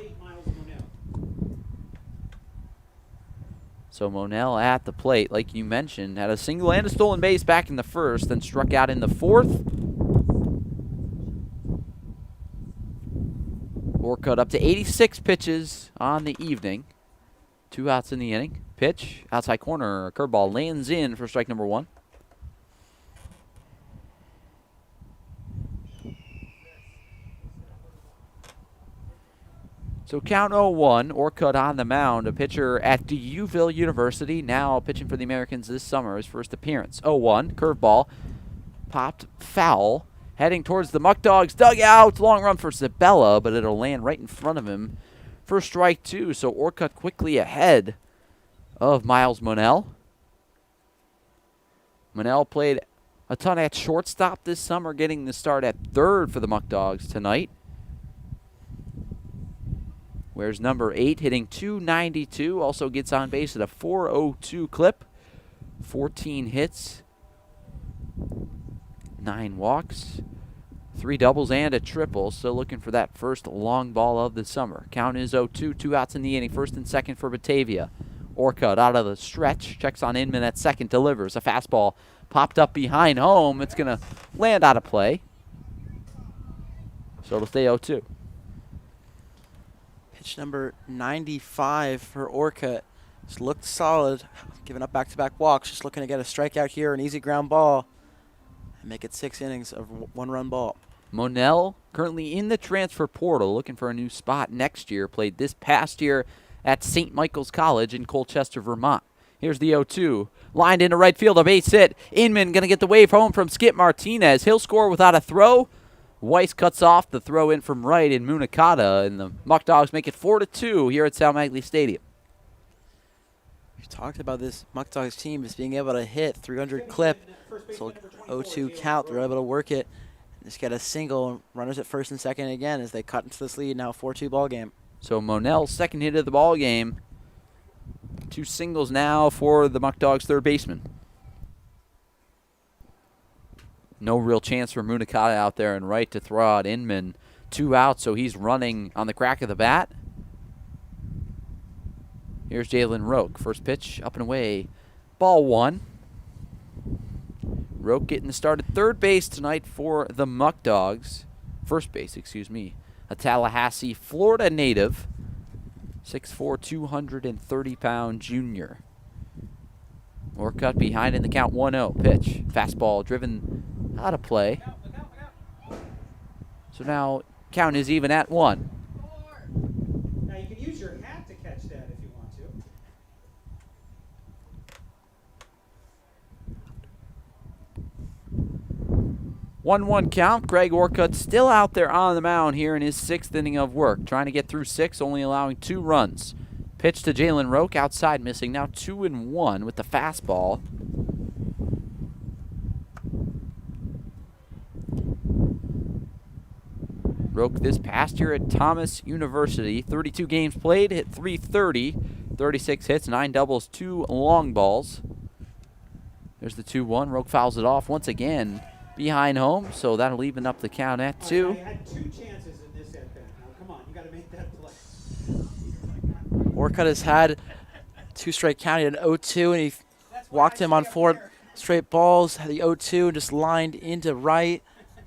So Monell at the plate, like you mentioned, had a single and a stolen base back in the first, then struck out in the 4th. Orcutt up to 86 pitches on the evening. 2 outs in the inning. Pitch, outside corner, curveball lands in for strike number 1. So count 0-1, Orcutt on the mound, a pitcher at Deauville University, now pitching for the Americans this summer, his first appearance. 0-1, curveball, popped foul, heading towards the Muckdogs dugout. Long run for Sabella, but it'll land right in front of him for strike 2. So Orcutt quickly ahead of Miles Monell. Monell played a ton at shortstop this summer, getting the start at third for the Muckdogs tonight. Where's number 8 hitting .292, also gets on base at a .402 clip. 14 hits, 9 walks, 3 doubles and a triple. Still looking for that first long ball of the summer. Count is 0-2, 2 outs in the inning. First and second for Batavia. Orcutt out of the stretch, checks on Inman at second, delivers. A fastball popped up behind home. It's going to land out of play. So it'll stay 0-2. Pitch Pitch number 95 for Orcutt. Just looked solid, giving up back-to-back walks. Just looking to get a strikeout here, an easy ground ball, and make it 6 innings of one-run ball. Monell currently in the transfer portal, looking for a new spot next year. Played this past year at St. Michael's College in Colchester, Vermont. Here's the 0-2. Lined into right field, a base hit. Inman going to get the wave home from Skip Martinez. He'll score without a throw. Weiss cuts off the throw in from right in Munakata, and the Muckdogs make it 4-2 here at Sal Maglie Stadium. We've talked about this Muckdogs team as being able to hit 300 clip. So 0-2 count, they're able to work it. Just get a single, runners at first and second again as they cut into this lead, now 4-2 ball game. So Monell's second hit of the ball game. 2 singles now for the Muckdogs third baseman. No real chance for Munakata out there and right to throw out Inman. 2 outs, so he's running on the crack of the bat. Here's Jalen Rook. First pitch, up and away. Ball 1. Rook getting the start at third base tonight for the Muckdogs. First base, excuse me. A Tallahassee, Florida native. 6'4", 230-pound junior. Orcutt behind in the count, 1-0. Pitch, fastball driven out of play. So now count is even at 1. Now you can use your hat to catch that if you want to. 1-1 count. Greg Orcutt still out there on the mound here in his 6th inning of work. Trying to get through 6, only allowing 2 runs. Pitch to Jalen Rook, outside missing. Now 2-1 with the fastball. Rook this past year at Thomas University. 32 games played, hit .330. 36 hits, 9 doubles, 2 long balls. There's the 2-1. Rook fouls it off once again behind home, so that'll even up the count at 2. I had 2 chances in this at bat. Now, come on, you got to make that play. Orcutt has had 2 straight count. He had an 0-2, and he walked him on 4 straight balls. Had the 0-2 and just lined into right.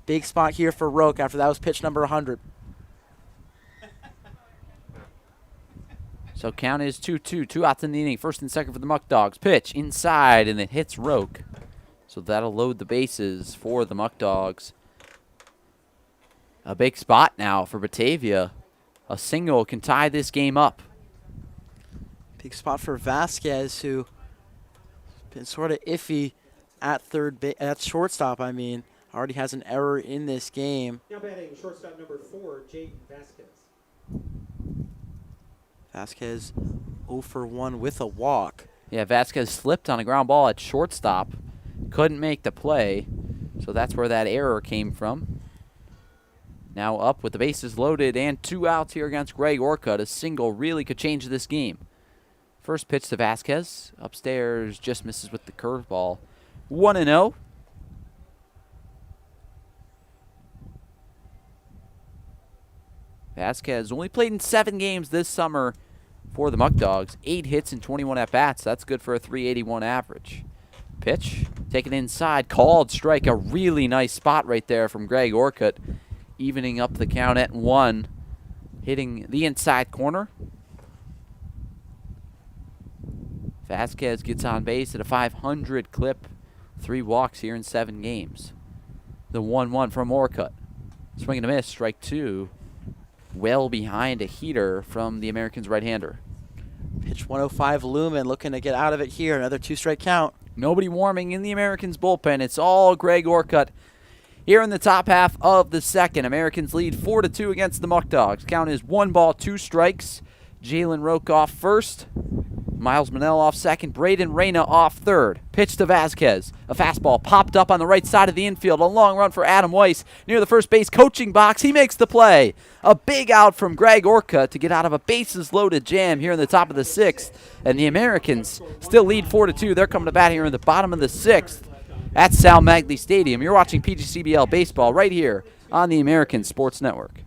Big spot here for Rook after that was pitch number 100. So count is 2-2. 2 outs in the inning. First and second for the Muckdogs. Pitch inside, and it hits Rook. So that'll load the bases for the Muckdogs. A big spot now for Batavia. A single can tie this game up. Big spot for Vasquez, who been sort of iffy at at shortstop. I mean, already has an error in this game. Now batting shortstop number 4, Jaden Vasquez. Vasquez 0 for 1 with a walk. Yeah, Vasquez slipped on a ground ball at shortstop. Couldn't make the play. So that's where that error came from. Now up with the bases loaded and 2 outs here against Greg Orcutt. A single really could change this game. First pitch to Vasquez. Upstairs, just misses with the curveball. 1-0. Vasquez only played in 7 games this summer for the Muckdogs. 8 hits and 21 at-bats. That's good for a .381 average. Pitch, taken inside, called strike. A really nice spot right there from Greg Orcutt, evening up the count at 1, hitting the inside corner. Vasquez gets on base at a .500 clip. 3 walks here in 7 games. The 1-1 from Orcutt. Swing and a miss, strike 2. Well behind a heater from the Americans' right-hander. Pitch 105, Lumen looking to get out of it here. Another 2 straight count. Nobody warming in the Americans' bullpen. It's all Greg Orcutt here in the top half of the 2nd. Americans lead 4-2 against the Muckdogs. Count is 1 ball, 2 strikes. Jalen Rook off first. Miles Monell off second. Braden Reyna off third. Pitch to Vasquez. A fastball popped up on the right side of the infield. A long run for Adam Weiss near the first base coaching box. He makes the play. A big out from Greg Orcutt to get out of a bases-loaded jam here in the top of the 6th. And the Americans still lead 4-2. They're coming to bat here in the bottom of the 6th at Sal Maglie Stadium. You're watching PGCBL Baseball right here on the American Sports Network.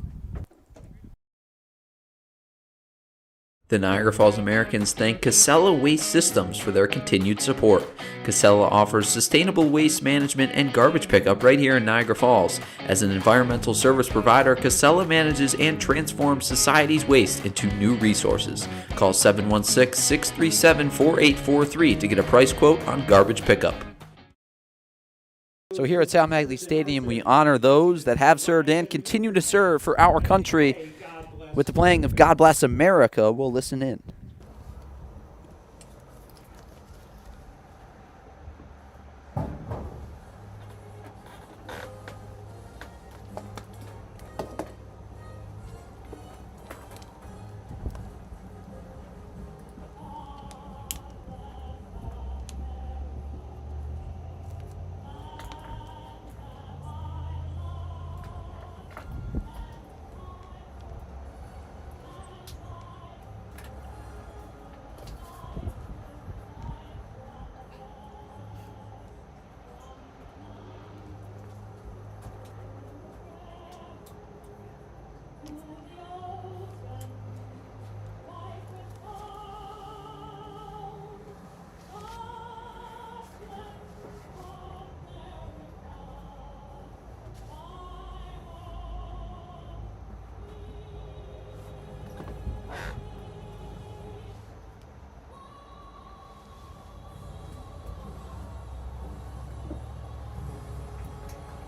The Niagara Falls Americans thank Casella Waste Systems for their continued support. Casella offers sustainable waste management and garbage pickup right here in Niagara Falls. As an environmental service provider, Casella manages and transforms society's waste into new resources. Call 716-637-4843 to get a price quote on garbage pickup. So here at Sal Maglie Stadium, we honor those that have served and continue to serve for our country. With the playing of God Bless America, we'll listen in.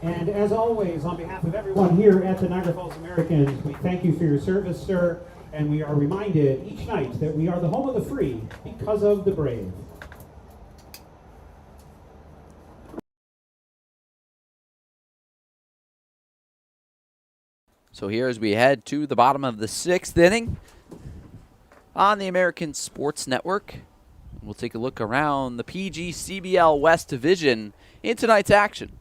And as always, on behalf of everyone here at the Niagara Falls Americans, we thank you for your service, sir, and we are reminded each night that we are the home of the free because of the brave. So here as we head to the bottom of the 6th inning on the American Sports Network, we'll take a look around the PGCBL West Division in tonight's action.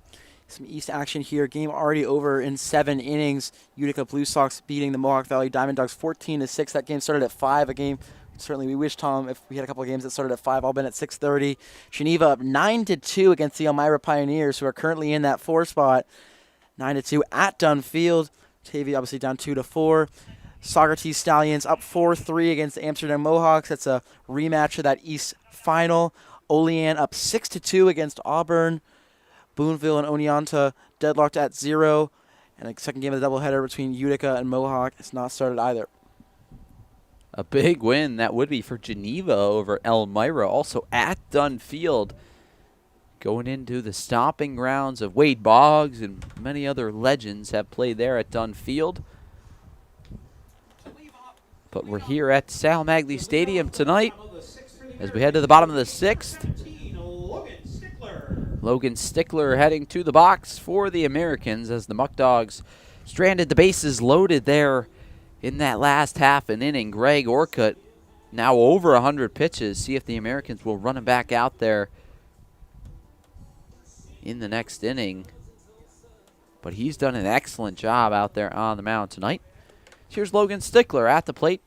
Some East action here. Game already over in 7 innings. Utica Blue Sox beating the Mohawk Valley Diamond Dogs 14-6. That game started at 5. A game certainly we wish, Tom, if we had a couple of games that started at 5, all been at 6:30. Geneva up 9-2 against the Elmira Pioneers, who are currently in that 4 spot. 9-2 at Dunfield. Batavia obviously down 2-4. Socrates Stallions up 4-3 against the Amsterdam Mohawks. That's a rematch of that East final. Olean up 6-2 against Auburn. Boonville and Oneonta deadlocked at 0. And the second game of the doubleheader between Utica and Mohawk has not started either. A big win that would be for Geneva over Elmira, also at Dunfield. Going into the stomping grounds of Wade Boggs and many other legends have played there at Dunfield. But we're here at Sal Maglie Stadium tonight as we head to the bottom of the 6th. Logan Stickler heading to the box for the Americans as the Muckdogs stranded the bases loaded there in that last half an inning. Greg Orcutt now over 100 pitches. See if the Americans will run him back out there in the next inning. But he's done an excellent job out there on the mound tonight. Here's Logan Stickler at the plate.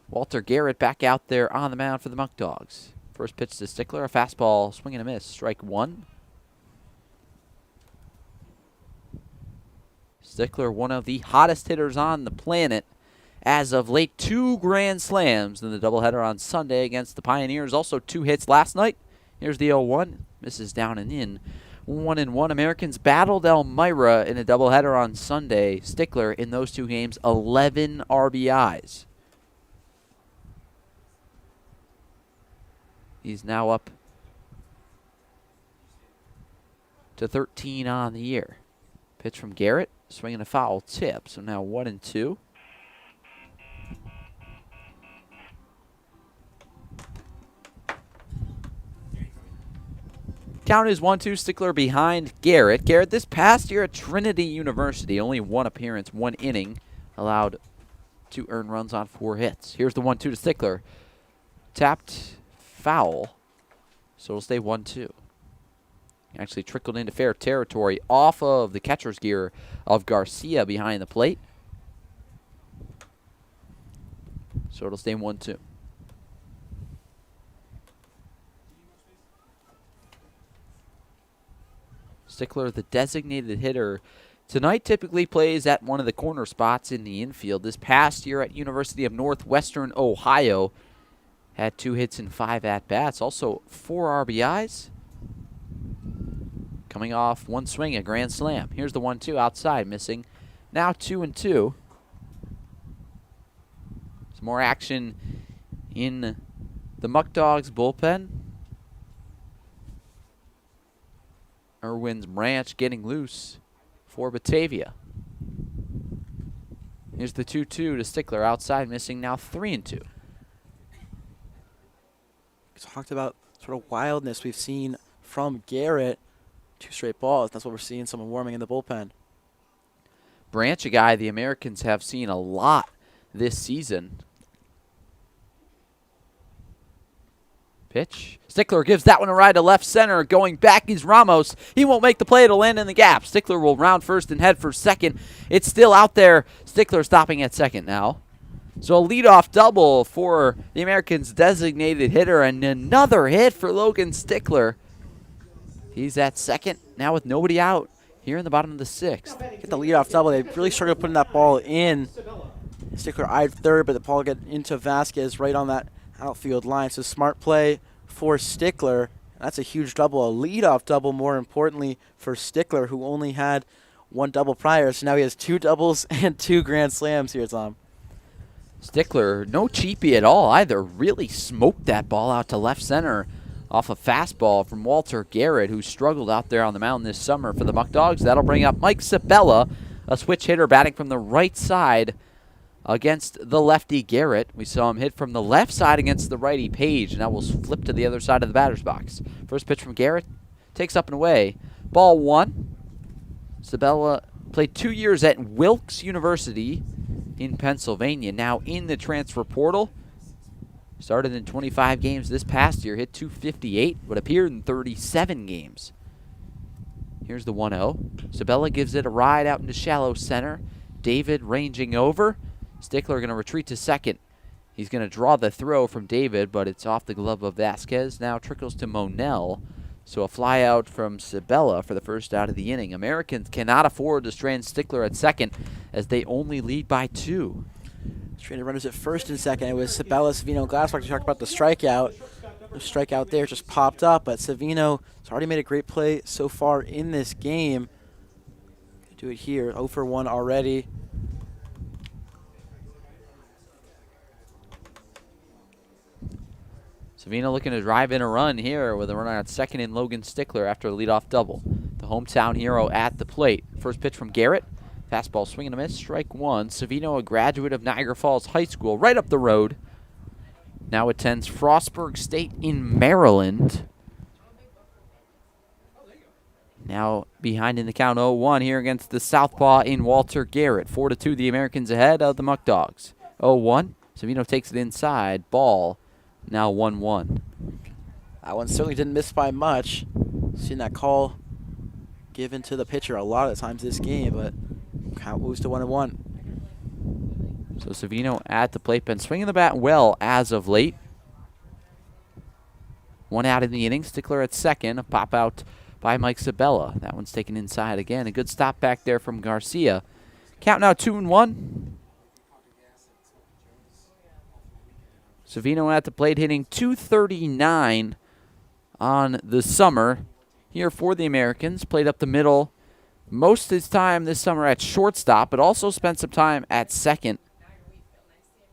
Walter Garrett back out there on the mound for the Muckdogs. First pitch to Stickler, a fastball, swing and a miss, strike 1. Stickler, one of the hottest hitters on the planet as of late. 2 grand slams in the doubleheader on Sunday against the Pioneers. Also 2 hits last night. Here's the 0-1, misses down and in. 1-1. Americans battled Elmira in a doubleheader on Sunday. Stickler in those 2 games, 11 RBIs. He's now up to 13 on the year. Pitch from Garrett, swinging a foul tip. So now 1-2. Count is 1-2. Stickler behind Garrett. Garrett this past year at Trinity University, only 1 appearance, 1 inning, allowed 2 earned runs on 4 hits. Here's the 1-2 to Stickler. Tapped foul, so it'll stay 1-2. Actually trickled into fair territory off of the catcher's gear of Garcia behind the plate. So it'll stay 1-2. Stickler, the designated hitter Tonight typically plays at one of the corner spots in the infield. This past year at University of Northwestern Ohio, had 2 hits and 5 at-bats, also 4 RBIs. Coming off 1 swing, a grand slam. Here's the 1-2 outside, missing. Now 2-2. Some more action in the Muckdogs bullpen. Irwin's Branch getting loose for Batavia. Here's the 2-2 to Stickler outside, missing. Now 3-2. Talked about sort of wildness we've seen from Garrett. 2 straight balls. That's what we're seeing, someone warming in the bullpen. Branch, a guy the Americans have seen a lot this season. Pitch. Stickler gives that one a ride to left center. Going back is Ramos. He won't make the play. It'll land in the gap. Stickler will round first and head for second. It's still out there. Stickler stopping at second now. So a leadoff double for the Americans' designated hitter, and another hit for Logan Stickler. He's at second now with nobody out here in the bottom of the 6th. Get the leadoff double. They really struggled putting that ball in. Stickler eyed third, but the ball got into Vasquez right on that outfield line. So smart play for Stickler. That's a huge double, a leadoff double, more importantly, for Stickler, who only had 1 double prior. So now he has 2 doubles and 2 grand slams here, Tom. Stickler, no cheapie at all either. Really smoked that ball out to left center off a fastball from Walter Garrett, who struggled out there on the mound this summer for the Muckdogs. That'll bring up Mike Sabella, a switch hitter batting from the right side against the lefty Garrett. We saw him hit from the left side against the righty Page, and that will flip to the other side of the batter's box. First pitch from Garrett, takes up and away. Ball 1. Sabella played 2 years at Wilkes University in Pennsylvania, now in the transfer portal. Started in 25 games this past year, hit .258, but appeared in 37 games. Here's the 1-0. Sabella gives it a ride out into shallow center. David ranging over. Stickler going to retreat to second. He's going to draw the throw from David, but it's off the glove of Vasquez. Now trickles to Monell. So a fly out from Sabella for the first out of the inning. Americans cannot afford to strand Stickler at second as they only lead by 2. Stranded runners at first and second. It was Sabella, Savino, Glasscock. You talked about the strikeout. The strikeout there just popped up, but Savino has already made a great play so far in this game. Do it here. 0 for 1 already. Savino looking to drive in a run here with a runner at second in Logan Stickler after a leadoff double. The hometown hero at the plate. First pitch from Garrett. Fastball swing and a miss, strike 1. Savino, a graduate of Niagara Falls High School, right up the road. Now attends Frostburg State in Maryland. Now behind in the count 0-1 here against the southpaw in Walter Garrett. 4-2 the Americans ahead of the Muckdogs. 0-1. Savino takes it inside. Ball now 1-1. That one certainly didn't miss by much. Seen that call given to the pitcher a lot of times this game, but count moves to 1-1. So Savino at the plate, been swinging the bat well as of late. 1 out in the inning. Stickler at second. A pop out by Mike Sabella. That one's taken inside again. A good stop back there from Garcia. Count now 2-1. Savino at the plate, hitting .239 on the summer. Here for the Americans. Played up the middle most of his time this summer at shortstop, but also spent some time at second.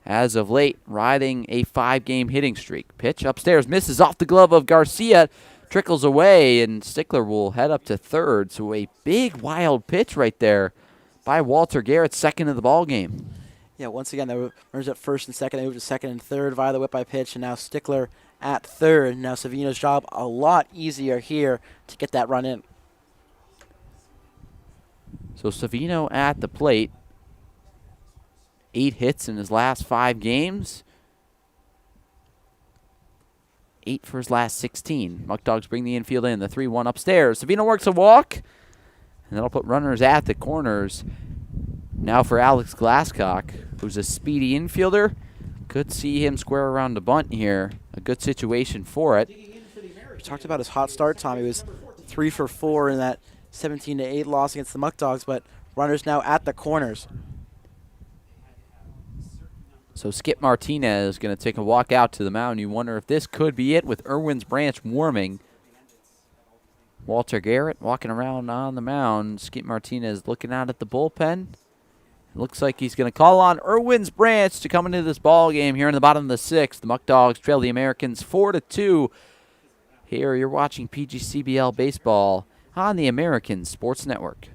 As of late, riding a 5-game hitting streak. Pitch upstairs, misses off the glove of Garcia, trickles away, and Stickler will head up to third. So a big, wild pitch right there by Walter Garrett, second of the ball game. Yeah, once again, there were runners at first and second. They moved to second and third via the whip by pitch, and now Stickler at third. Now Savino's job a lot easier here to get that run in. So Savino at the plate. 8 hits in his last 5 games. 8 for his last 16. Muckdogs bring the infield in. The 3-1 upstairs. Savino works a walk. And that'll put runners at the corners. Now for Alex Glasscock, who's a speedy infielder. Could see him square around the bunt here. A good situation for it. We talked about his hot start, Tom. He was 3 for 4 in that 17-8 loss against the Muckdogs, but Runners now at the corners. So Skip Martinez going to take a walk out to the mound. You wonder if this could be it with Irwin's Branch warming. Walter Garrett walking around on the mound. Skip Martinez looking out at the bullpen. Looks like he's going to call on Irwin's Branch to come into this ball game here in the bottom of the 6th. The Muckdogs trail the Americans 4-2. Here you're watching PGCBL baseball on the American Sports Network.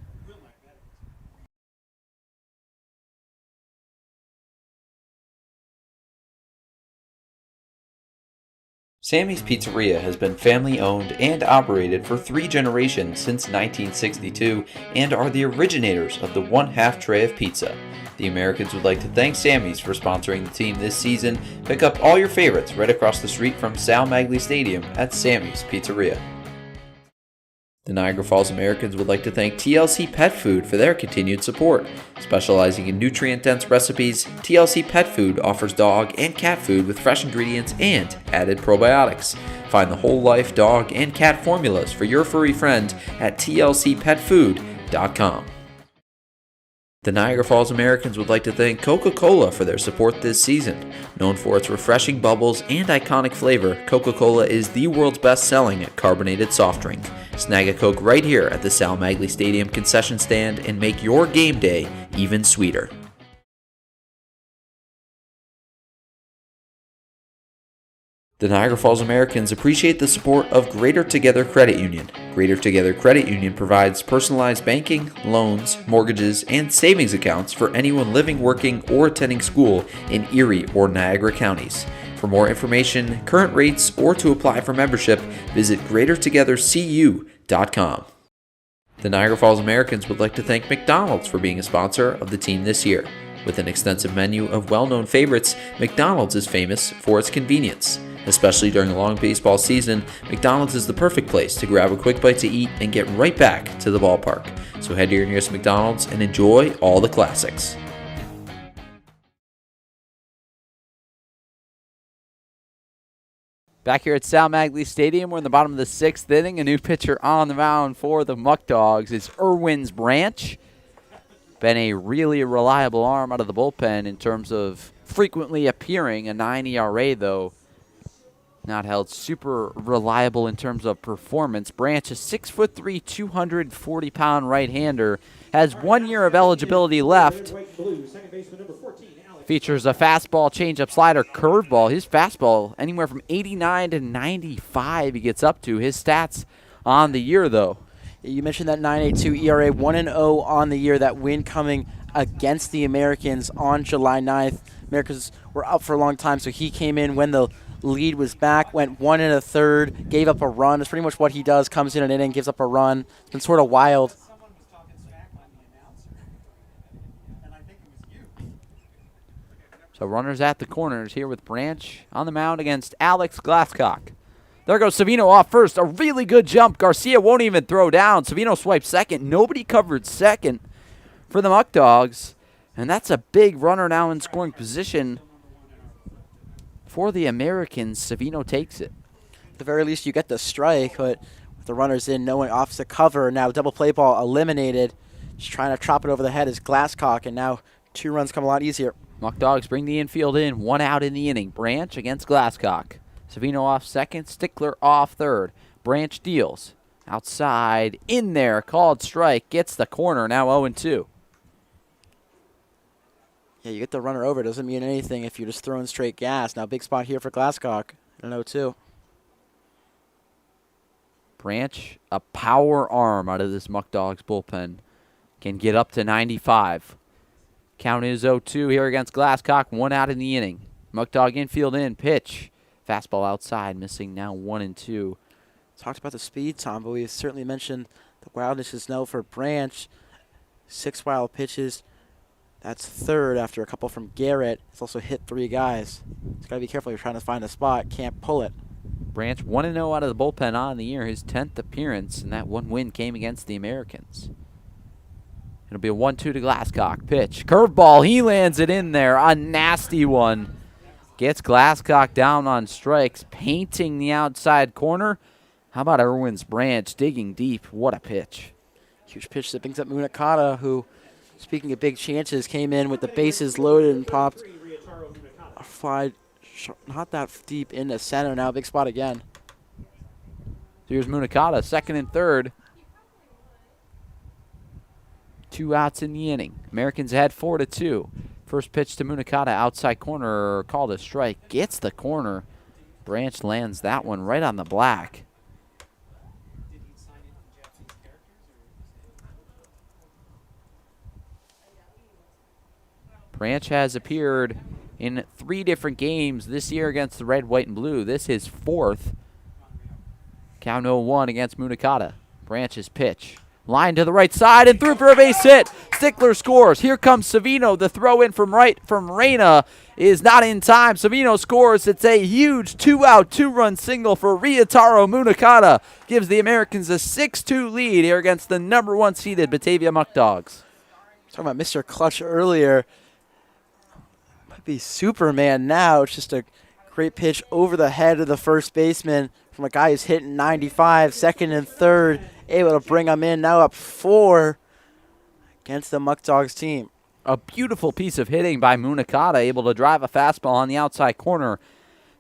Sammy's Pizzeria has been family owned and operated for 3 generations since 1962 and are the originators of the 1/2 tray of pizza. The Americans would like to thank Sammy's for sponsoring the team this season. Pick up all your favorites right across the street from Sal Maglie Stadium at Sammy's Pizzeria. The Niagara Falls Americans would like to thank TLC Pet Food for their continued support. Specializing in nutrient-dense recipes, TLC Pet Food offers dog and cat food with fresh ingredients and added probiotics. Find the whole life dog and cat formulas for your furry friend at tlcpetfood.com. The Niagara Falls Americans would like to thank Coca-Cola for their support this season. Known for its refreshing bubbles and iconic flavor, Coca-Cola is the world's best-selling carbonated soft drink. Snag a Coke right here at the Sal Maglie Stadium concession stand and make your game day even sweeter. The Niagara Falls Americans appreciate the support of Greater Together Credit Union. Greater Together Credit Union provides personalized banking, loans, mortgages, and savings accounts for anyone living, working, or attending school in Erie or Niagara counties. For more information, current rates, or to apply for membership, visit greatertogethercu.com. The Niagara Falls Americans would like to thank McDonald's for being a sponsor of the team this year. With an extensive menu of well-known favorites, McDonald's is famous for its convenience. Especially during a long baseball season, McDonald's is the perfect place to grab a quick bite to eat and get right back to the ballpark. So head to your nearest McDonald's and enjoy all the classics. Back here at Sal Maglie Stadium, we're in the bottom of the 6th inning. A new pitcher on the mound for the Muckdogs is Irwin's Branch. Been a really reliable arm out of the bullpen in terms of frequently appearing. A 9 ERA, though. Not held super reliable in terms of performance. Branch, a 6'3", 240-pound right-hander, has 1 year of eligibility left. Features a fastball, changeup, slider, curveball. His fastball, anywhere from 89 to 95 he gets up to. His stats on the year, though. You mentioned that 9.82 ERA, 1-0 on the year. That win coming against the Americans on July 9th. Americans were up for a long time, so he came in when the lead was back, went 1 1/3, gave up a run. It's pretty much what he does, comes in an inning, gives up a run. It's been sort of wild. So runners at the corners here with Branch on the mound against Alex Glasscock. There goes Savino off first. A really good jump. Garcia won't even throw down. Savino swipes second. Nobody covered second for the Muckdogs. And that's a big runner now in scoring position for the Americans. Savino takes it. At the very least, you get the strike, but with the runners in, no one off the cover. Now double play ball eliminated. Just trying to chop it over the head is Glasscock, and now 2 runs come a lot easier. Muckdogs bring the infield in. 1 out in the inning. Branch against Glasscock. Savino off second. Stickler off third. Branch deals. Outside. In there. Called strike. Gets the corner. Now 0-2. Yeah, you get the runner over. It doesn't mean anything if you're just throwing straight gas. Now big spot here for Glasscock. An 0-2. Branch, a power arm out of this Muckdogs bullpen. Can get up to 95. Count is 0-2 here against Glasscock. 1 out in the inning. Muckdog infield in. Pitch. Fastball outside. Missing now 1-2. Talked about the speed, Tom, but we certainly mentioned the wildness is no for Branch. 6 wild pitches. That's third after a couple from Garrett. It's also hit 3 guys. He's got to be careful. You're trying to find a spot. Can't pull it. Branch 1-0 out of the bullpen on the year. His 10th appearance, and that 1 win came against the Americans. It'll be a 1-2 to Glasscock. Pitch. Curveball. He lands it in there. A nasty one. Gets Glasscock down on strikes. Painting the outside corner. How about Irwin's Branch digging deep? What a pitch. Huge pitch that brings up Munakata, who speaking of big chances, came in with the bases loaded and popped a fly not that deep into center. Now big spot again. Here's Munakata, second and third. 2 outs in the inning. Americans ahead 4-2. First pitch to Munakata, outside corner, called a strike. Gets the corner. Branch lands that one right on the black. Branch has appeared in 3 different games this year against the red, white, and blue. This is 4th. Count 0-1 against Munakata. Branch's pitch. Line to the right side and through for a base hit. Stickler scores. Here comes Savino. The throw in from right from Reyna is not in time. Savino scores. It's a huge 2-out, 2-run single for Ryotaro Munakata. Gives the Americans a 6-2 lead here against the number 1 seeded Batavia Muckdogs. Talking about Mr. Clutch earlier. Might be Superman now. It's just a great pitch over the head of the first baseman from a guy who's hitting 95, second and third. Able to bring him in, now up 4 against the Muckdogs team. A beautiful piece of hitting by Munakata, able to drive a fastball on the outside corner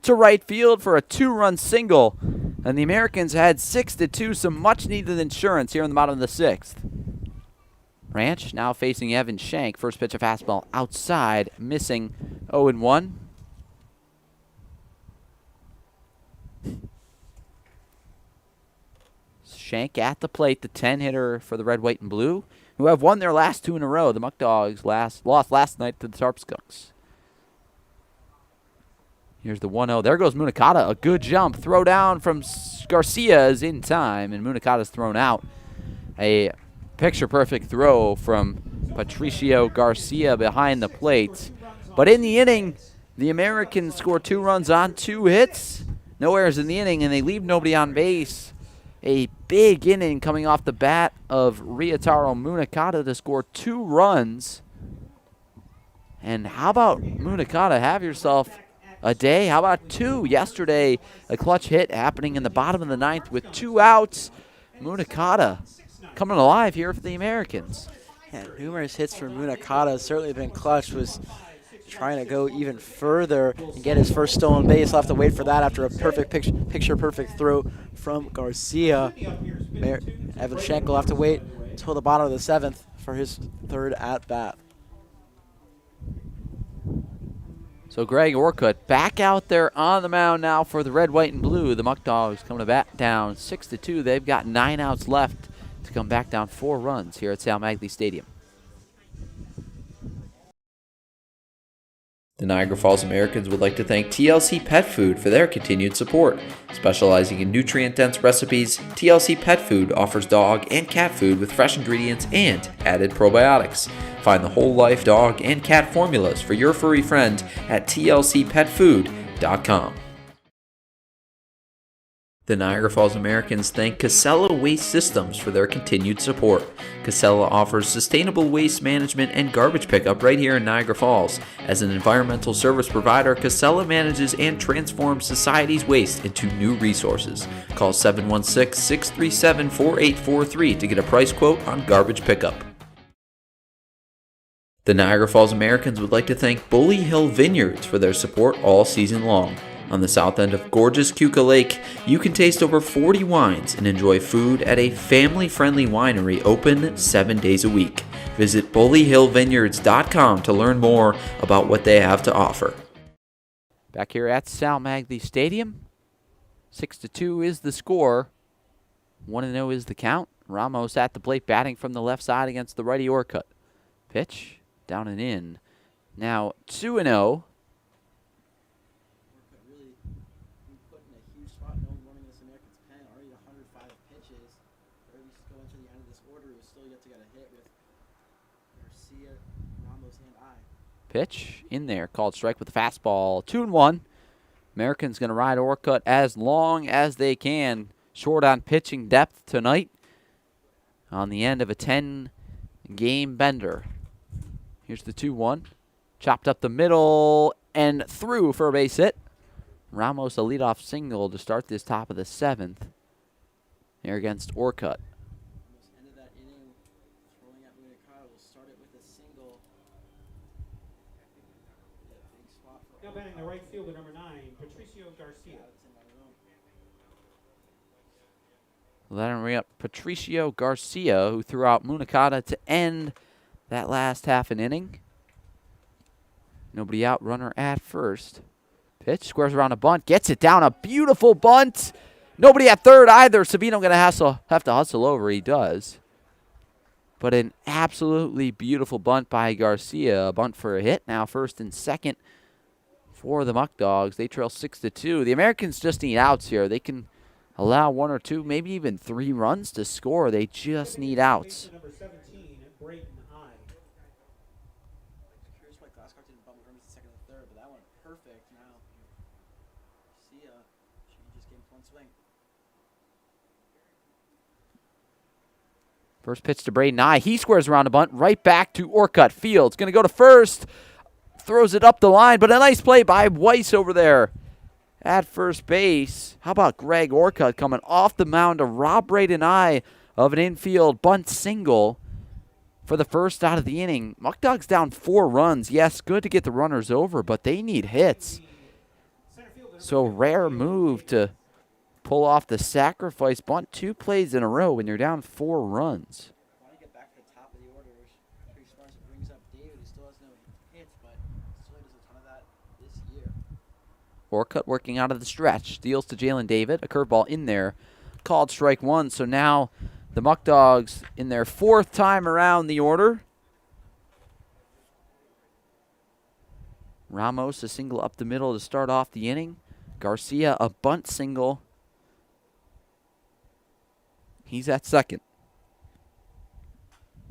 to right field for a 2-run single. And the Americans had 6-2, some much-needed insurance here in the bottom of the 6th. Ranch now facing Evan Shank. First pitch of fastball outside, missing 0-1. Shank at the plate, the 10-hitter for the red, white, and blue, who have won their last 2 in a row. The Muckdogs lost last night to the Tarpskunks. Here's the 1-0. There goes Munakata. A good jump. Throw down from Garcia is in time, and Munakata's thrown out. A picture-perfect throw from Patricio Garcia behind the plate. But in the inning, the Americans score 2 runs on 2 hits. No errors in the inning, and they leave nobody on base. A big inning coming off the bat of Ryotaro Munakata to score 2 runs. And how about Munakata? Have yourself a day. How about 2? Yesterday, a clutch hit happening in the bottom of the 9th with 2 outs. Munakata coming alive here for the Americans. Yeah, numerous hits from Munakata. Certainly been clutch. Was trying to go even further and get his first stolen base. He'll have to wait for that after a perfect picture-perfect throw from Garcia. Evan Shank will have to wait until the bottom of the 7th for his 3rd at-bat. So Greg Orcutt back out there on the mound now for the red, white, and blue. The Muckdogs coming to bat down 6-2. They've got 9 outs left to come back down 4 runs here at Sal Maglie Stadium. The Niagara Falls Americans would like to thank TLC Pet Food for their continued support. Specializing in nutrient-dense recipes, TLC Pet Food offers dog and cat food with fresh ingredients and added probiotics. Find the whole life dog and cat formulas for your furry friend at tlcpetfood.com. The Niagara Falls Americans thank Casella Waste Systems for their continued support. Casella offers sustainable waste management and garbage pickup right here in Niagara Falls. As an environmental service provider, Casella manages and transforms society's waste into new resources. Call 716-637-4843 to get a price quote on garbage pickup. The Niagara Falls Americans would like to thank Bully Hill Vineyards for their support all season long. On the south end of gorgeous Keuka Lake, you can taste over 40 wines and enjoy food at a family-friendly winery open 7 days a week. Visit bullyhillvineyards.com to learn more about what they have to offer. Back here at Sal Maglie Stadium, 6-2 is the score. 1-0 is the count. Ramos at the plate batting from the left side against the righty Orcutt. Pitch, down and in. Now 2-0. Pitch in there, called strike with the fastball. 2-1. Americans going to ride Orcutt as long as they can. Short on pitching depth tonight on the end of a 10-game bender. Here's the 2-1. Chopped up the middle and through for a base hit. Ramos a leadoff single to start this top of the 7th here against Orcutt. started with a single. Big spot for Now batting the right fielder, number 9, Patricio Garcia. That'll bring up Patricio Garcia, who threw out Munakata to end that last half an inning. Nobody out, runner at first. Pitch, squares around a bunt, gets it down, a beautiful bunt. Nobody at third either. Savino going to have to hustle over. He does. But an absolutely beautiful bunt by Garcia. A bunt for a hit. Now first and second for the Muckdogs. They trail 6-2. The Americans just need outs here. They can allow 1 or 2, maybe even 3 runs to score. They just need outs. Number 17, Brayton I. Curious why Glasscock didn't bump him to second and third, but that one perfect. Now, see ya. She just gave one swing. First pitch to Braden Nye. He squares around a bunt. Right back to Orcutt. Fields going to go to first. Throws it up the line, but a nice play by Weiss over there at first base. How about Greg Orcutt coming off the mound to rob Braden Nye of an infield bunt single for the first out of the inning. Muckdogs down 4 runs. Yes, good to get the runners over, but they need hits. So rare move to pull off the sacrifice bunt 2 plays in a row when you're down 4 runs. Want to get back to the top of the order. Pretty smart. It brings up David, who still has no hits, but still does a ton of that this year. Orcutt working out of the stretch. Deals to Jalen David. A curveball in there. Called strike 1. So now the Muckdogs in their 4th time around the order. Ramos a single up the middle to start off the inning. Garcia a bunt single. He's at second.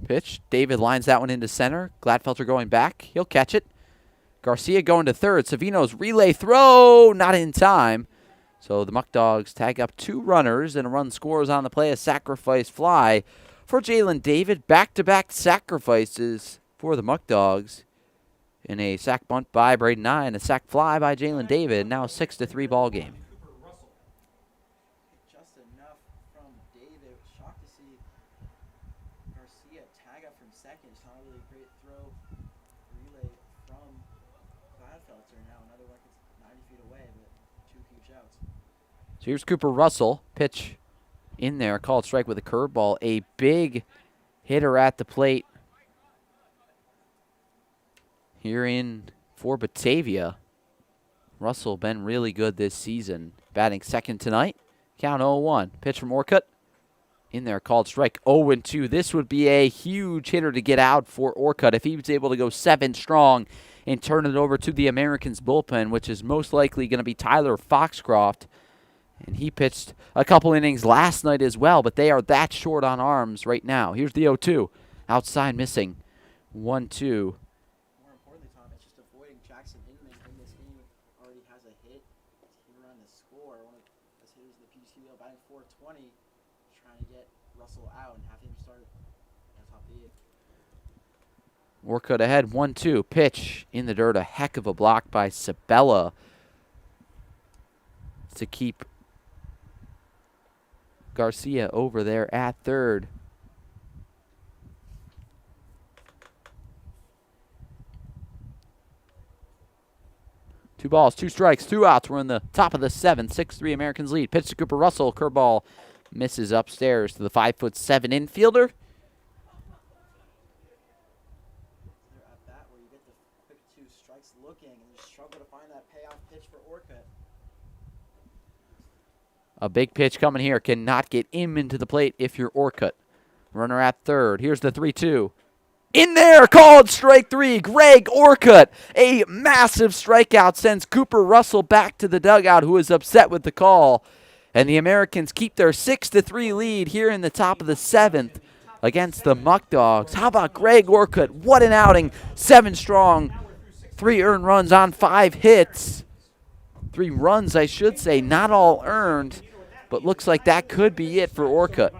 Pitch. David lines that one into center. Gladfelter going back. He'll catch it. Garcia going to third. Savino's relay throw. Not in time. So the Muckdogs tag up 2 runners, and a run scores on the play. A sacrifice fly for Jalen David. Back-to-back sacrifices for the Muckdogs. In a sac bunt by Braden Nye and a sac fly by Jalen David. Now a 6-3 ball game. Just enough from David. Shocked to see Garcia tag up from second. It's not a really great throw relay from Gladfelter. Now another one that's 90 feet away, but 2 huge outs. So here's Cooper Russell. Pitch in there. Called strike with a curveball. A big hitter at the plate here in for Batavia. Russell been really good this season. Batting second tonight. Count 0-1. Pitch from Orcutt. In there, called strike 0-2. This would be a huge hitter to get out for Orcutt if he was able to go 7 strong and turn it over to the Americans bullpen, which is most likely going to be Tyler Foxcroft. And he pitched a couple innings last night as well, but they are that short on arms right now. Here's the 0-2. Outside missing. 1-2. More importantly, Tom, it's just avoiding Jackson Inman in this game. Already has a hit. He's here on the score. One of the best hitters in the PCBL, batting .420. Trying to get Russell out and have him start at top of the 8th. Orcutt ahead, 1-2. Pitch in the dirt. A heck of a block by Sabella to keep Garcia over there at third. Two balls, 2 strikes, 2 outs. We're in the top of the 7th. 6-3 Americans lead. Pitch to Cooper Russell. Curveball misses upstairs to the 5'7" infielder. They're at that where you get the quick 2 strikes looking and you struggle to find that payoff pitch for Orcutt. A big pitch coming here. Cannot get him into the plate if you're Orcutt. Runner at third. Here's the 3-2. In there, called strike 3. Greg Orcutt. A massive strikeout sends Cooper Russell back to the dugout, who is upset with the call. And the Americans keep their 6-3 lead here in the top of the 7th against the Muckdogs. How about Greg Orcutt? What an outing. 7 strong. 3 earned runs on 5 hits. 3 runs, I should say, not all earned. But looks like that could be it for Orcutt.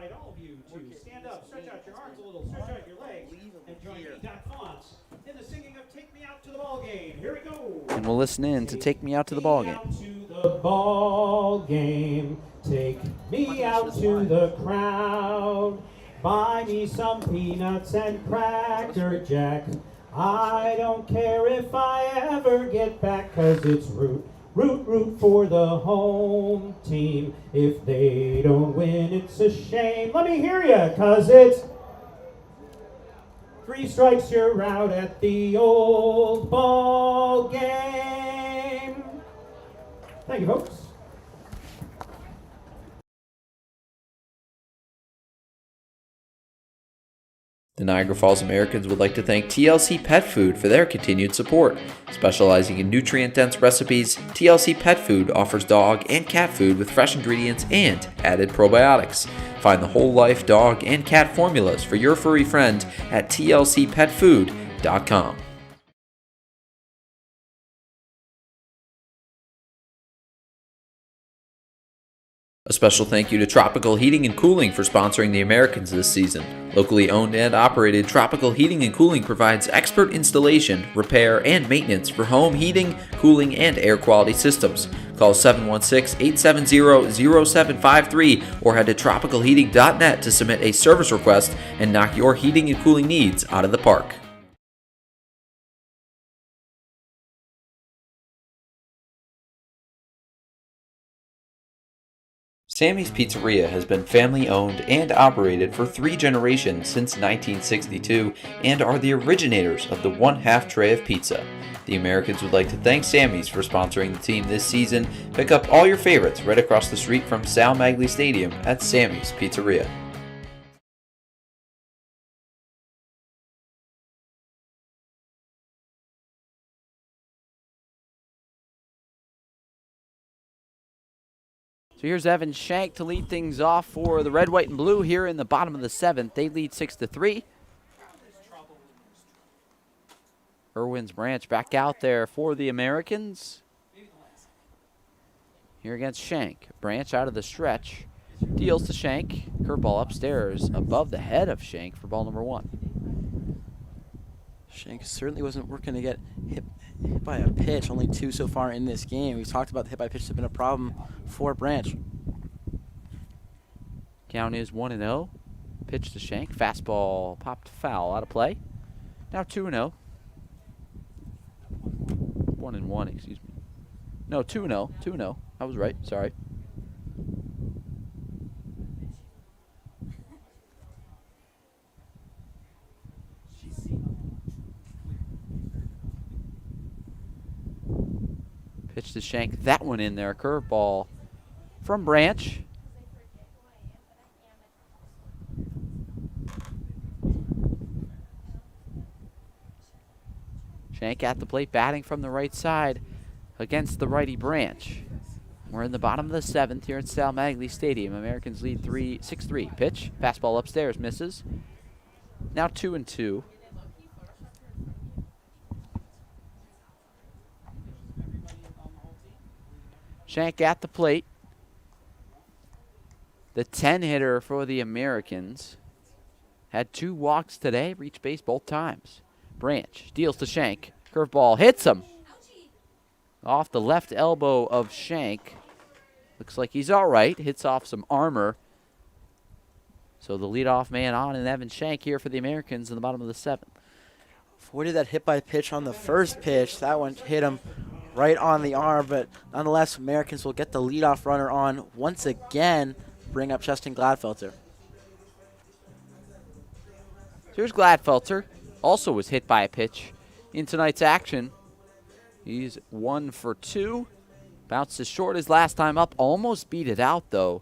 Stand up, stretch out your arms a little, stretch out your legs, and join me, Doc Fonts, in the singing of Take Me Out to the Ball Game. Here we go. And we'll listen in to Take Me Out to the Ball Game. To the ball game. Take me out to the crowd. Buy me some peanuts and Cracker Jack. I don't care if I ever get back, 'cause it's root, root, root for the home team. If they don't win, it's a shame. Let me hear ya, 'cause it's 3 strikes, you're out at the old ball game. Thank you, folks. The Niagara Falls Americans would like to thank TLC Pet Food for their continued support. Specializing in nutrient-dense recipes, TLC Pet Food offers dog and cat food with fresh ingredients and added probiotics. Find the whole life dog and cat formulas for your furry friend at tlcpetfood.com. A special thank you to Tropical Heating and Cooling for sponsoring the Americans this season. Locally owned and operated, Tropical Heating and Cooling provides expert installation, repair, and maintenance for home heating, cooling, and air quality systems. Call 716-870-0753 or head to tropicalheating.net to submit a service request and knock your heating and cooling needs out of the park. Sammy's Pizzeria has been family owned and operated for 3 generations since 1962 and are the originators of the 1/2 tray of pizza. The Americans would like to thank Sammy's for sponsoring the team this season. Pick up all your favorites right across the street from Sal Maglie Stadium at Sammy's Pizzeria. So here's Evan Shank to lead things off for the red, white, and blue here in the bottom of the 7th. They lead 6-3. Irwin's Branch back out there for the Americans. Here against Shank. Branch out of the stretch. Deals to Shank. Curveball upstairs above the head of Shank for ball number 1. Shank certainly wasn't working to get hit by a pitch. Only 2 so far in this game. We've talked about the hit by pitch has been a problem for Branch. Count is 1-0. Pitch to Shank. Fastball popped foul out of play. Now 2-0. 1-1, excuse me. No, 2-0. 2-0. I was right. Sorry. Pitch to Shank. That one in there. Curveball from Branch. Shank at the plate, batting from the right side against the righty Branch. We're in the bottom of the 7th here at Sal Maglie Stadium. Americans lead 6-3. Pitch. Fastball upstairs. Misses. Now 2-2. Shank at the plate. The 10-hitter for the Americans. Had 2 walks today. Reached base both times. Branch deals to Shank. Curveball hits him. Off the left elbow of Shank. Looks like he's all right. Hits off some armor. So the leadoff man on and Evan Shank here for the Americans in the bottom of the 7th. Avoided that hit by pitch on the first pitch. That one hit him right on the arm, but nonetheless, Americans will get the leadoff runner on once again, bring up Justin Gladfelter. Here's Gladfelter. Also was hit by a pitch in tonight's action. He's 1 for 2. Bounced as short as last time up. Almost beat it out, though.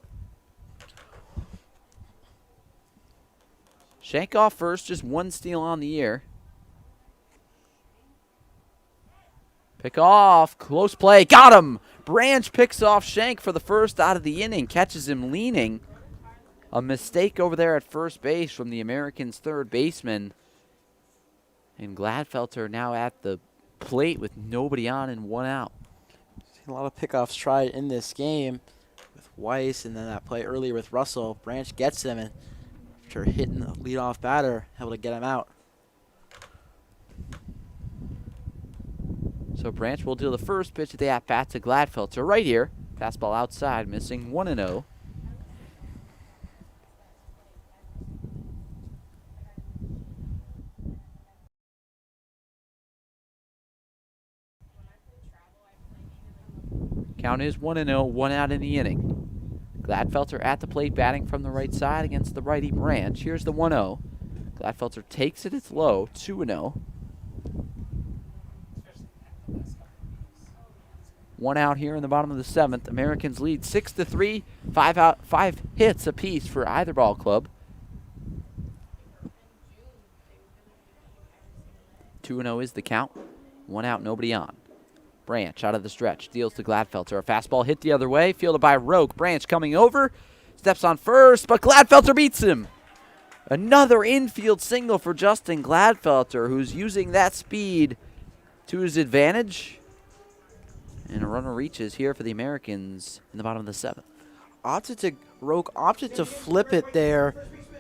Shank off first, just 1 steal on the year. Pick off, close play, got him! Branch picks off Shank for the first out of the inning, catches him leaning. A mistake over there at first base from the Americans' third baseman. And Gladfelter now at the plate with nobody on and 1 out. Seen a lot of pickoffs tried in this game with Weiss, and then that play earlier with Russell. Branch gets him, and after hitting the leadoff batter, able to get him out. So Branch will deal the first pitch of the at-bat to Gladfelter right here. Fastball outside, missing 1-0. Count is 1-0, 1 out in the inning. Gladfelter at the plate, batting from the right side against the righty Branch. Here's the 1-0. Gladfelter takes it, it's low, 2-0. 1 out here in the bottom of the 7th. Americans lead 6-3, 5 hits apiece for either ball club. 2-0 is the count. 1 out, nobody on. Branch out of the stretch, deals to Gladfelter. A fastball hit the other way, fielded by Rook. Branch coming over, steps on first, but Gladfelter beats him. Another infield single for Justin Gladfelter, who's using that speed to his advantage. And a runner reaches here for the Americans in the bottom of the 7th. Rook opted to flip it there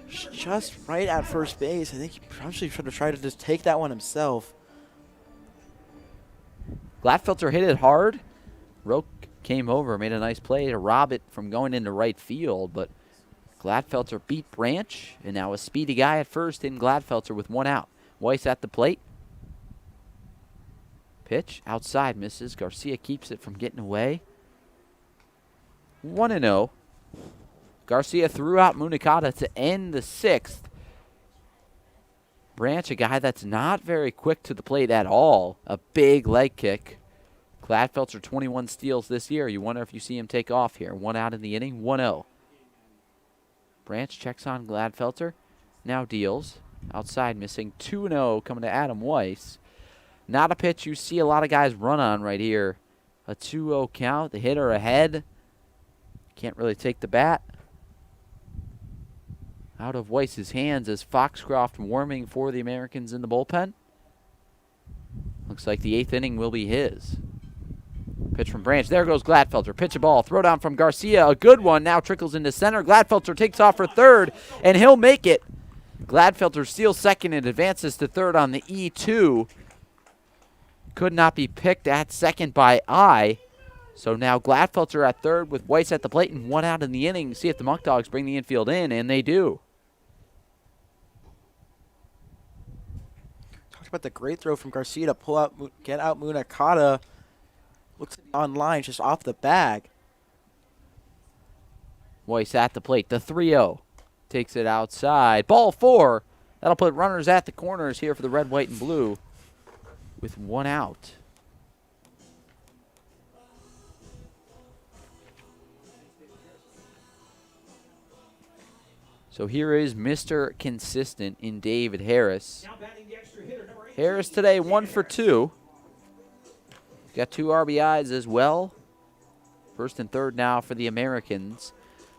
just right at first base. I think he probably should have tried to just take that one himself. Gladfelter hit it hard. Rook came over, made a nice play to rob it from going into right field, but Gladfelter beat Branch, and now a speedy guy at first in Gladfelter with 1 out. Weiss at the plate. Pitch outside, misses. Garcia keeps it from getting away. 1-0. Garcia threw out Munakata to end the 6th. Branch, a guy that's not very quick to the plate at all. A big leg kick. Gladfelter 21 steals this year. You wonder if you see him take off here. 1 out in the inning, 1-0. Branch checks on Gladfelter. Now deals. Outside missing. 2-0 coming to Adam Weiss. Not a pitch you see a lot of guys run on right here. A 2-0 count. The hitter ahead. Can't really take the bat. Out of Weiss's hands as Foxcroft warming for the Americans in the bullpen. Looks like the 8th inning will be his. Pitch from Branch. There goes Gladfelter. Pitch a ball. Throw down from Garcia. A good one. Now trickles into center. Gladfelter takes off for third, and he'll make it. Gladfelter steals second and advances to third on the E2. Could not be picked at second by eye. So now Gladfelter at third with Weiss at the plate and 1 out in the inning. See if the Muckdogs bring the infield in, and they do. Talked about the great throw from Garcia to get out Munakata. Looks online, just off the bag. Weiss at the plate, the 3-0. Takes it outside. Ball 4. That'll put runners at the corners here for the red, white, and blue with 1 out. So here is Mr. Consistent in David Harris. Harris today 1 for 2. Got 2 RBIs as well. First and third now for the Americans.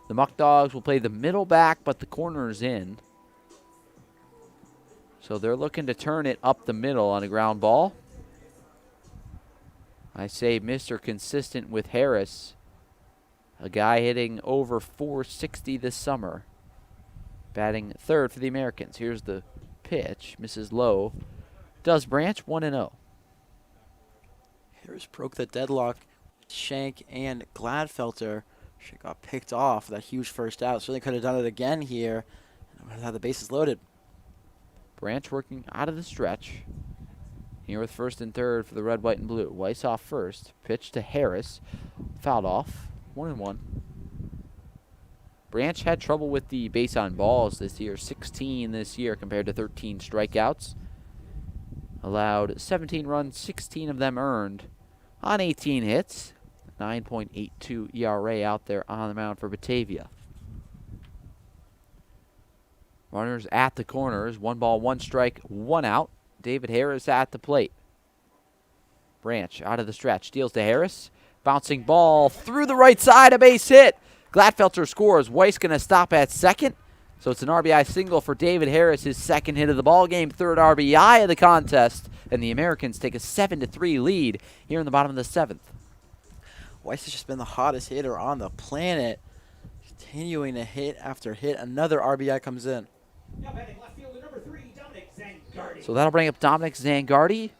The Muckdogs will play the middle back, but the corner's in. So they're looking to turn it up the middle on a ground ball. I say Mr. Consistent with Harris. A guy hitting over 460 this summer. Batting third for the Americans. Here's the pitch. Misses low. Does Branch 1-0. Harris broke the deadlock. Shank and Gladfelter. She got picked off that huge first out. Certainly could have done it again here. And would have had the bases loaded. Branch working out of the stretch. Here with first and third for the red, white, and blue. Weiss off first. Pitch to Harris. Fouled off. 1-1. Branch had trouble with the base on balls this year. 16 this year compared to 13 strikeouts. Allowed 17 runs, 16 of them earned on 18 hits. 9.82 ERA out there on the mound for Batavia. Runners at the corners. 1 ball, 1 strike, 1 out. David Harris at the plate. Branch out of the stretch. Deals to Harris. Bouncing ball through the right side. A base hit. Gladfelter scores. Weiss going to stop at second. So it's an RBI single for David Harris, his second hit of the ball game, 3rd RBI of the contest. And the Americans take a 7-3 lead here in the bottom of the 7th. Weiss has just been the hottest hitter on the planet. Continuing to hit after hit. Another RBI comes in. So that'll bring up Dominic Zangardi.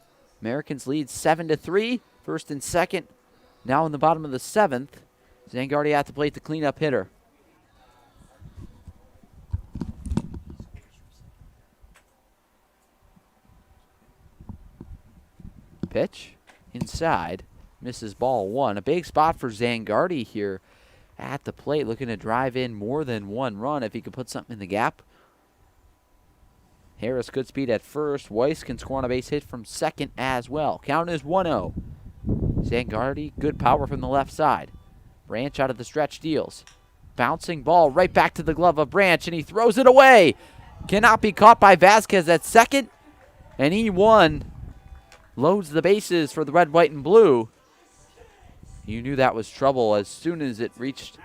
Americans lead 7-3. First and second. Now in the bottom of the 7th. Zangardi at the plate, the cleanup hitter. Pitch inside. misses ball one. A big spot for Zangardi here at the plate, looking to drive in more than one run if he could put something in the gap. Harris, good speed at first. Weiss can score on a base hit from second as well. Count is 1-0. Zangardi, good power from the left side. Branch out of the stretch deals. Bouncing ball right back to the glove of Branch, and he throws it away. Cannot be caught by Vasquez at second. And E1 loads the bases for the red, white, and blue. You knew that was trouble as soon as it reached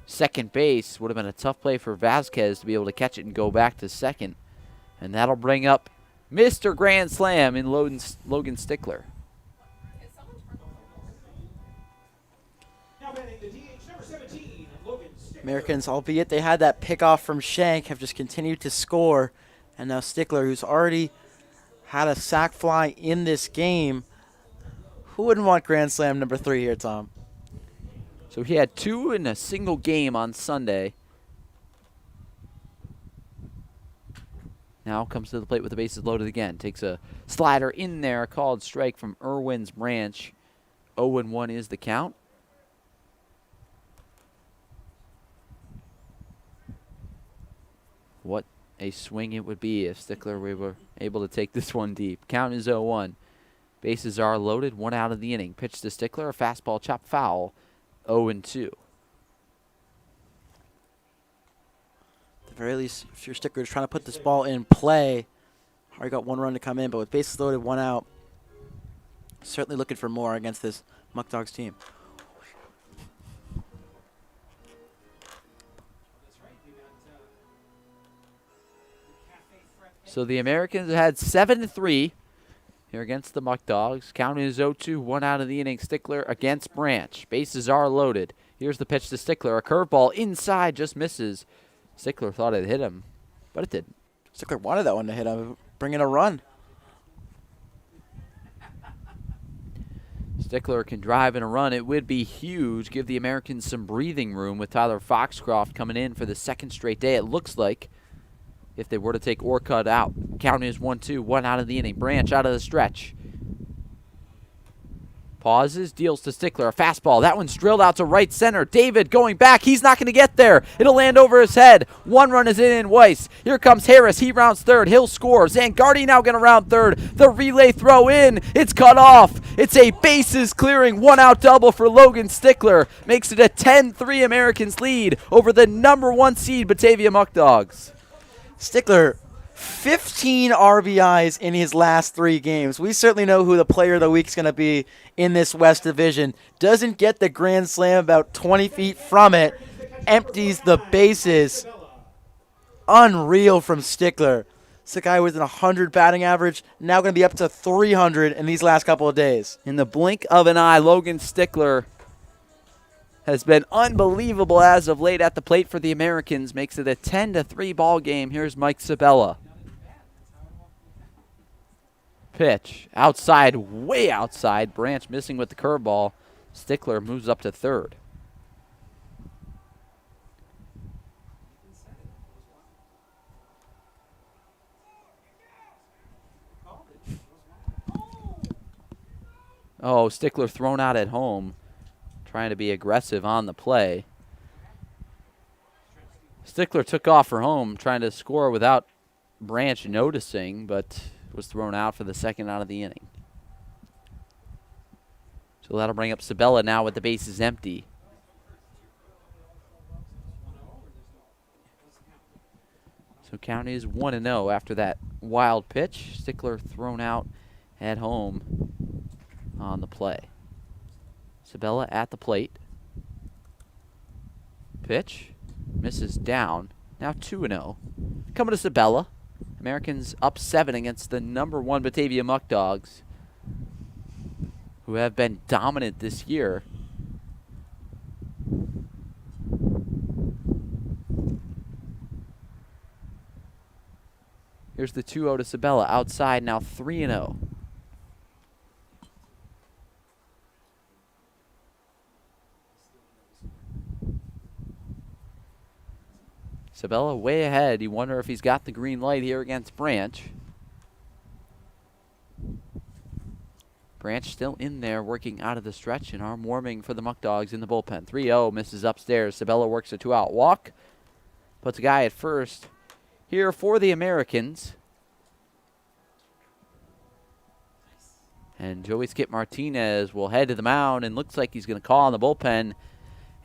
second base. Would have been a tough play for Vasquez to be able to catch it and go back to second. And that'll bring up Mr. Grand Slam in Logan Stickler. Americans, albeit they had that pickoff from Shank, have just continued to score. And now Stickler, who's already had a sac fly in this game. Who wouldn't want Grand Slam number 3 here, Tom? So he had 2 in a single game on Sunday. Now comes to the plate with the bases loaded again. Takes a slider in there, called strike from Irwin's Branch. 0-1 is the count. What a swing it would be if Stickler were able to take this one deep. Count is 0-1. Bases are loaded, 1 out of the inning. Pitch to Stickler, a fastball chop foul, 0-2. At the very least, if your Stickler is trying to put this ball in play, already got 1 run to come in, but with bases loaded, 1 out, certainly looking for more against this Muckdogs team. So the Americans had 7-3 here against the Muckdogs. Count is 0-2, 1 out of the inning. Stickler against Branch. Bases are loaded. Here's the pitch to Stickler. A curveball inside, just misses. Stickler thought it hit him, but it didn't. Stickler wanted that one to hit him, bring in a run. Stickler can drive in a run. It would be huge. Give the Americans some breathing room with Tyler Foxcroft coming in for the 2nd straight day, it looks like. If they were to take Orcutt out. Count is 1-2, 1 out of the inning. Branch out of the stretch. Pauses, deals to Stickler. A fastball. That one's drilled out to right center. David going back. He's not going to get there. It'll land over his head. 1 run is in Weiss. Here comes Harris. He rounds third. He'll score. Zangardi now going to round third. The relay throw in. It's cut off. It's a bases clearing 1-out double for Logan Stickler. Makes it a 10-3 Americans lead over the number 1 seed Batavia Muckdogs. Stickler, 15 RBIs in his last 3 games. We certainly know who the player of the week is going to be in this West Division. Doesn't get the grand slam about 20 feet from it. Empties the bases. Unreal from Stickler. It's a guy with an 100 batting average, now going to be up to 300 in these last couple of days. In the blink of an eye, Logan Stickler has been unbelievable as of late at the plate for the Americans. Makes it a 10-3 ball game. Here's Mike Sabella. Pitch. Outside, way outside. Branch missing with the curveball. Stickler moves up to third. Oh, Stickler thrown out at home. Trying to be aggressive on the play. Stickler took off for home, trying to score without Branch noticing, but was thrown out for the 2nd out of the inning. So that'll bring up Sabella now with the bases empty. So count is 1-0 after that wild pitch. Stickler thrown out at home on the play. Sabella at the plate. Pitch. Misses down. Now 2-0. Coming to Sabella. Americans up 7 against the number 1 Batavia Muckdogs, who have been dominant this year. Here's the 2-0 to Sabella. Outside now 3-0. Sabella way ahead. You wonder if he's got the green light here against Branch. Branch still in there working out of the stretch and arm warming for the Muckdogs in the bullpen. 3-0 misses upstairs. Sabella works a 2-out walk. Puts a guy at first here for the Americans. And Joey Skip Martinez will head to the mound and looks like he's going to call on the bullpen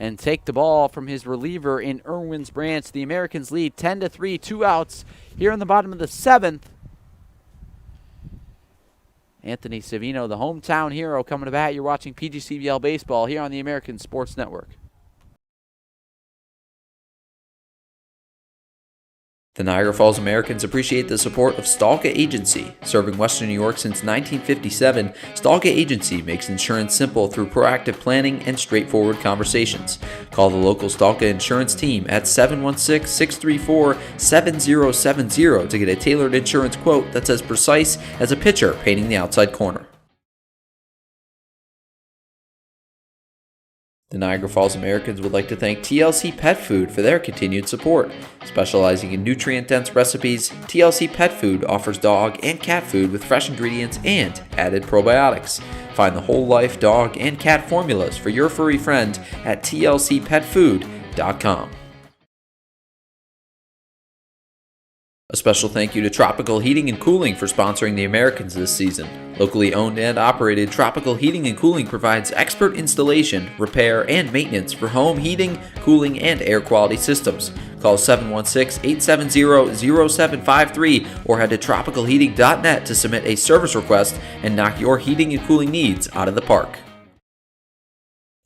and take the ball from his reliever in Irwin's Branch. The Americans lead 10-3, 2 outs here in the bottom of the 7th. Anthony Savino, the hometown hero, coming to bat. You're watching PGCBL Baseball here on the American Sports Network. The Niagara Falls Americans appreciate the support of Stalka Agency. Serving Western New York since 1957, Stalka Agency makes insurance simple through proactive planning and straightforward conversations. Call the local Stalka Insurance team at 716-634-7070 to get a tailored insurance quote that's as precise as a pitcher painting the outside corner. The Niagara Falls Americans would like to thank TLC Pet Food for their continued support. Specializing in nutrient-dense recipes, TLC Pet Food offers dog and cat food with fresh ingredients and added probiotics. Find the whole life dog and cat formulas for your furry friend at tlcpetfood.com. A special thank you to Tropical Heating and Cooling for sponsoring the Americans this season. Locally owned and operated, Tropical Heating and Cooling provides expert installation, repair, and maintenance for home heating, cooling, and air quality systems. Call 716-870-0753 or head to tropicalheating.net to submit a service request and knock your heating and cooling needs out of the park.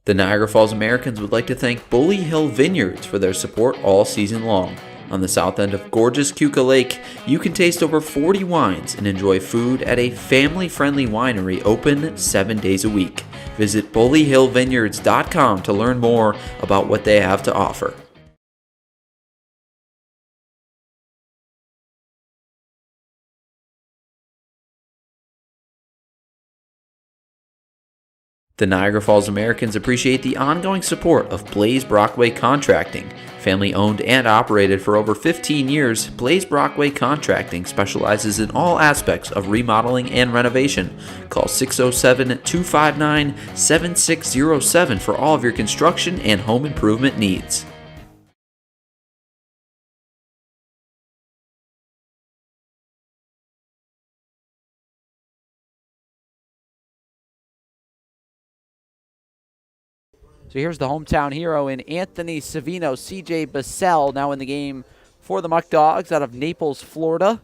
The Niagara Falls Americans would like to thank Bully Hill Vineyards for their support all season long. On the south end of gorgeous Keuka Lake, you can taste over 40 wines and enjoy food at a family-friendly winery open 7 days a week. Visit bullyhillvineyards.com to learn more about what they have to offer. The Niagara Falls Americans appreciate the ongoing support of Blaze Brockway Contracting. Family owned and operated for over 15 years, Blaze Brockway Contracting specializes in all aspects of remodeling and renovation. Call 607-259-7607 for all of your construction and home improvement needs. So here's the hometown hero in Anthony Savino. CJ Bassell now in the game for the Muckdogs out of Naples, Florida.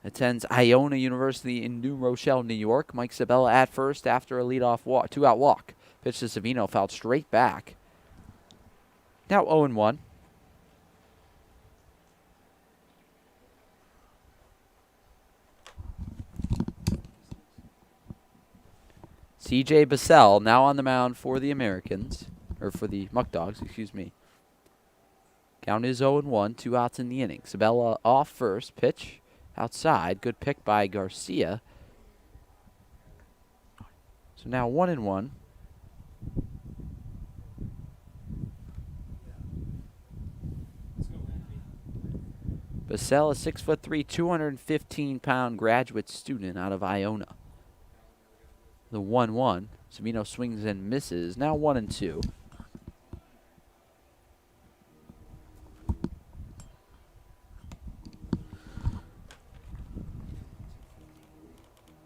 Attends Iona University in New Rochelle, New York. Mike Sabella at first after a leadoff walk, 2-out walk. Pitch to Savino, fouled straight back. Now 0-1. CJ Bassell now on the mound for the Americans, or for the Muckdogs, excuse me. Count is 0-1, 2 outs in the inning. Sabella off first, pitch outside, good pick by Garcia. So now 1-1. Bassell, a 6'3", 215-pound graduate student out of Iona. The 1-1. Savino swings and misses. Now 1-2.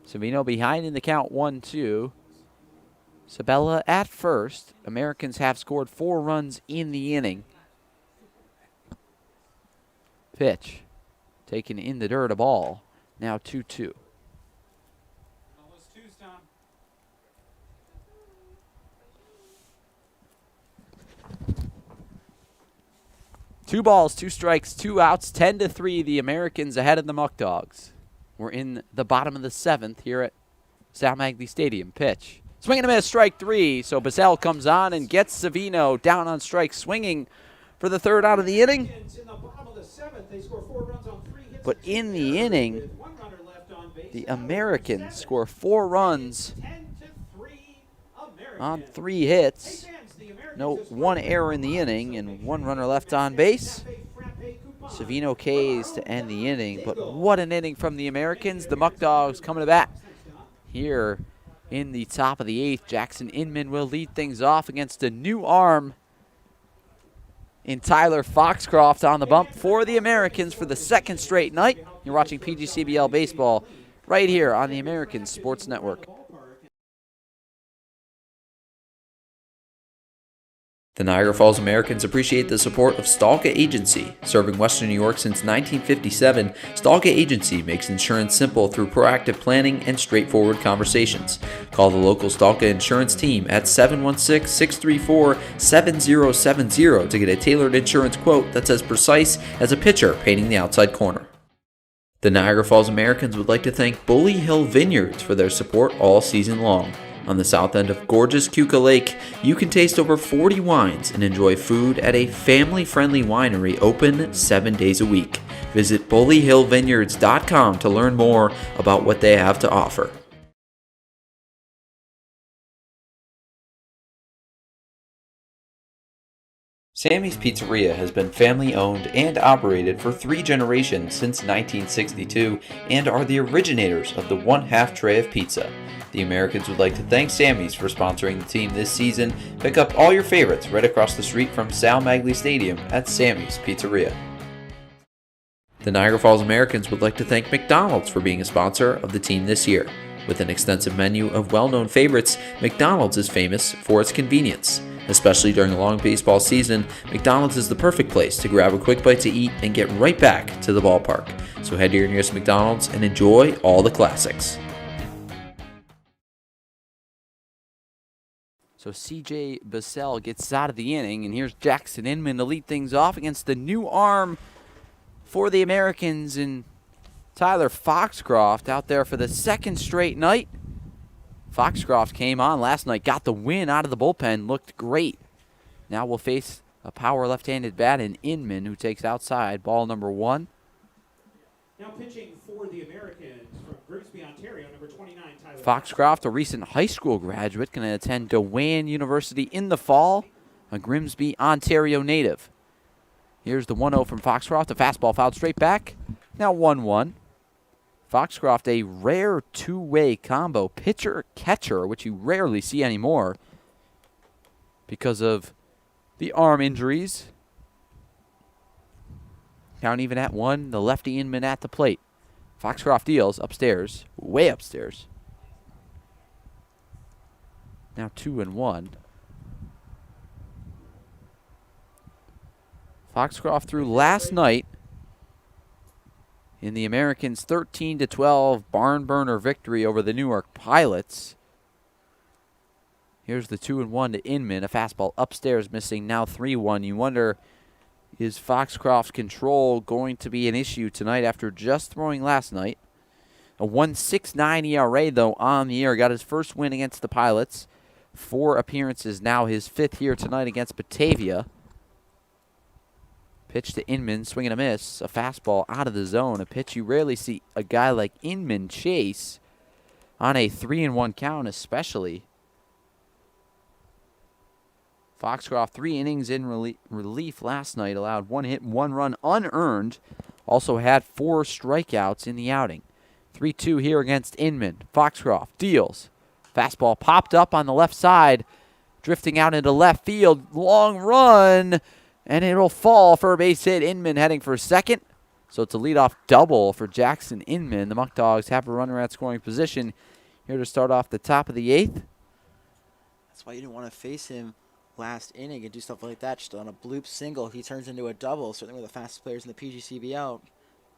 Savino behind in the count 1-2. Sabella at first. Americans have scored 4 runs in the inning. Pitch taken in the dirt, a ball. Now 2-2. 2 balls, 2 strikes, 2 outs, 10-3. The Americans ahead of the Muckdogs. We're in the bottom of the 7th here at Sal Maglie Stadium. Pitch. Swing and a miss, strike 3. So Bassell comes on and gets Savino down on strike, swinging for the 3rd out of the inning. But in the inning, the Americans score 4 runs on 3 hits. No, 1 error in the inning and 1 runner left on base. Savino K's to end the inning, but what an inning from the Americans. The Muckdogs coming to bat here in the top of the 8th. Jackson Inman will lead things off against a new arm in Tyler Foxcroft on the bump for the Americans for the second straight night. You're watching PGCBL Baseball right here on the American Sports Network. The Niagara Falls Americans appreciate the support of Stalka Agency. Serving Western New York since 1957, Stalka Agency makes insurance simple through proactive planning and straightforward conversations. Call the local Stalka Insurance team at 716-634-7070 to get a tailored insurance quote that's as precise as a pitcher painting the outside corner. The Niagara Falls Americans would like to thank Bully Hill Vineyards for their support all season long. On the south end of gorgeous Keuka Lake, you can taste over 40 wines and enjoy food at a family-friendly winery open 7 days a week. Visit bullyhillvineyards.com to learn more about what they have to offer. Sammy's Pizzeria has been family-owned and operated for 3 generations since 1962 and are the originators of the one-half tray of pizza. The Americans would like to thank Sammy's for sponsoring the team this season. Pick up all your favorites right across the street from Sal Maglie Stadium at Sammy's Pizzeria. The Niagara Falls Americans would like to thank McDonald's for being a sponsor of the team this year. With an extensive menu of well-known favorites, McDonald's is famous for its convenience. Especially during a long baseball season, McDonald's is the perfect place to grab a quick bite to eat and get right back to the ballpark. So head to your nearest McDonald's and enjoy all the classics. So C.J. Bassell gets out of the inning, and here's Jackson Inman to lead things off against the new arm for the Americans in Tyler Foxcroft out there for the second straight night. Foxcroft came on last night, got the win out of the bullpen, looked great. Now we'll face a power left-handed bat in Inman, who takes outside, ball number 1. Now pitching for the Americans from Grimsby, Ontario, number 29, Tyler Foxcroft, a recent high school graduate, going to attend DeWayne University in the fall, a Grimsby, Ontario native. Here's the 1-0 from Foxcroft, a fastball fouled straight back. Now 1-1. Foxcroft, a rare two-way combo, pitcher-catcher, which you rarely see anymore because of the arm injuries. Count even at 1, the lefty Inman at the plate. Foxcroft deals upstairs, way upstairs. Now 2-1. Foxcroft threw last night in the Americans' 13-12 barn burner victory over the Newark Pilots. Here's the 2-1 to Inman, a fastball upstairs missing, now 3-1. You wonder, is Foxcroft's control going to be an issue tonight after just throwing last night? A 1.69 ERA, though, on the year. Got his first win against the Pilots. 4 appearances now, his 5th here tonight against Batavia. Pitch to Inman, swing and a miss. A fastball out of the zone. A pitch you rarely see a guy like Inman chase on a 3-1 count, especially. Foxcroft, 3 innings in relief last night. Allowed 1 hit, 1 run unearned. Also had 4 strikeouts in the outing. 3-2 here against Inman. Foxcroft deals. Fastball popped up on the left side. Drifting out into left field. Long run. And it'll fall for a base hit. Inman heading for second. So it's a leadoff double for Jackson Inman. The Muckdogs have a runner at scoring position here to start off the top of the 8th. That's why you didn't want to face him last inning and do stuff like that. Just on a bloop single, he turns into a double. Certainly one of the fastest players in the PGCBL.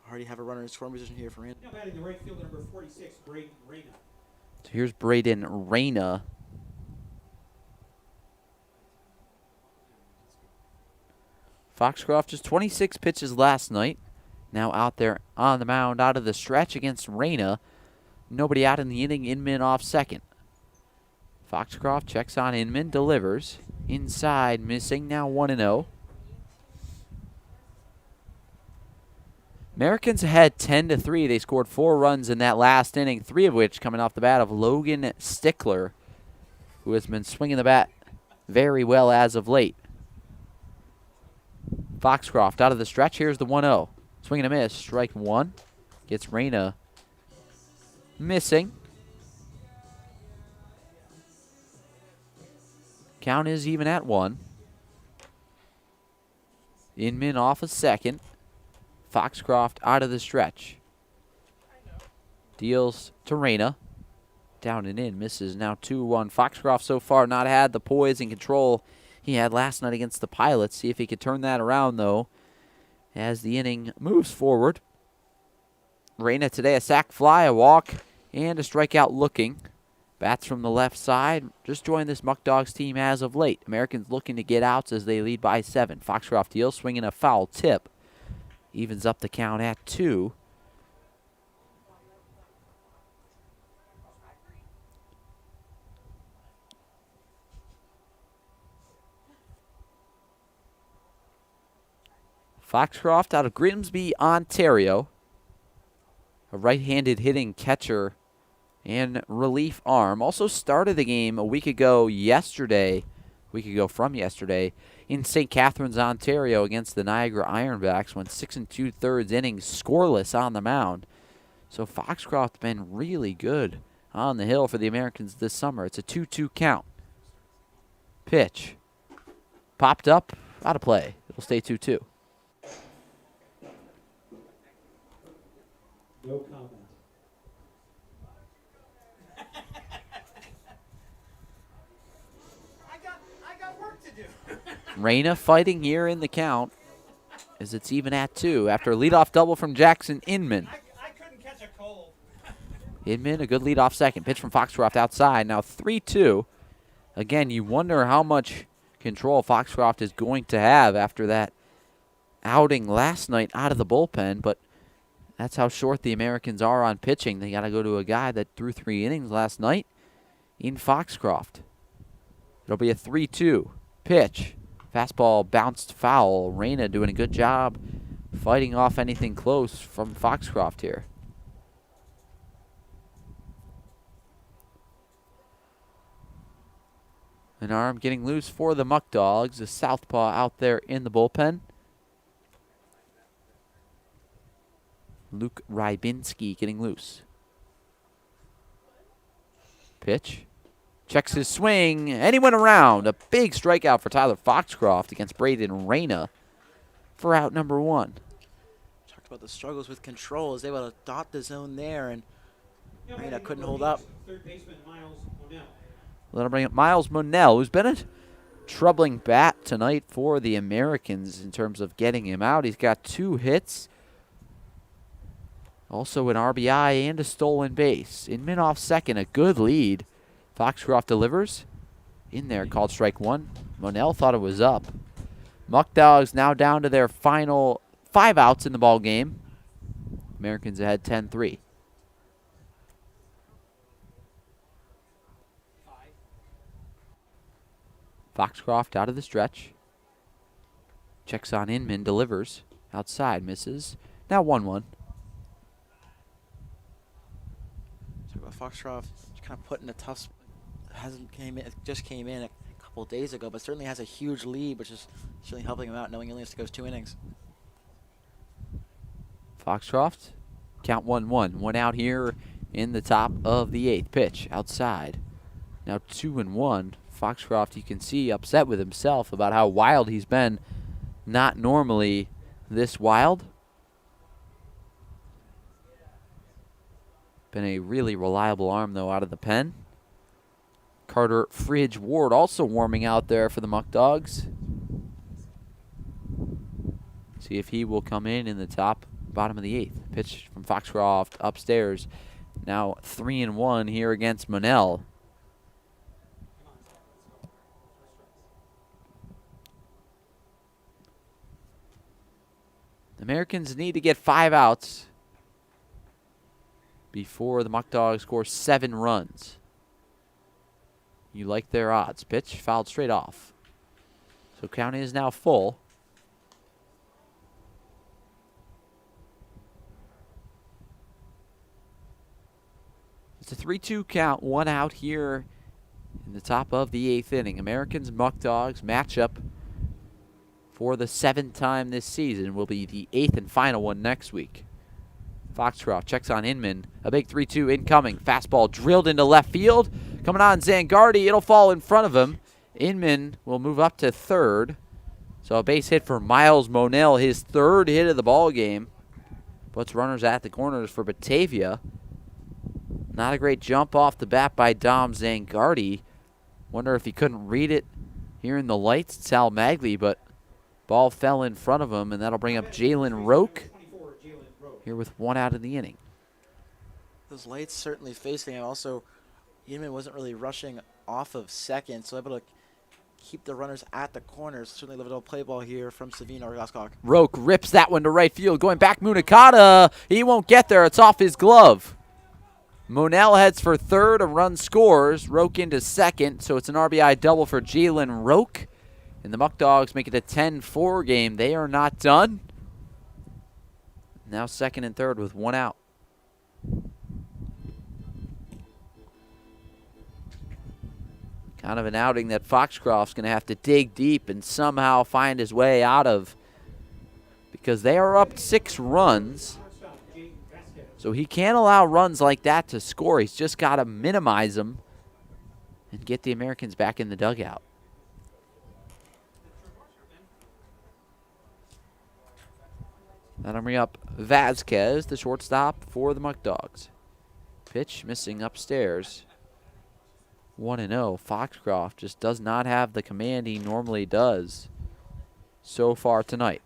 Already have a runner in scoring position here for him. Now batting the right fielder, number 46, Braden Reyna. So here's Braden Reyna. Foxcroft just 26 pitches last night. Now out there on the mound out of the stretch against Reyna. Nobody out in the inning. Inman off second. Foxcroft checks on Inman, delivers. Inside, missing, now 1-0. Americans ahead 10-3. They scored 4 runs in that last inning, 3 of which coming off the bat of Logan Stickler, who has been swinging the bat very well as of late. Foxcroft out of the stretch. Here's the 1-0. Swing and a miss. Strike 1. Gets Reyna missing. Count is even at 1. Inman off a second. Foxcroft out of the stretch. Deals to Reyna. Down and in, misses. Now 2-1. Foxcroft so far not had the poise and control he had last night against the Pilots. See if he could turn that around, though, as the inning moves forward. Reyna today a sac fly, a walk, and a strikeout looking. Bats from the left side. Just joined this Muckdogs team as of late. Americans looking to get outs as they lead by 7. Foxcroft deals, swinging a foul tip. Evens up the count at 2. Foxcroft out of Grimsby, Ontario. A right-handed hitting catcher and relief arm. Also started the game a week ago from yesterday, in St. Catharines, Ontario against the Niagara Ironbacks. Went 6 2/3 innings scoreless on the mound. So Foxcroft been really good on the hill for the Americans this summer. It's a 2-2 count. Pitch. Popped up, out of play. It'll stay 2-2. No comment. I got work to do. Reyna fighting here in the count as it's even at 2 after a leadoff double from Jackson Inman. I couldn't catch a cold. Inman, a good leadoff second. Pitch from Foxcroft outside. Now 3-2. Again, you wonder how much control Foxcroft is going to have after that outing last night out of the bullpen, but that's how short the Americans are on pitching. They got to go to a guy that threw 3 innings last night in Foxcroft. It'll be a 3-2 pitch. Fastball bounced foul. Reyna doing a good job fighting off anything close from Foxcroft here. An arm getting loose for the Muckdogs. A southpaw out there in the bullpen. Luke Rybinski getting loose. Pitch. Checks his swing, and he went around. A big strikeout for Tyler Foxcroft against Braden Reyna for out number 1. Talked about the struggles with control. Was able to dot the zone there, and Reyna couldn't hold up. Third baseman Miles Monell. Let him bring up Miles Monell, who's been a troubling bat tonight for the Americans in terms of getting him out. He's got 2 hits. Also an RBI and a stolen base. Inman off second, a good lead. Foxcroft delivers. In there, called strike 1. Monell thought it was up. Muckdogs now down to their final 5 outs in the ball game. Americans ahead 10-3. Foxcroft out of the stretch. Checks on Inman, delivers. Outside, misses. Now 1-1. Foxcroft kind of put in a tough. Just came in a couple days ago, but certainly has a huge lead, which is certainly helping him out, knowing he only has to go 2 innings. Foxcroft, count 1-1. 1 out here in the top of the 8th. Pitch outside. Now 2-1. Foxcroft, you can see, upset with himself about how wild he's been. Not normally this wild. Been a really reliable arm, though, out of the pen. Carter Fridge Ward also warming out there for the Muckdogs. See if he will come in the bottom of the 8th. Pitch from Foxcroft upstairs. Now 3-1 here against Monell. The Americans need to get 5 outs before the Muckdogs score 7 runs. You like their odds. Pitch fouled straight off. So count is now full. It's a 3-2 count. 1 out here in the top of the 8th inning. Americans Muckdogs matchup for the 7th time this season will be the 8th and final one next week. Foxcroft checks on Inman. A big 3-2 incoming. Fastball drilled into left field. Coming on Zangardi. It'll fall in front of him. Inman will move up to third. So a base hit for Miles Monell, his third hit of the ball game. Puts runners at the corners for Batavia. Not a great jump off the bat by Dom Zangardi. Wonder if he couldn't read it here in the lights. It's Sal Maglie, but ball fell in front of him, and that'll bring up Jalen Rook here with 1 out of the inning. Those lights certainly facing him. Also, Inman wasn't really rushing off of second, so able to keep the runners at the corners. Certainly a little play ball here from Savino Glasscock. Rook rips that one to right field. Going back, Munikata. He won't get there. It's off his glove. Monell heads for third. A run scores. Rook into second, so it's an RBI double for Jalen Rook. And the Muckdogs make it a 10-4 game. They are not done. Now second and third with 1 out. Kind of an outing that Foxcroft's going to have to dig deep and somehow find his way out of, because they are up 6 runs. So he can't allow runs like that to score. He's just got to minimize them and get the Americans back in the dugout. That'll bring up Vasquez, the shortstop for the Muckdogs. Pitch missing upstairs. 1-0. Foxcroft just does not have the command he normally does so far tonight.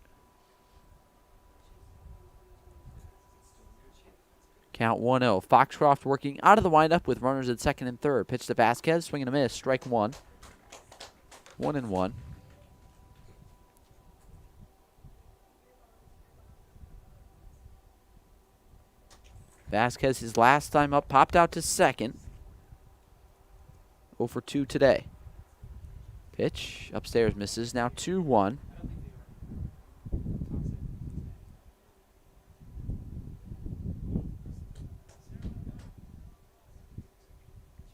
Count 1-0. Foxcroft working out of the windup with runners at second and third. Pitch to Vasquez, swing and a miss, strike 1. 1-1. Vasquez, his last time up, popped out to second. 0 for 2 today. Pitch upstairs misses. Now 2-1.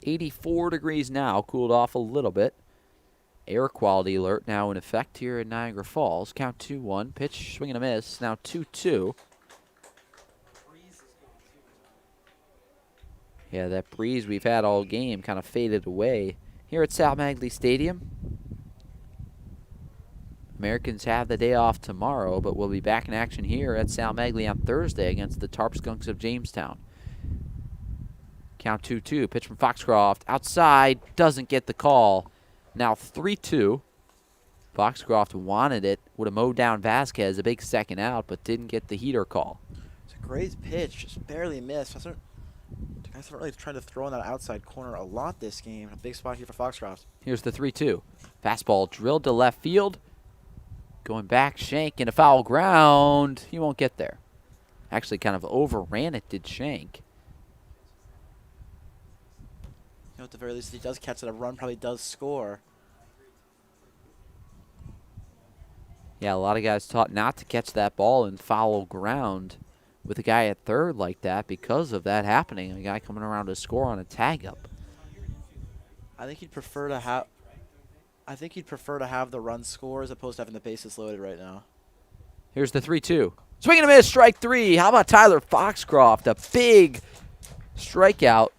$84 now, cooled off a little bit. Air quality alert now in effect here in Niagara Falls. Count 2-1. Pitch, swing and a miss. Now 2-2. Yeah, that breeze we've had all game kind of faded away here at Sal Maglie Stadium. Americans have the day off tomorrow, but we'll be back in action here at Sal Maglie on Thursday against the Tarp Skunks of Jamestown. Count 2-2. Pitch from Foxcroft. Outside. Doesn't get the call. Now 3-2. Foxcroft wanted it. Would have mowed down Vasquez. A big second out, but didn't get the heater call. It's a great pitch. Just barely missed. The guys haven't really tried to throw in that outside corner a lot this game. A big spot here for Foxcroft. Here's the 3-2. Fastball drilled to left field. Going back, Shank into foul ground. He won't get there. Actually kind of overran it, did Shank. At the very least, if he does catch it, a run probably does score. Yeah, a lot of guys taught not to catch that ball in foul ground with a guy at third like that because of that happening. A guy coming around to score on a tag up. I think he'd prefer to have. I think he'd prefer to have the run score as opposed to having the bases loaded right now. Here's the 3-2. Swing and a miss, strike 3. How about Tyler Foxcroft? A big strikeout.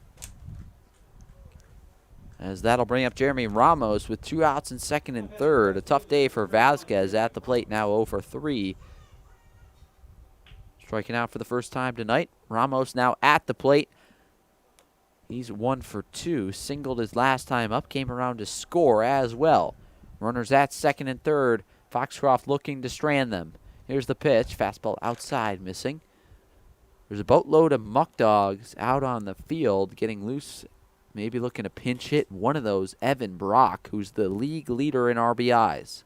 As that'll bring up Jeremy Ramos with 2 outs in second and third. A tough day for Vasquez at the plate, now 0 for 3. Striking out for the first time tonight. Ramos now at the plate. He's 1 for 2. Singled his last time up. Came around to score as well. Runners at second and third. Foxcroft looking to strand them. Here's the pitch. Fastball outside, missing. There's a boatload of Muckdogs out on the field getting loose. Maybe looking to pinch hit one of those, Evan Brock, who's the league leader in RBIs.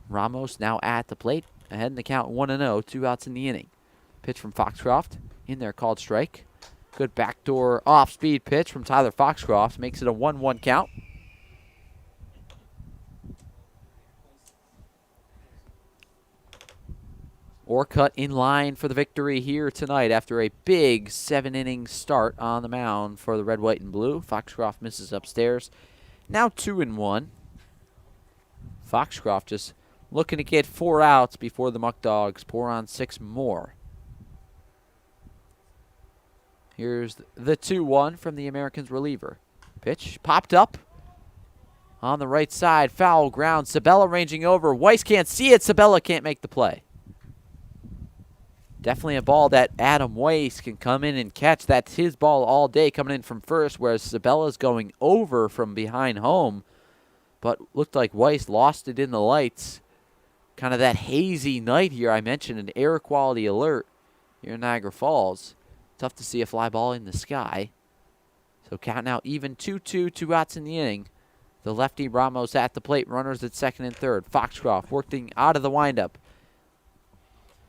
Ramos now at the plate. Ahead in the count 1-0, 2 outs in the inning. Pitch from Foxcroft. In there, called strike. Good backdoor off-speed pitch from Tyler Foxcroft. Makes it a 1-1 count. Orcutt in line for the victory here tonight after a big 7-inning start on the mound for the red, white, and blue. Foxcroft misses upstairs. Now 2-1. Foxcroft just looking to get 4 outs before the Muckdogs pour on 6 more. Here's the 2-1 from the Americans reliever. Pitch popped up on the right side. Foul ground. Sabella ranging over. Weiss can't see it. Sabella can't make the play. Definitely a ball that Adam Weiss can come in and catch. That's his ball all day coming in from first, whereas Sabella's going over from behind home. But looked like Weiss lost it in the lights. Kind of that hazy night here. I mentioned an air quality alert here in Niagara Falls. Tough to see a fly ball in the sky. So count now even 2-2, 2 outs in the inning. The lefty Ramos at the plate, runners at second and third. Foxcroft working out of the windup.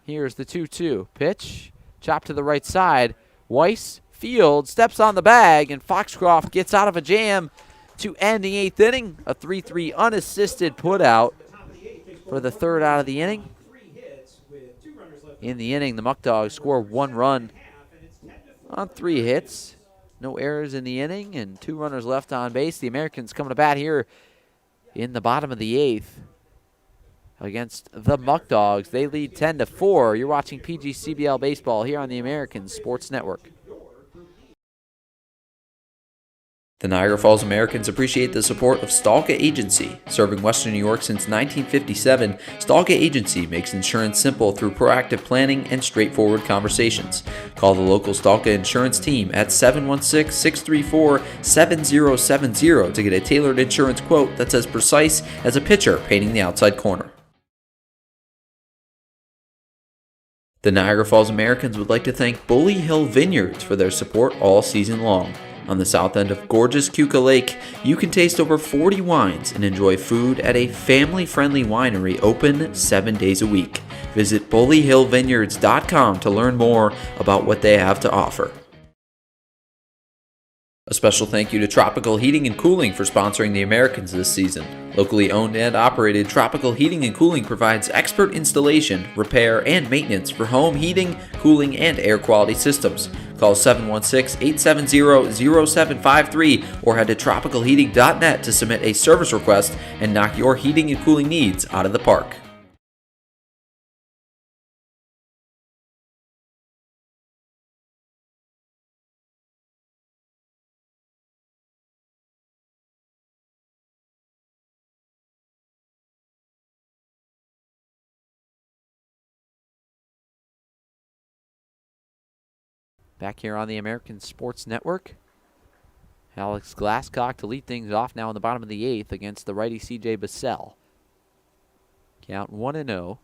Here's the 2-2. Pitch, chop to the right side. Weiss, field, steps on the bag, and Foxcroft gets out of a jam to end the 8th inning. A 3-3 unassisted putout for the 3rd out of the inning. In the inning, the Muckdogs score 1 run on 3 hits. No errors in the inning and 2 runners left on base. The Americans coming to bat here in the bottom of the 8th against the Muckdogs. They lead 10-4. You're watching PGCBL baseball here on the American Sports Network. The Niagara Falls Americans appreciate the support of Stalka Agency. Serving Western New York since 1957, Stalka Agency makes insurance simple through proactive planning and straightforward conversations. Call the local Stalka Insurance team at 716-634-7070 to get a tailored insurance quote that's as precise as a pitcher painting the outside corner. The Niagara Falls Americans would like to thank Bully Hill Vineyards for their support all season long. On the south end of gorgeous Keuka Lake, you can taste over 40 wines and enjoy food at a family-friendly winery open 7 days a week. Visit bullyhillvineyards.com to learn more about what they have to offer. A special thank you to Tropical Heating and Cooling for sponsoring the Americans this season. Locally owned and operated, Tropical Heating and Cooling provides expert installation, repair, and maintenance for home heating, cooling, and air quality systems. Call 716-870-0753 or head to tropicalheating.net to submit a service request and knock your heating and cooling needs out of the park. Back here on the American Sports Network, Alex Glasscock to lead things off now in the bottom of the 8th against the righty C.J. Bassell. Count 1-0.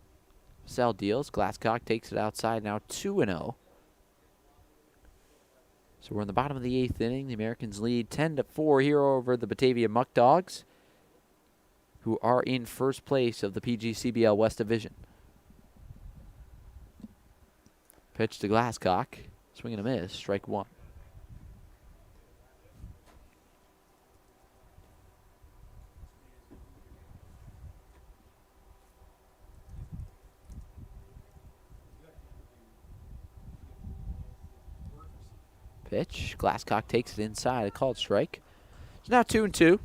Bassell deals. Glasscock takes it outside now 2-0. So we're in the bottom of the 8th inning. The Americans lead 10-4 here over the Batavia Muckdogs, who are in first place of the PGCBL West Division. Pitch to Glasscock. Swing and a miss, strike 1. Pitch, Glasscock takes it inside, a called strike. It's now 2-2.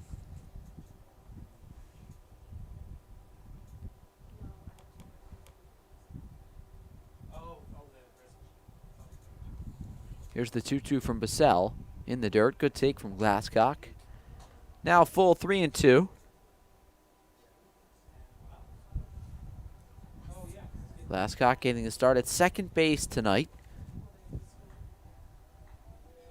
Here's the 2-2 from Bassell in the dirt. Good take from Glasscock. Now full 3-2. Glasscock getting the start at second base tonight.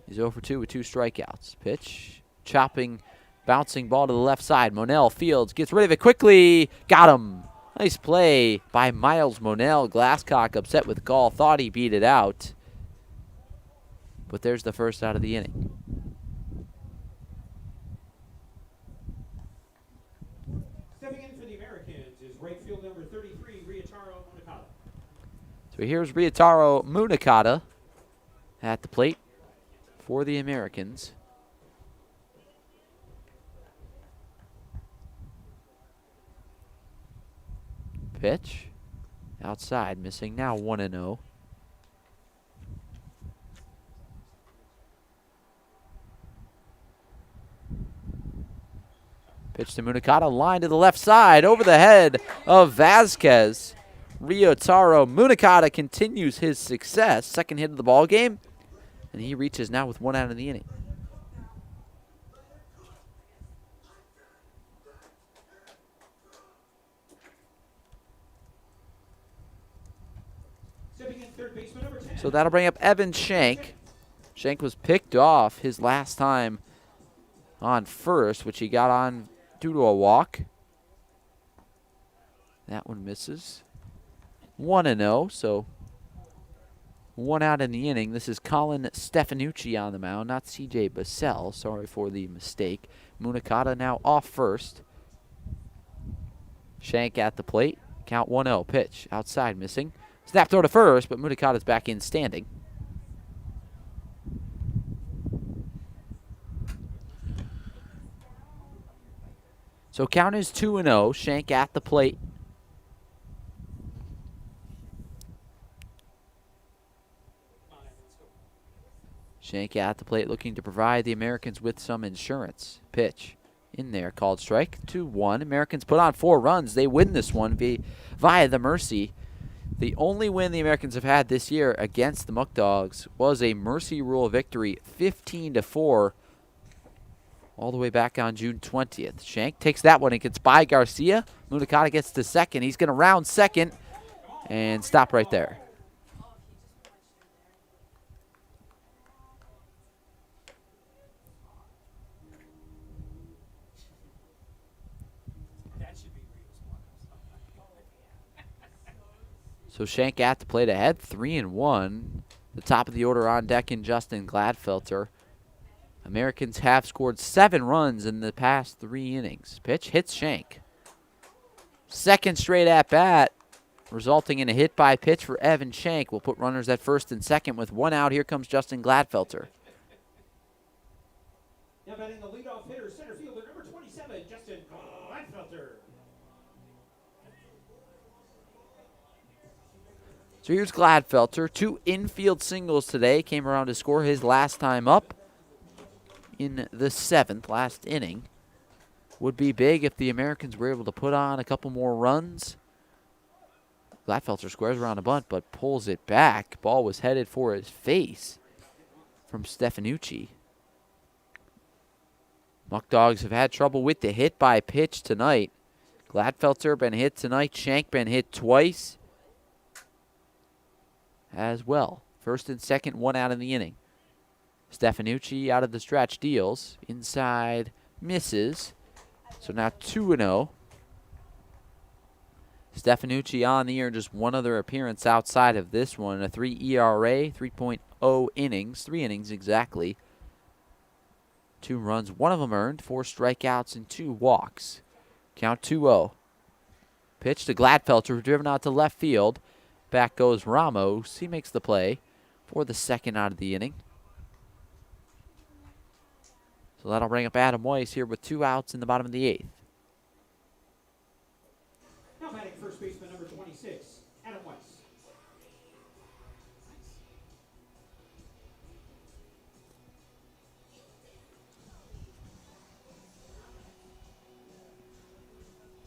He's 0 for 2 with 2 strikeouts. Pitch, chopping, bouncing ball to the left side. Monell fields, gets rid of it quickly. Got him. Nice play by Miles Monell. Glasscock upset with the call. Thought he beat it out. But there's the first out of the inning. Stepping in for the Americans is right field number 33, Ryotaro Munakata. So here's Ryotaro Munakata at the plate for the Americans. Pitch. Outside, missing now 1-0. Pitch to Munakata, line to the left side, over the head of Vasquez. Ryotaro Munakata continues his success. Second hit of the ball game, and he reaches now with 1 out of the inning. So that'll bring up Evan Shank. Shank was picked off his last time on first, which he got on due to a walk. That one misses. 1-0, so 1 out in the inning. This is Colin Stefanucci on the mound, not CJ Bassell. Sorry for the mistake. Munakata now off first. Shank at the plate. Count 1-0. Pitch outside, missing. Snap throw to first, but Munakata's back in standing. So count is 2-0. Shank at the plate. Shank at the plate looking to provide the Americans with some insurance. Pitch in there, called strike. 2-1. Americans put on 4 runs. They win this one via the mercy. The only win the Americans have had this year against the Muckdogs was a mercy rule victory, 15-4, all the way back on June 20th. Shank takes that one and gets by Garcia. Munakata gets to second. He's going to round second and stop right there. So Shank at the plate ahead, 3-1. The top of the order on deck in Justin Gladfelter. Americans have scored 7 runs in the past 3 innings. Pitch hits Shank. Second straight at bat, resulting in a hit by pitch for Evan Shank. Will put runners at first and second with 1 out. Here comes Justin Gladfelter. Now batting the leadoff hitter, center fielder, number 27, Justin Gladfelter. So here's Gladfelter. 2 infield singles today. Came around to score his last time up in the 7th, last inning. Would be big if the Americans were able to put on a couple more runs. Gladfelter squares around a bunt, but pulls it back. Ball was headed for his face from Stefanucci. Muckdogs have had trouble with the hit by pitch tonight. Gladfelter been hit tonight. Shank been hit twice as well. First and second, 1 out in the inning. Stefanucci out of the stretch deals. Inside misses. So now 2-0. Stefanucci on the year, just 1 other appearance outside of this one. A 3 ERA, 3.0 innings, 3 innings exactly. 2 runs, 1 of them earned, 4 strikeouts and 2 walks. Count 2-0. Pitch to Gladfelter, driven out to left field. Back goes Ramos. He makes the play for the 2nd out of the inning. So that'll bring up Adam Weiss here with 2 outs in the bottom of the 8th. Now batting first baseman, number 26, Adam Weiss.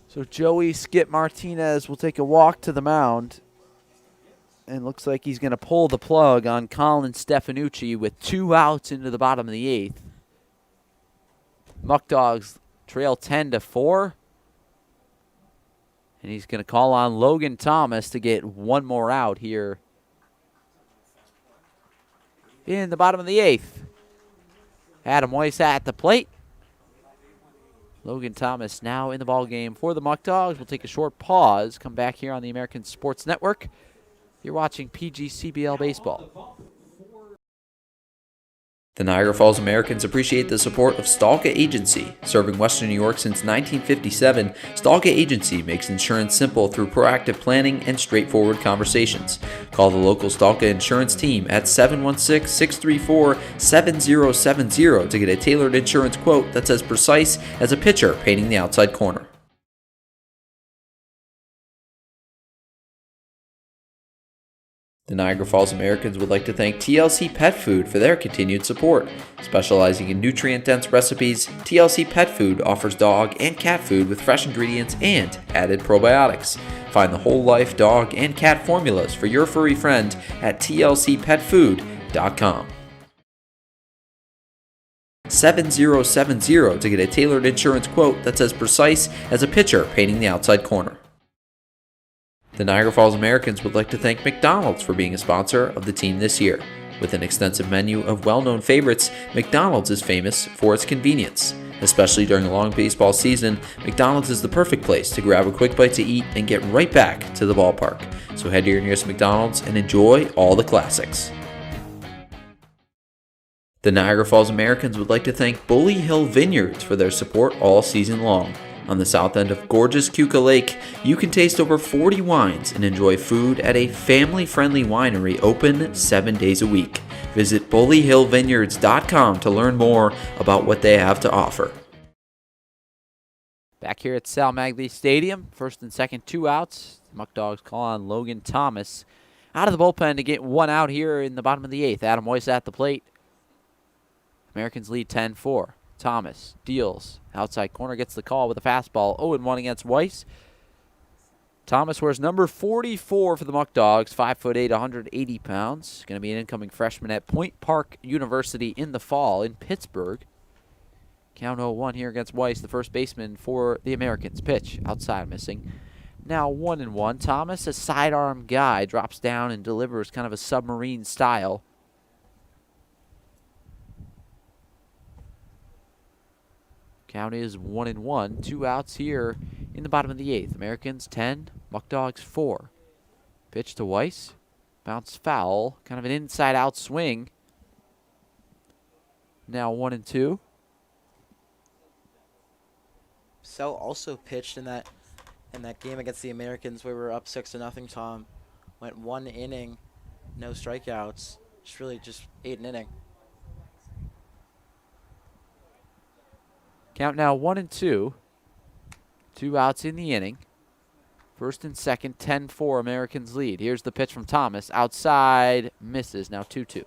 So Joey Skip Martinez will take a walk to the mound. And looks like he's going to pull the plug on Colin Stefanucci with 2 outs into the bottom of the 8th. Muckdogs trail 10-4. And he's going to call on Logan Thomas to get 1 more out here in the bottom of the 8th. Adam Weiss at the plate. Logan Thomas now in the ballgame for the Muckdogs. We'll take a short pause. Come back here on the American Sports Network. You're watching PGCBL Baseball. The Niagara Falls Americans appreciate the support of Stalka Agency. Serving Western New York since 1957, Stalka Agency makes insurance simple through proactive planning and straightforward conversations. Call the local Stalka insurance team at 716-634-7070 to get a tailored insurance quote that's as precise as a pitcher painting the outside corner. The Niagara Falls Americans would like to thank TLC Pet Food for their continued support. Specializing in nutrient-dense recipes, TLC Pet Food offers dog and cat food with fresh ingredients and added probiotics. Find the whole life dog and cat formulas for your furry friend at tlcpetfood.com. 7070 to get a tailored insurance quote that's as precise as a pitcher painting the outside corner. The Niagara Falls Americans would like to thank McDonald's for being a sponsor of the team this year. With an extensive menu of well-known favorites, McDonald's is famous for its convenience. Especially during a long baseball season, McDonald's is the perfect place to grab a quick bite to eat and get right back to the ballpark. So head to your nearest McDonald's and enjoy all the classics. The Niagara Falls Americans would like to thank Bully Hill Vineyards for their support all season long. On the south end of gorgeous Keuka Lake, you can taste over 40 wines and enjoy food at a family-friendly winery open 7 days a week. Visit bullyhillvineyards.com to learn more about what they have to offer. Back here at Sal Maglie Stadium, first and second, 2 outs. The Muckdogs call on Logan Thomas out of the bullpen to get 1 out here in the bottom of the 8th. Adam Weiss at the plate. Americans lead 10-4. Thomas deals. Outside corner, gets the call with a fastball. 0-1 against Weiss. Thomas wears number 44 for the Muckdogs, 5'8", 180 pounds. Going to be an incoming freshman at Point Park University in the fall in Pittsburgh. Count 0-1 here against Weiss, the first baseman for the Americans. Pitch outside, missing. Now 1-1. Thomas, a sidearm guy, drops down and delivers kind of a submarine style. Count is 1-1. 2 outs here in the bottom of the 8th. Americans 10, Muckdogs 4. Pitch to Weiss. Bounce foul. Kind of an inside-out swing. Now 1-2. Sell also pitched in that game against the Americans where we were up 6-0, Tom. Went 1 inning, no strikeouts. Just ate an inning. Count now 1-2. 2 outs in the inning. First and second, 10-4 Americans lead. Here's the pitch from Thomas. Outside, misses. Now 2-2. 2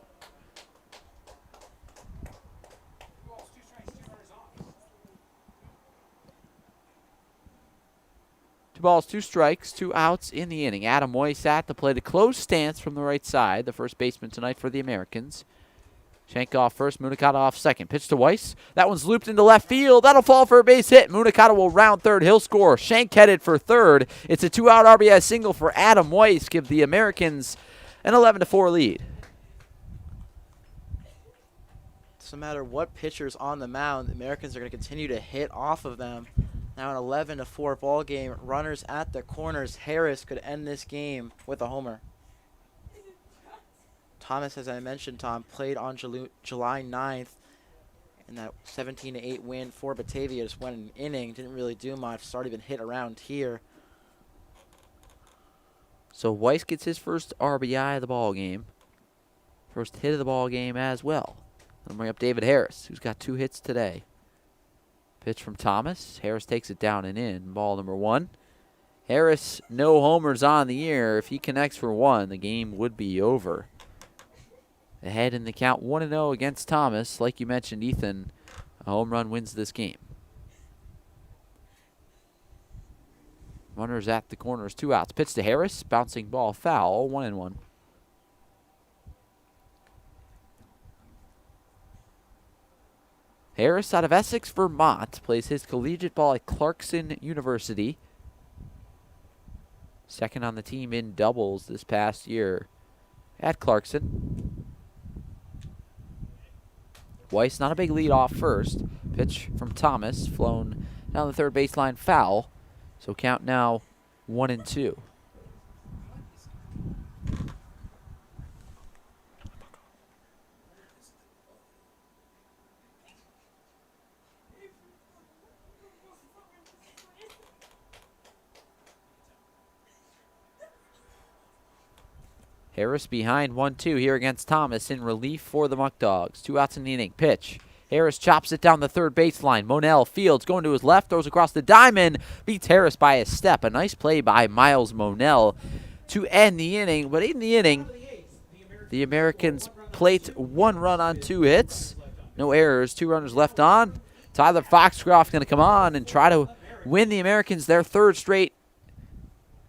balls, 2 strikes, 2 outs in the inning. Adam Weiss at the plate. A closed stance from the right side. The first baseman tonight for the Americans. Shank off first, Munakata off second. Pitch to Weiss. That one's looped into left field. That'll fall for a base hit. Munakata will round third. He'll score. Shank headed for third. It's a 2-out RBI single for Adam Weiss. Give the Americans an 11-4 lead. No matter what pitcher's on the mound, the Americans are going to continue to hit off of them. Now an 11-4 ball game. Runners at the corners. Harris could end this game with a homer. Thomas, as I mentioned, Tom, played on July 9th in that 17-8 win for Batavia. Just went an inning, didn't really do much. It's already been hit around here. So Weiss gets his first RBI of the ball game. First hit of the ball game as well. I'll bring up David Harris, who's got 2 hits today. Pitch from Thomas. Harris takes it down and in. Ball number 1. Harris, no homers on the year. If he connects for 1, the game would be over. Ahead in the count 1-0 against Thomas. Like you mentioned, Ethan, a home run wins this game. Runners at the corners, 2 outs. Pitch to Harris, bouncing ball foul, 1-1. Harris out of Essex, Vermont, plays his collegiate ball at Clarkson University. Second on the team in doubles this past year at Clarkson. Weiss, not a big lead off first. Pitch from Thomas, flown down the third baseline foul. So count now 1-2. Harris behind 1-2 here against Thomas in relief for the Muckdogs. 2 outs in the inning. Pitch. Harris chops it down the third baseline. Monell fields, going to his left, throws across the diamond, beats Harris by a step. A nice play by Miles Monell to end the inning. But in the inning, the Americans plate 1 run on 2 hits. No errors, 2 runners left on. Tyler Foxcroft going to come on and try to win the Americans their 3rd straight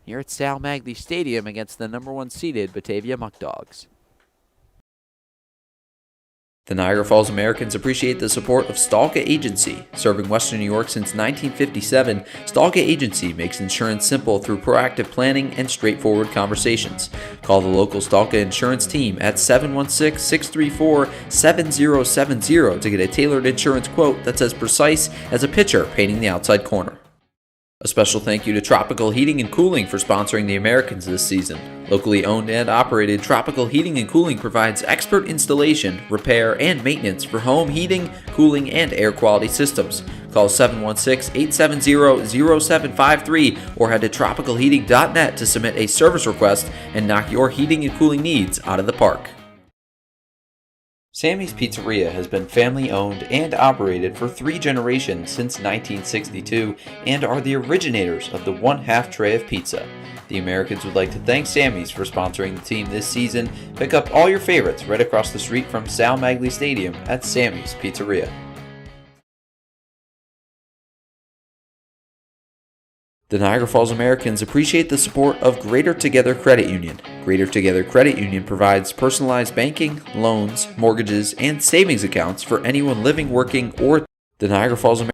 here at Sal Maglie Stadium against the number 1 seeded Batavia Muckdogs. The Niagara Falls Americans appreciate the support of Stalka Agency. Serving Western New York since 1957, Stalka Agency makes insurance simple through proactive planning and straightforward conversations. Call the local Stalka insurance team at 716-634-7070 to get a tailored insurance quote that's as precise as a pitcher painting the outside corner. A special thank you to Tropical Heating and Cooling for sponsoring the Americans this season. Locally owned and operated, Tropical Heating and Cooling provides expert installation, repair, and maintenance for home heating, cooling, and air quality systems. Call 716-870-0753 or head to tropicalheating.net to submit a service request and knock your heating and cooling needs out of the park. Sammy's Pizzeria has been family owned and operated for 3 generations since 1962 and are the originators of the 1/2 tray of pizza. The Americans would like to thank Sammy's for sponsoring the team this season. Pick up all your favorites right across the street from Maglie Stadium at Sammy's Pizzeria. The Niagara Falls Americans appreciate the support of Greater Together Credit Union. Greater Together Credit Union provides personalized banking, loans, mortgages, and savings accounts for anyone living, working, or the Niagara Falls Americans.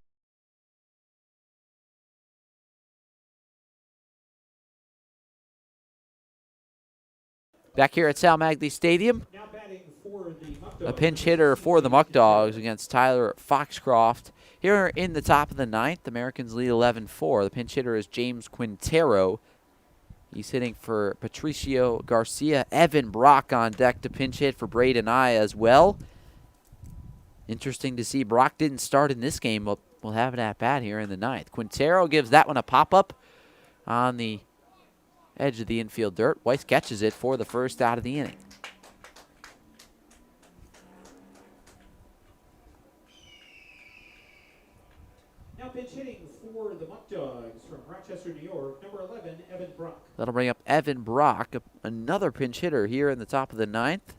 Back here at Maglie Stadium, a pinch hitter for the Muckdogs against Tyler Foxcroft. Here in the top of the 9th, the Americans lead 11-4. The pinch hitter is James Quintero. He's hitting for Patricio Garcia. Evan Brock on deck to pinch hit for Braden I as well. Interesting to see Brock didn't start in this game, but we'll have it at bat here in the 9th. Quintero gives that one a pop-up on the edge of the infield dirt. Weiss catches it for the first out of the inning. Now pitch hitting for the Muckdogs from Rochester, New York, number 11, Evan Brock. That'll bring up Evan Brock, another pinch hitter here in the top of the 9th.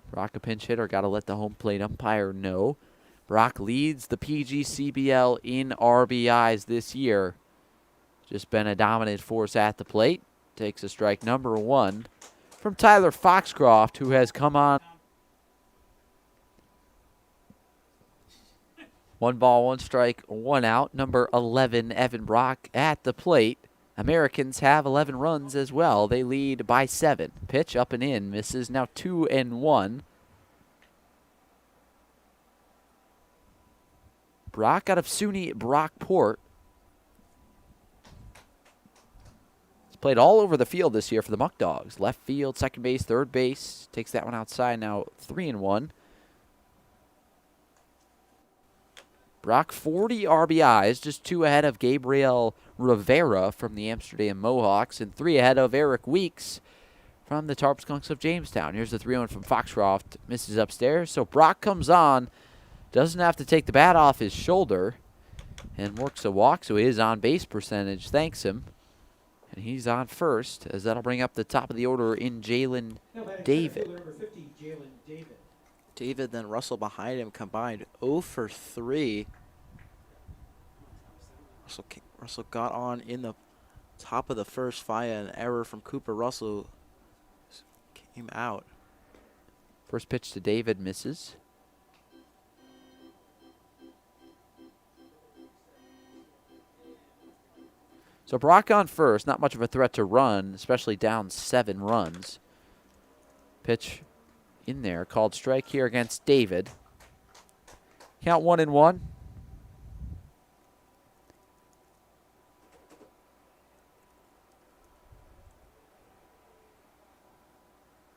Brock, a pinch hitter, got to let the home plate umpire know. Brock leads the PGCBL in RBIs this year. Just been a dominant force at the plate. Takes a strike number 1 from Tyler Foxcroft, who has come on. 1 ball, 1 strike, 1 out. Number 11, Evan Brock at the plate. Americans have 11 runs as well. They lead by 7. Pitch up and in, misses. Now 2-1. Brock out of SUNY Brockport. Played all over the field this year for the Muckdogs. Left field, second base, third base. Takes that one outside, now 3-1. Brock, 40 RBIs, just 2 ahead of Gabriel Rivera from the Amsterdam Mohawks, and 3 ahead of Eric Weeks from the Tarp Skunks of Jamestown. Here's the 3-1 from Foxcroft. Misses upstairs, so Brock comes on. Doesn't have to take the bat off his shoulder and works a walk, so his on-base percentage thanks him. And he's on first, as that'll bring up the top of the order in Jalen David. Number 50, Jalen David. David, then Russell behind him, combined 0 for 3. Russell got on in the top of the first via an error from Cooper Russell. Came out. First pitch to David misses. So Brock on first, not much of a threat to run, especially down 7 runs. Pitch in there, called strike here against David. Count 1-1.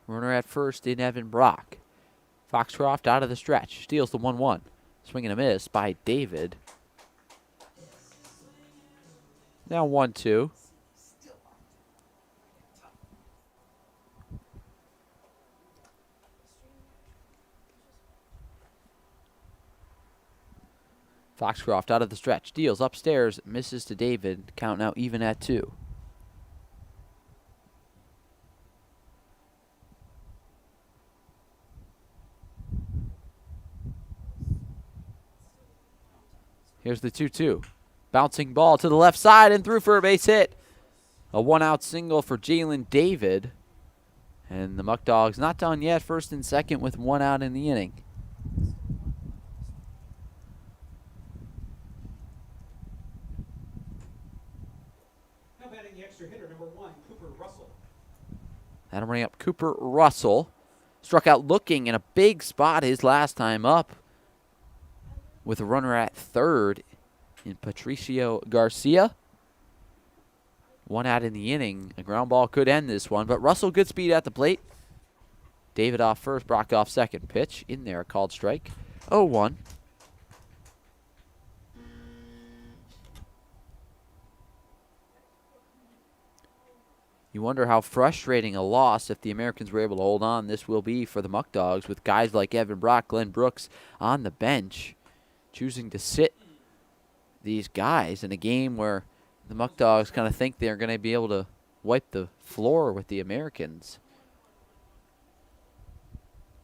Runner at first in Evan Brock. Foxcroft out of the stretch, steals the 1-1. Swing and a miss by David. Now 1-2. Foxcroft out of the stretch. Deals upstairs. Misses to David. Count now even at 2. Here's the 2-2. Bouncing ball to the left side and through for a base hit. A one-out single for Jalen David. And the Muckdogs not done yet, first and second with one out in the inning. Now batting the extra hitter, number 1, Cooper Russell. That'll bring up Cooper Russell. Struck out looking in a big spot his last time up, with a runner at third in Patricio Garcia. One out in the inning. A ground ball could end this one, but Russell good speed at the plate. David off first, Brock off second. Pitch in there, called strike. 0-1. You wonder how frustrating a loss, if the Americans were able to hold on, this will be for the Muckdogs, with guys like Evan Brock, Glenn Brooks on the bench, choosing to sit these guys in a game where the Muckdogs kind of think they're going to be able to wipe the floor with the Americans.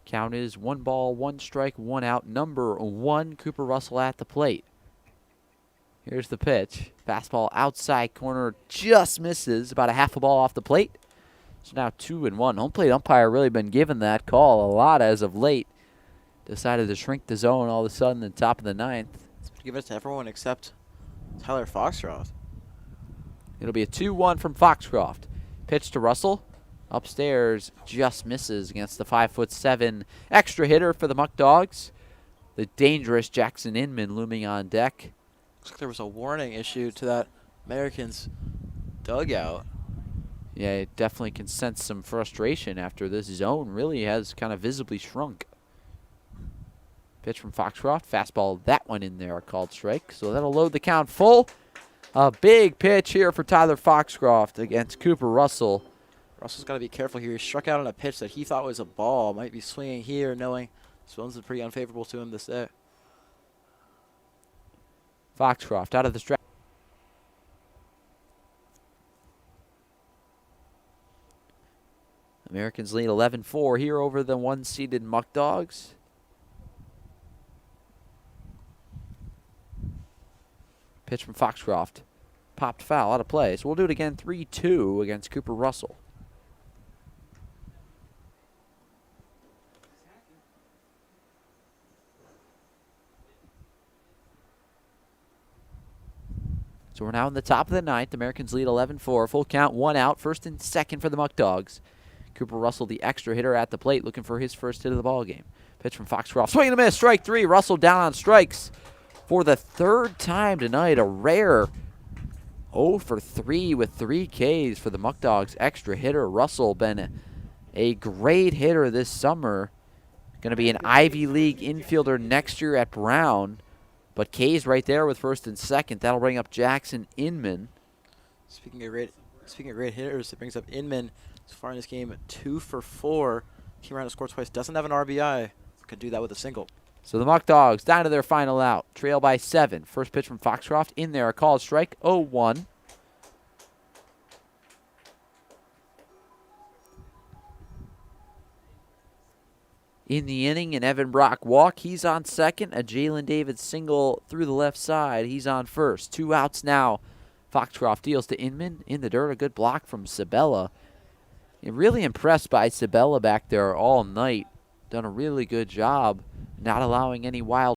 Count is 1 ball, 1 strike, 1 out. Number 1, Cooper Russell at the plate. Here's the pitch. Fastball outside corner, just misses. About a half a ball off the plate. So now 2-1. Home plate umpire really been given that call a lot as of late. Decided to shrink the zone all of a sudden in the top of the 9th. Give it to everyone except Tyler Foxcroft. It'll be a 2-1 from Foxcroft. Pitch to Russell. Upstairs, just misses against the 5'7" extra hitter for the Muckdogs. The dangerous Jackson Inman looming on deck. Looks like there was a warning issued to that Americans dugout. Yeah, it definitely can sense some frustration after this zone really has kind of visibly shrunk. Pitch from Foxcroft. Fastball, that one in there, called strike. So that'll load the count full. A big pitch here for Tyler Foxcroft against Cooper Russell. Russell's got to be careful here. He struck out on a pitch that he thought was a ball. Might be swinging here, knowing this one's pretty unfavorable to him this day. Foxcroft out of the strike. Americans lead 11-4 here over the one-seeded Muckdogs. Pitch from Foxcroft. Popped foul, out of play. So we'll do it again, 3-2 against Cooper Russell. So we're now in the top of the 9th. Americans lead 11-4. Full count, 1 out. First and second for the Muckdogs. Cooper Russell, the extra hitter at the plate, looking for his first hit of the ball game. Pitch from Foxcroft. Swing and a miss. Strike 3. Russell down on strikes for the 3rd time tonight. A rare 0 for 3 with 3 Ks for the Muckdogs extra hitter. Russell been a great hitter this summer. Going to be an Ivy League infielder next year at Brown. But K's right there with first and second. That'll bring up Jackson Inman. Speaking of great hitters, it brings up Inman. So far in this game, 2 for 4. Came around to score twice. Doesn't have an RBI. Could do that with a single. So the Muckdogs down to their final out. Trail by 7. First pitch from Foxcroft in there. A called strike. 0-1. In the inning, an Evan Brock walk. He's on second. A Jalen David single through the left side. He's on first. 2 outs now. Foxcroft deals to Inman. In the dirt, a good block from Sabella. You're really impressed by Sabella back there all night. Done a really good job not allowing any wild